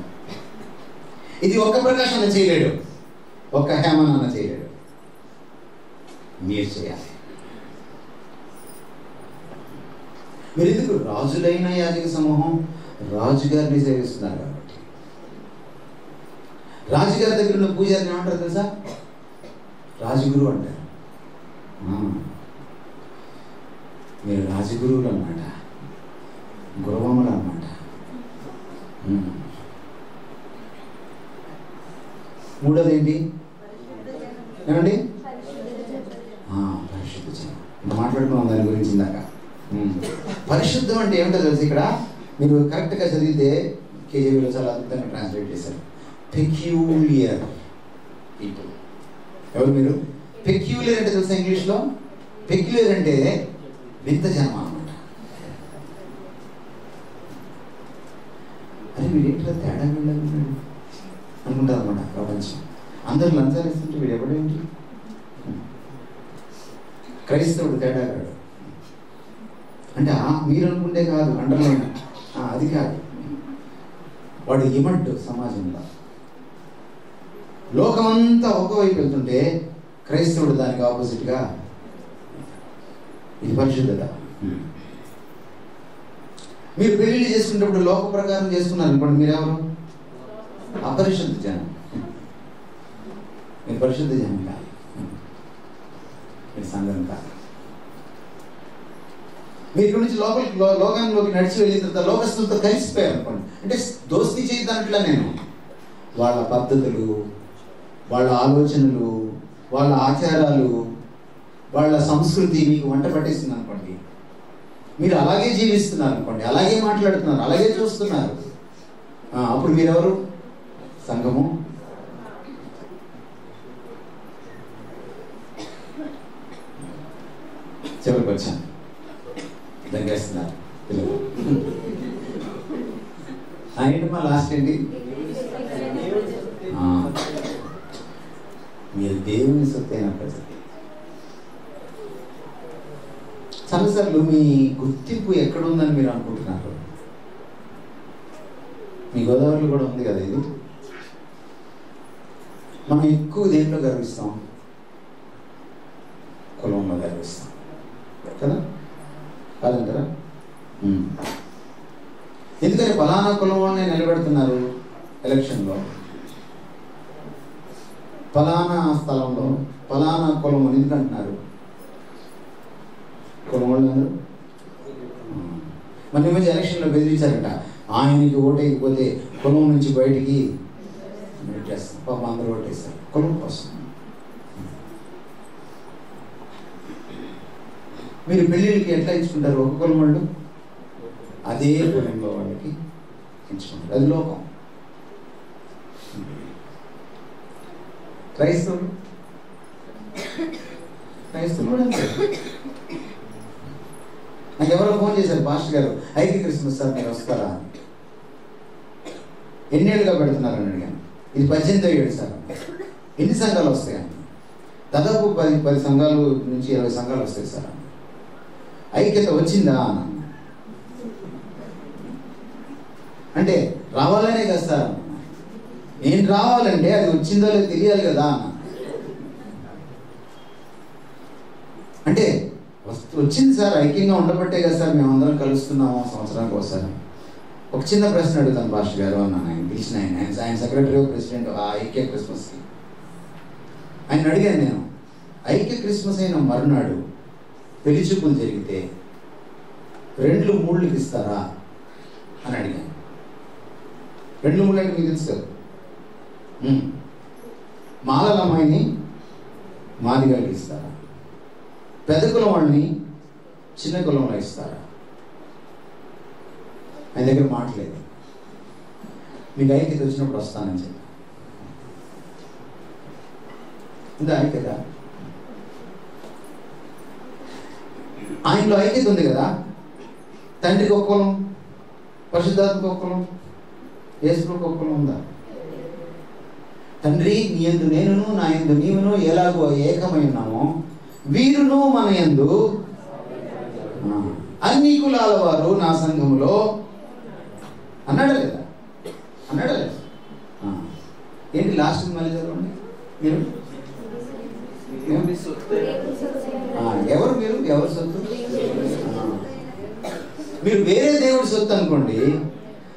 ఇది ఒక్క ప్రకాశ్ అన్న చేయలేడు, ఒక్క హేమన్ అన్న చేయలేడు, మీరు చేయాలి. మీరు ఎందుకు? రాజులైన యాజక సమూహం రాజుగారిని సేవిస్తున్నారు కాబట్టి. రాజుగారి దగ్గర ఉన్న పూజారిని ఏమంటారు తెలుసా? రాజగురు అంటారు. మీరు రాజగురువులు అన్నమాట, గురవమ్మలు అన్నమాట. మూడోది ఏంటి ఏమండి? పరిశుద్ధ జనం. మాట్లాడుకున్నాం దాని గురించి ఇందాక. పరిశుద్ధం అంటే ఏమిటో తెలుసు? ఇక్కడ మీరు కరెక్ట్గా చదివితే కేజీవీలో చాలా అద్భుతంగా ట్రాన్స్లేట్ చేశారు. Peculiar people. ఎవరు మీరు? పెక్యూలియర్ అంటే తెలుసా ఇంగ్లీష్లో? పెక్యూలియర్ అంటే వింత జనం అన్నమాట. అరే వీడేంటో తేడా వెళ్ళాలి అనుకుంటారు అన్నమాట ప్రపంచం. అందరూ లంచాలు ఇస్తుంటే వీడు ఎవడేంటి? క్రైస్తవుడు తేడాగాడు అంటే మీరు అనుకుంటే కాదు, అండర్లైన్ అది కాదు. వాడు ఇమడ్డు సమాజంలో. లోకమంతా ఒకవైపు వెళ్తుంటే క్రైస్తవుడు దానికి ఆపోజిట్గా. ఇది పరిశుద్ధత. మీరు పెళ్లిళ్ళు చేసుకునేటప్పుడు లోక ప్రకారం చేసుకున్నారు అనుకోండి, మీరెవరు? అపరిశుద్ధ జనం. మీరు పరిశుద్ధ జనం కాదు, మీరు సంఘం కాదు. మీరు ఇక్కడ నుంచి లోకంలోకి నడిచి వెళ్ళిన తర్వాత లోకస్తులతో కలిసిపోయారు అనుకోండి. అంటే దోస్తీ చేయడానికిలా నేను వాళ్ళ పద్ధతులు, వాళ్ళ ఆలోచనలు, వాళ్ళ ఆచారాలు, వాళ్ళ సంస్కృతి మీకు వంట పట్టేస్తుంది అనుకోండి. మీరు అలాగే జీవిస్తున్నారు అనుకోండి, అలాగే మాట్లాడుతున్నారు, అలాగే చూస్తున్నారు. అప్పుడు మీరెవరు? సంఘము. చివరికి వచ్చాను, దగ్గరేస్తున్నారు పిల్లలు. ఏంటి మా లాస్ట్ ఏంటి? మీరు దేవుని సొత్తైన ప్రజలు. చాలాసార్లు మీ గుర్తింపు ఎక్కడుందని మీరు అనుకుంటున్నారు. మీ గోదావరిలో కూడా ఉంది కదా ఇది. మనం ఎక్కువ దేంట్లో గర్విస్తాం? కులంలో గర్విస్తాం కదా, కాదంటారా? ఎందుకంటే ఫలానా కులం వాళ్ళని నిలబెడుతున్నారు ఎలక్షన్లో, ఫలానా స్థలంలో ఫలానా కులం అని ఎందుకంటున్నారు? కులం వాళ్ళు అందరూ మన మధ్య ఎలక్షన్లో బెదిరించారట, ఆయనకి ఓటేయకపోతే కులం నుంచి బయటికి చేస్తాం. పాప అందరూ ఓటేస్తారు కులం కోసం. మీరు పెళ్ళిళ్ళకి ఎట్లా ఇచ్చుకుంటారు? ఒక కులం వాళ్ళు అదే కులంలో వాళ్ళకి ఇచ్చుకుంటారు. అది లోకం. క్రైస్తవులు కూడా అంతే. నాకు ఎవరో ఫోన్ చేశారు, పాస్టర్ గారు ఐక్య క్రిస్మస్ సార్ మీరు వస్తారా? ఎన్నేళ్ళుగా పెడుతున్నారని అడిగాను. ఇది 18వ ఏడు సార్. ఎన్ని సంఘాలు వస్తాయని? దాదాపు 10 సంఘాలు నుంచి 20 సంఘాలు వస్తాయి సార్. ఐక్యత వచ్చిందా అన్న. అంటే రావాలనే కదా సార్. నేను రావాలంటే అది వచ్చిందో లేదో తెలియాలి కదా అన్న. అంటే వస్తూ వచ్చింది సార్, ఐక్యంగా ఉండబట్టే కదా సార్ మేమందరం కలుస్తున్నాము సంవత్సరానికి ఒకసారి. ఒక చిన్న ప్రశ్న అడుగుతాను పాస్టర్ గారు అన్నాను. ఆయన పిలిచిన ఆయన సెక్రటరీ ప్రెసిడెంట్ ఆ ఐక్య క్రిస్మస్కి. ఆయన అడిగాను నేను, ఐక్య క్రిస్మస్ అయిన మరునాడు పెళ్లి చూపులు జరిగితే 2 మూళ్ళకి ఇస్తారా అని అడిగాను. 2 మూళ్ళు అంటే మీకు తెలుసు కదా, మాలల అమ్మాయిని మాదిగలకి ఇస్తారా, పెద్ద కులం వాళ్ళని చిన్న కులంలో ఇస్తారా? ఆయన దగ్గర మాట్లాడలేదు. మీకు ఐక్యత వచ్చినప్పుడు వస్తానని చెప్పి ఇంత ఐక్యత, ఆయనలో ఐక్యత ఉంది కదా. తండ్రికి ఒక కులం, పరిశుద్ధాత్మకు ఒక కులం, యేసుకు ఒక కులం ఉందా? తండ్రి నీ యందు నేనును నా యందు నీవును ఎలాగో ఏకమై ఉన్నామో వీరును మన యందు అన్ని కులాల వారు నా సంఘంలో అన్నాడా లేదా? అన్నాడా లేదా? ఏంటి లాస్ట్ మళ్ళీ చదవండి మీరు. ఎవరు మీరు? ఎవరు సొత్తు? మీరు వేరే దేవుడి సొత్తు అనుకోండి,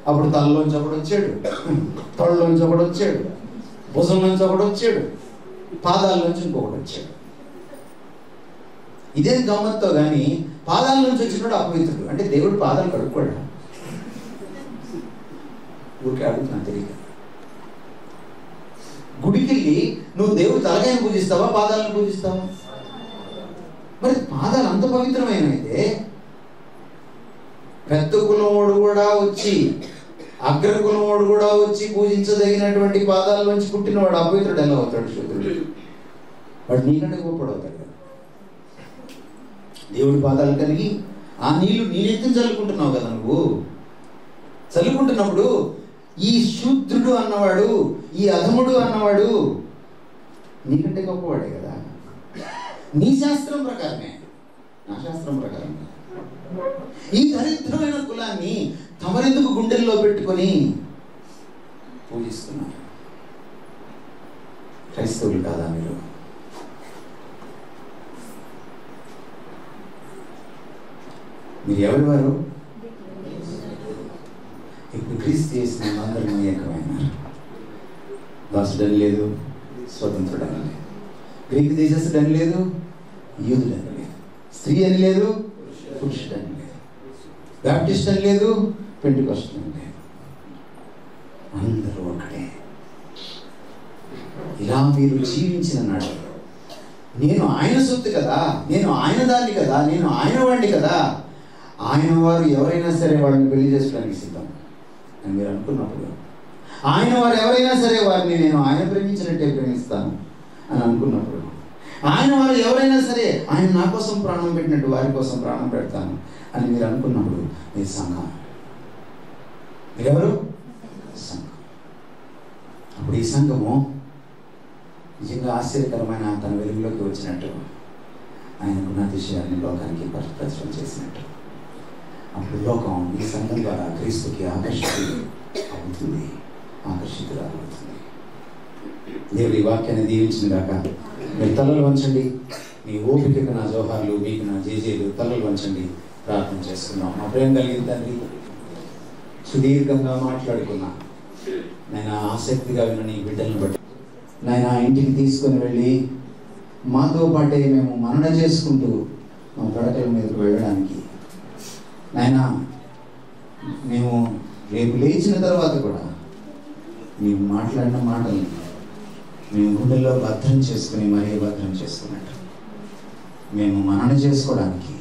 అప్పుడు తలలోంచి ఒకడు వచ్చాడు, తొడలోంచి ఒకడు వచ్చాడు, భుజంలోంచి ఒకడు వచ్చాడు, పాదాల్లోంచి ఇంకొకటి వచ్చాడు. ఇదే గమ్మత్తో కానీ పాదాల నుంచి వచ్చినప్పుడు అపవిత్రుడు అంటే దేవుడు పాదాలు కడుక్కోడా? ఊరికే అడుగుతున్నాను తెలియక. గుడికెళ్ళి నువ్వు దేవుడు తలకాయను పూజిస్తావా పాదాలను పూజిస్తావా? మరి పాదాలు అంత పవిత్రమైనైతే పెద్ద కులమోడు కూడా వచ్చి అగ్ర కులమోడు కూడా వచ్చి పూజించదగినటువంటి పాదాల నుంచి పుట్టినవాడు అపవిత్రుడు ఎలా అవుతాడు? శుద్ధుడు వాడు నీకంటే గొప్పడు అవుతాడు. దేవుడి పాదాలు కలిగి ఆ నీళ్లు నీళ్ళెత్తుని చల్లుకుంటున్నావు కదా నువ్వు. చల్లుకుంటున్నప్పుడు ఈ శూద్రుడు అన్నవాడు, ఈ అధముడు అన్నవాడు నీకంటే గొప్పవాడే కదా. నీ శాస్త్రం ప్రకారమే, నా శాస్త్రం ప్రకారం. ఈ దరిద్రమైన కులాన్ని తమరెందుకు గుండెల్లో పెట్టుకొని పూజిస్తున్నారు? క్రైస్తవులు కాదా మీరు? మీరు ఎవరి వారు? ఇప్పుడు క్రీస్తు చేసిన అందరూ ఏకమైనారు. దాసుడని లేదు, స్వతంత్రుడని లేదు, గ్రీకు దేశస్థుడని లేదు, యూదుడని లేదు, స్త్రీ అని లేదు, పురుషుడని లేదు, బ్యాప్టిస్ట్ అని లేదు, పెంటెకోస్ట్ అని లేదు, అందరూ ఒకటే. ఇలా మీరు జీవించిన నాడు నేను ఆయన సొత్తు కదా, నేను ఆయన దాన్ని కదా, నేను ఆయన వాడిని కదా, ఆయన వారు ఎవరైనా సరే వాడిని పెళ్లి చేసుకోవడానికి సిద్ధం అని మీరు అనుకున్నప్పుడు, ఆయన వారు ఎవరైనా సరే వారిని నేను ఆయన ప్రేమించినట్టే ప్రేమిస్తాను అని అనుకున్నప్పుడు, ఆయన వారు ఎవరైనా సరే ఆయన నా కోసం ప్రాణం పెట్టినట్టు వారి కోసం ప్రాణం పెడతాను అని మీరు అనుకున్నప్పుడు మీరు సంఘం. మీరెవరు? సంఘం. అప్పుడు ఈ సంఘము నిజంగా ఆశ్చర్యకరమైన తన వెలుగులోకి వచ్చినట్టు, ఆయనకున్న అతిశయాన్ని లోకానికి ప్రచురణ చేసినట్టు, అప్పుడు లోకం ఈ సంఘం ద్వారా క్రీస్తుకి ఆకర్షితురాలవుతుంది. దేవుడి వాక్యాన్ని దీవించిన గాక. మీరు తలలు వంచండి. మీ ఓపికకు నా జోహార్లు, మీకు నా జేజేలు. తలలు వంచండి, ప్రార్థన చేసుకున్నాం. మా ప్రేమ కలిగిన తండ్రి, సుదీర్ఘంగా మాట్లాడుకున్నా నేను ఆసక్తిగా విన్న నీ బిడ్డలను బట్టి నాయన ఇంటికి తీసుకొని వెళ్ళి మాతో పాటే మేము మనన చేసుకుంటూ మా పడకల మీదకి వెళ్ళడానికి నాయన మేము రేపు లేచిన తర్వాత కూడా మేము మాట్లాడిన మాటల్ని మేము గుండెల్లో భద్రం చేసుకుని మరీ భద్రం చేసుకున్నట్టు మేము మనన చేసుకోవడానికి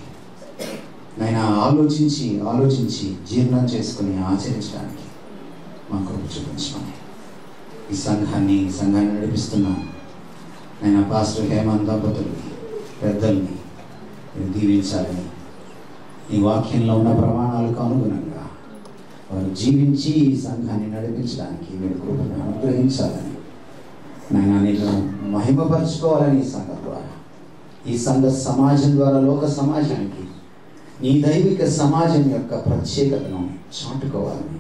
నాయన ఆలోచించి జీర్ణం చేసుకుని ఆచరించడానికి మా కృప చూపించమని ఈ సంఘాన్ని నడిపిస్తున్నాం. నేను పాస్టర్ హేమంత్ దంపతుల్ని, పెద్దల్ని మీరు దీవించాలని, ఈ వాక్యంలో ఉన్న ప్రమాణాలకు అనుగుణంగా వారు జీవించి ఈ సంఘాన్ని నడిపించడానికి మీరు కృపను అనుగ్రహించాలని, నేను మహిమపరచుకోవాలని ఈ సంఘం ద్వారా, ఈ సంఘ సమాజం ద్వారా లోక సమాజానికి నీ దైవిక సమాజం యొక్క ప్రత్యేకతను చాటుకోవాలని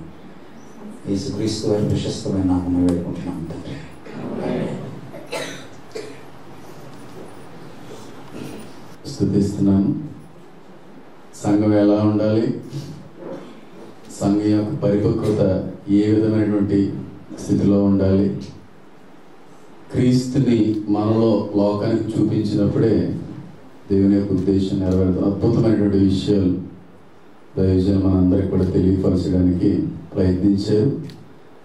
యేసుక్రీస్తు వారి ప్రశస్తమైన నామమున వేడుకుంటున్నాం తండ్రి. స్తుతిస్తున్నాను. సంఘం ఎలా ఉండాలి, సంఘం యొక్క పరిపక్వత ఏ విధమైనటువంటి స్థితిలో ఉండాలి, క్రీస్తుని మనలో లోకానికి చూపించినప్పుడే దేవుని యొక్క ఉద్దేశం నెరవేరుతుంది. అద్భుతమైనటువంటి విషయాలు దైవజనులు మనందరికీ కూడా తెలియపరచడానికి ప్రయత్నించారు.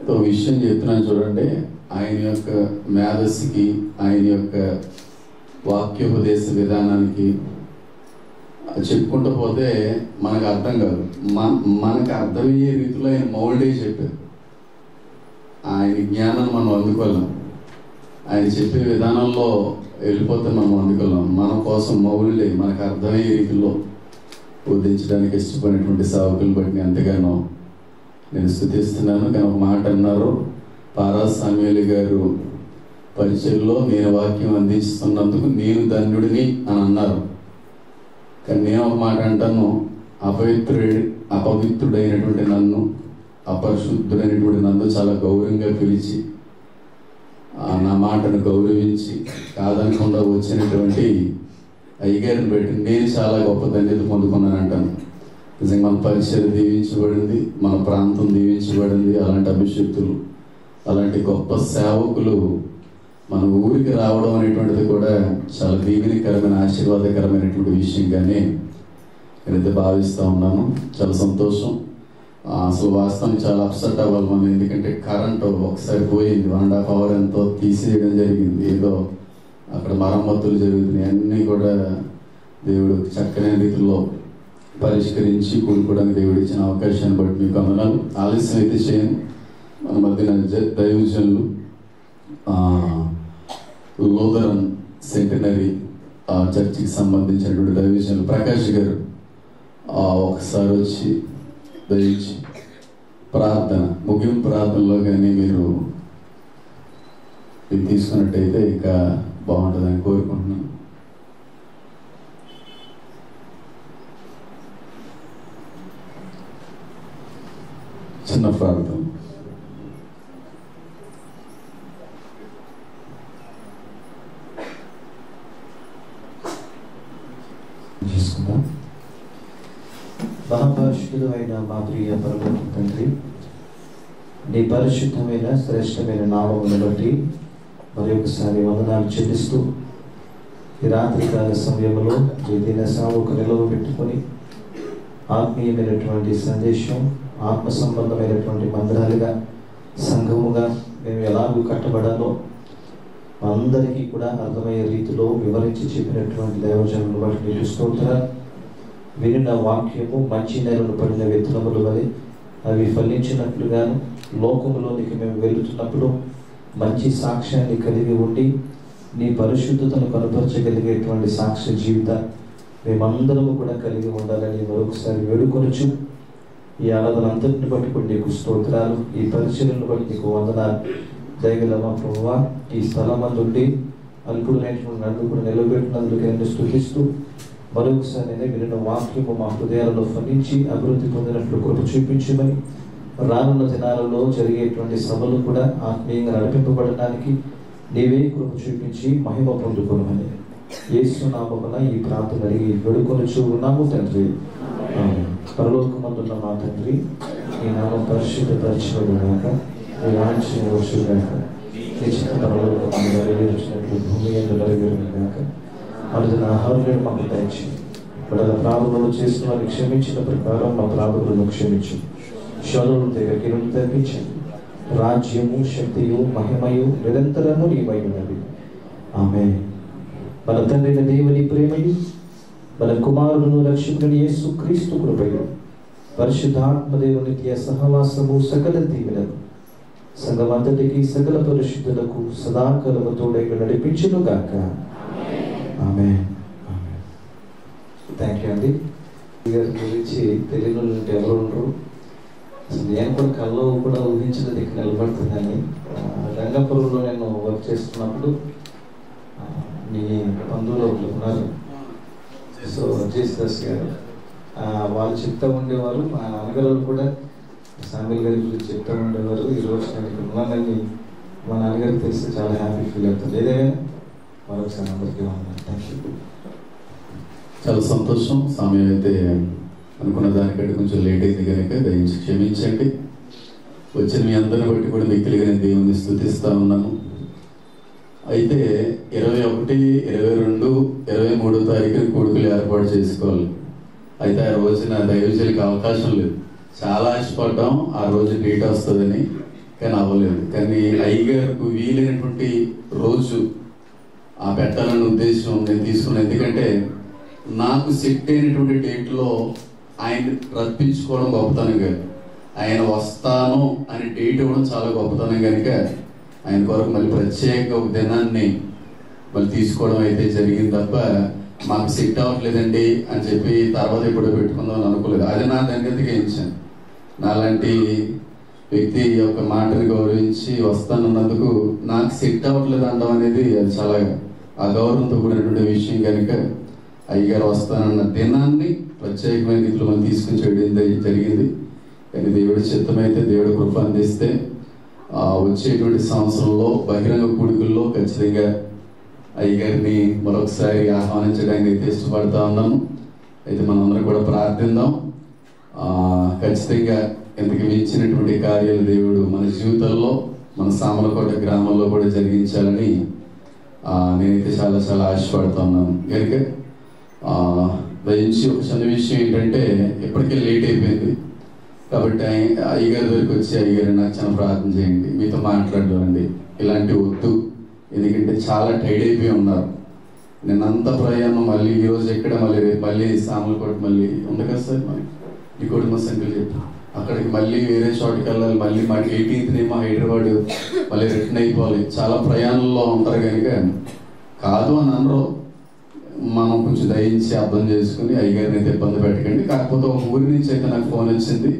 ఒక విషయం చెప్తున్నాను చూడండి. ఆయన యొక్క మేధస్సుకి, ఆయన యొక్క వాక్యోపదేశ విధానానికి చెప్పుకుంటూ పోతే మనకు అర్థం కాదు. మనకు అర్థమయ్యే రీతిలో ఆయన మౌల్డే చెప్పారు. ఆయన జ్ఞానాన్ని మనం అందుకోలేం. ఆయన చెప్పే విధానంలో వెళ్ళిపోతే మనం అందుకోలేం. మన కోసం మౌల్డే మనకు అర్థమయ్యే రీతిలో బోధించడానికి ఇష్టపడినటువంటి సేవకులను బట్టి నేను ఎంతగానో నేను స్తుతిస్తున్నాను. కానీ ఒక మాట అన్నారు, పారా సామ్యూయల్ గారు పరిచయంలో నేను వాక్యం అందిస్తున్నందుకు నేను ధన్యుడిని అని అన్నారు. కానీ నేను ఒక మాట అంటాను, అపవిత్రుడైనటువంటి నన్ను, అపరిశుద్ధుడైనటువంటి నన్ను చాలా గౌరవంగా పిలిచి నా మాటను గౌరవించి కాదనకుండా వచ్చినటువంటి అయ్యగారిని బట్టి నేను చాలా గొప్ప ధన్యత పొందుకున్నాను అంటాను. నిజంగా మన పరిచయం దీవించబడింది, మన ప్రాంతం దీవించబడింది. అలాంటి అభిషేక్తులు, అలాంటి గొప్ప సేవకులు మన ఊరికి రావడం అనేటువంటిది కూడా చాలా దీవెనకరమైన, ఆశీర్వాదకరమైనటువంటి విషయంగానే నేనైతే భావిస్తూ ఉన్నాను. చాలా సంతోషం. అసలు వాస్తవానికి చాలా అప్సెట్ అవ్వాలి మనం. ఎందుకంటే కరెంటు ఒకసారి పోయింది, 1.5 hour ఎంతో తీసేయడం జరిగింది. ఏదో అక్కడ మరమ్మతులు జరుగుతున్నాయి. అన్నీ కూడా దేవుడు చక్కని రీతిలో పరిష్కరించి కూడుకోవడానికి దేవుడు ఇచ్చిన అవకాశాన్ని బట్టి మీకు వందనాలు. ఆలస్యం అయితే చేయను. మన మధ్యన దైవజనులు లూథరన్ సెంటనరీ చర్చికి సంబంధించినటువంటి దైవజనులు ప్రకాష్ గారు ఒకసారి వచ్చి దయించి ప్రార్థన, ముగింపు ప్రార్థనలో కానీ మీరు తీసుకున్నట్టయితే ఇంకా బాగుంటుందని కోరుకుంటున్నాను. చిన్న ప్రార్థన. చేసుకుందాం. మహాపరిశుద్ధుడు అయిన మా ప్రియ పరలోక తండ్రి, నీ పరిశుద్ధమైన శ్రేష్టమైన నామమును బట్టి మరి ఒకసారి వందనాలు చెల్లిస్తూ ఈ రాత్రికాల సమయంలో ఏదైన సేవకు నిలవబెట్టుకొని ఆత్మీయమైనటువంటి సందేశం, ఆత్మ సంబంధమైనటువంటి మందిరాలుగా, సంఘముగా మేము ఎలాగూ కట్టబడాలో అందరికీ కూడా అర్థమయ్యే రీతిలో వివరించి చెప్పినటువంటి దైవజనులను బట్టి నీకు స్తోత్రాలు. వినిన వాక్యము మంచి నేలను పడిన విత్తనములు వలె అవి ఫలించినట్లుగాను, లోకములోనికి మేము వెళుతున్నప్పుడు మంచి సాక్ష్యాన్ని కలిగి ఉండి నీ పరిశుద్ధతను కనపరచగలిగేటువంటి సాక్ష్య జీవితాన్ని మేమందరము కూడా కలిగి ఉండాలని మరొకసారి వేడుకొనొచ్చు. ఈ ఆరాధనంతటిని బట్టి కూడా నీకు స్తోత్రాలు, ఈ పరిచర్యలను బట్టి నీకు వందనాలు. దయగలమా ప్రభువా, ఈ స్థలమందుండి అల్పుడైనటువంటి నన్ను కూడా నిలబెట్టినందుకు నేను స్తుతిస్తూ మరొకసారి నేను వినిన వాక్యము మా హృదయాలలో ఫలించి అభివృద్ధి పొందినట్లు కృప చూపించమని, రానున్న దినాలలో జరిగేటువంటి సభలు కూడా ఆత్మీయంగా నడిపింపబడడానికి నీవే కృప చూపించి మహిమ పొందుకోమని యేసు నామమున ఈ ప్రార్థన అడిగి వేడుకొనుచు ఉన్నాము తండ్రి. పరలోకమందున్న మా తండ్రి, ఈ నామం పరిశుద్ధపరచబడుగాక, నీ రాజ్యం వచ్చుగాక, నీ చిత్త పరలోకమందు నెరవేర్చినట్లు భూమి యందు నెరవేరుగాక. అనుదిన ఆహారం మాకు దయచేయి. బిడ్డల ప్రార్థనలు చేసిన వారిని క్షమించిన ప్రకారం మా ప్రార్థనలను క్షమించు. శోధనల దగ్గరికి నుండి తగ్గించండి. రాజ్యము, శక్తియు, మహిమయు నిరంతరము నీవై ఉన్నవి. ఆమేన్. మన తండ్రైన దేవుని ప్రేమయు, మన కుమారుడును రక్షకుని యేసు క్రీస్తు కృపయు, పరిశుద్ధాత్మ దేవుని నిత్య సహవాసము, సకల దీవెనలు సంఘమంతటికి సకల పరిశుద్ధులకు సదాకాలము తోడై నడిపించును గాక. ఆమేన్. థ్యాంక్ యూ అండి. గారి గురించి తెలియని ఎవరు ఉండరు. అసలు నేను కూడా కల్లో కూడా ఊహించలేదు ఇక్కడ నిలబడుతుందని. రంగపురంలో నేను వర్క్ చేస్తున్నప్పుడు మీ బంధువులు ఒకరు ఉన్నారు, సో జేసదాస్ గారు, వాళ్ళు చెప్తూ ఉండేవారు. మా నాన్నగారు కూడా సామిల్ గారి గురించి చెప్తూ ఉండేవారు. ఈరోజు నేను ఇక్కడ ఉన్నానని మా నాన్నగారికి తెలిసి చాలా హ్యాపీ ఫీల్ అవుతుంది. ఏదైనా మరొకసారి అందరికీ ఉన్నాను. Thank you. చాలా సంతోషం. సమయం అయితే అనుకున్న దానికంటే కొంచెం లేట్ అయింది కనుక దయించి క్షమించండి. వచ్చిన మీ అందరిని బట్టి కూడా మిక్కిలిగా నేను దేవుని స్తుతిస్తూ ఉన్నాను. అయితే 21, 22, 23 తారీఖున కొడుకులు ఏర్పాటు చేసుకోవాలి. అయితే ఆ రోజున దైవజనులకు అవకాశం లేదు. చాలా ఆశపడ్డాం ఆ రోజు డేట్ వస్తుందని, కానీ అవ్వలేదు. కానీ అయ్యగారికి వీలైనటువంటి రోజు పెట్టాలనే ఉద్దేశం నేను తీసుకున్నాను. ఎందుకంటే నాకు సెట్ అయినటువంటి డేట్లో ఆయన రప్పించుకోవడం గొప్పతనం కాదు, ఆయన వస్తాను అని డేట్ ఇవ్వడం చాలా గొప్పతనం కనుక ఆయన కొరకు మళ్ళీ ప్రత్యేక ఒక దినాన్ని మళ్ళీ తీసుకోవడం అయితే జరిగింది తప్ప మాకు సెట్ అవ్వట్లేదండి అని చెప్పి తర్వాత ఎప్పుడో పెట్టుకుందాం అని అనుకోలేదు. అది నా దగ్గరికి వేయించాను. నాలాంటి వ్యక్తి యొక్క మాటని గౌరవించి వస్తానన్నందుకు నాకు సెట్ అవ్వట్లేదు అనడం అనేది అది చాలా అగౌరవంతో కూడినటువంటి విషయం కనుక అయ్యగారు వస్తానన్న దినాన్ని ప్రత్యేకమైన రీతిలో మనం తీసుకుని చేయడం జరిగింది. కానీ దేవుడి చిత్తమైతే దేవుడి కృప అందిస్తే వచ్చేటువంటి సంవత్సరంలో బహిరంగ కూడికల్లో ఖచ్చితంగా అయ్యగారిని మరొకసారి ఆహ్వానించడానికి అయితే ఇష్టపడతా ఉన్నాను. అయితే మనందరం కూడా ప్రార్థిద్దాం. ఖచ్చితంగా ఇంతకు మించినటువంటి కార్యాలు దేవుడు మన జీవితాల్లో మన సామలకోట గ్రామంలో కూడా జరిగించాలని నేనైతే చాలా చాలా ఆశపడుతూ ఉన్నాను. కనుక దయించి ఒక చిన్న విషయం ఏంటంటే ఇప్పటికే లేట్ అయిపోయింది కాబట్టి అయ్యగారి దగ్గరికి వచ్చి అయ్యగారు నాకు చాలా ప్రార్థన చేయండి, మీతో మాట్లాడాలండి, ఇలాంటివి వద్దు. ఎందుకంటే చాలా టైడ్ అయిపోయి ఉన్నారు. నేనంతా ప్రయాణం మళ్ళీ ఈరోజు ఎక్కడ మళ్ళీ రేపు మళ్ళీ సామలకోట మళ్ళీ ఉంది కదా సార్, మరి ఈ కుటుంబ సంఖ్యలు చెప్పి అక్కడికి మళ్ళీ వేరే చోటుకి వెళ్ళాలి. మళ్ళీ మాకు 18th ఏమో హైదరాబాద్ మళ్ళీ రిటర్న్ అయిపోవాలి. చాలా ప్రయాణంలో ఉంటారు కనుక కాదు అని అనరు. మనం కొంచెం దయించి అర్థం చేసుకుని అయ్యగారిని అయితే ఇబ్బంది పెట్టకండి. కాకపోతే ఒక ఊరి నుంచి అయితే నాకు ఫోన్ వచ్చింది,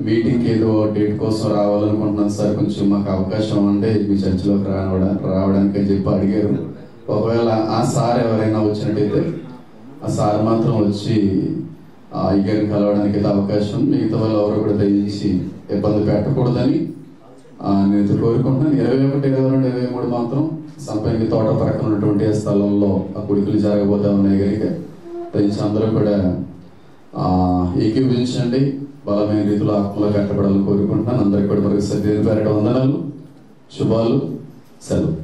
మీటింగ్కి ఏదో డేట్ కోసం రావాలనుకుంటున్నాను సార్, కొంచెం మాకు అవకాశం అంటే మీ చర్చిలోకి రావడానికి అని చెప్పి అడిగారు. ఒకవేళ ఆ సార్ ఎవరైనా వచ్చినట్టయితే ఆ సార్ మాత్రం వచ్చి అయ్యగారిని కలవడానికి అయితే అవకాశం, మిగతా వాళ్ళు ఎవరు కూడా దయించి ఇబ్బంది పెట్టకూడదని నేను కోరుకుంటున్నాను. 21, 22, 23 మాత్రం సంపంగి తోట పక్కన ఉన్నటువంటి స్థలంలో ఆ కుడికలు జరగబోతా ఉన్నాయి కనుక దయించి అందరూ కూడా ఏకీభవించండి. బలమైన రీతిలో ఆత్మలో కట్టబడాలని కోరుకుంటున్నాను. అందరికీ కూడా మరొకసారి దేవుని పేరిట వందనాలు, శుభాలు, సెలవు.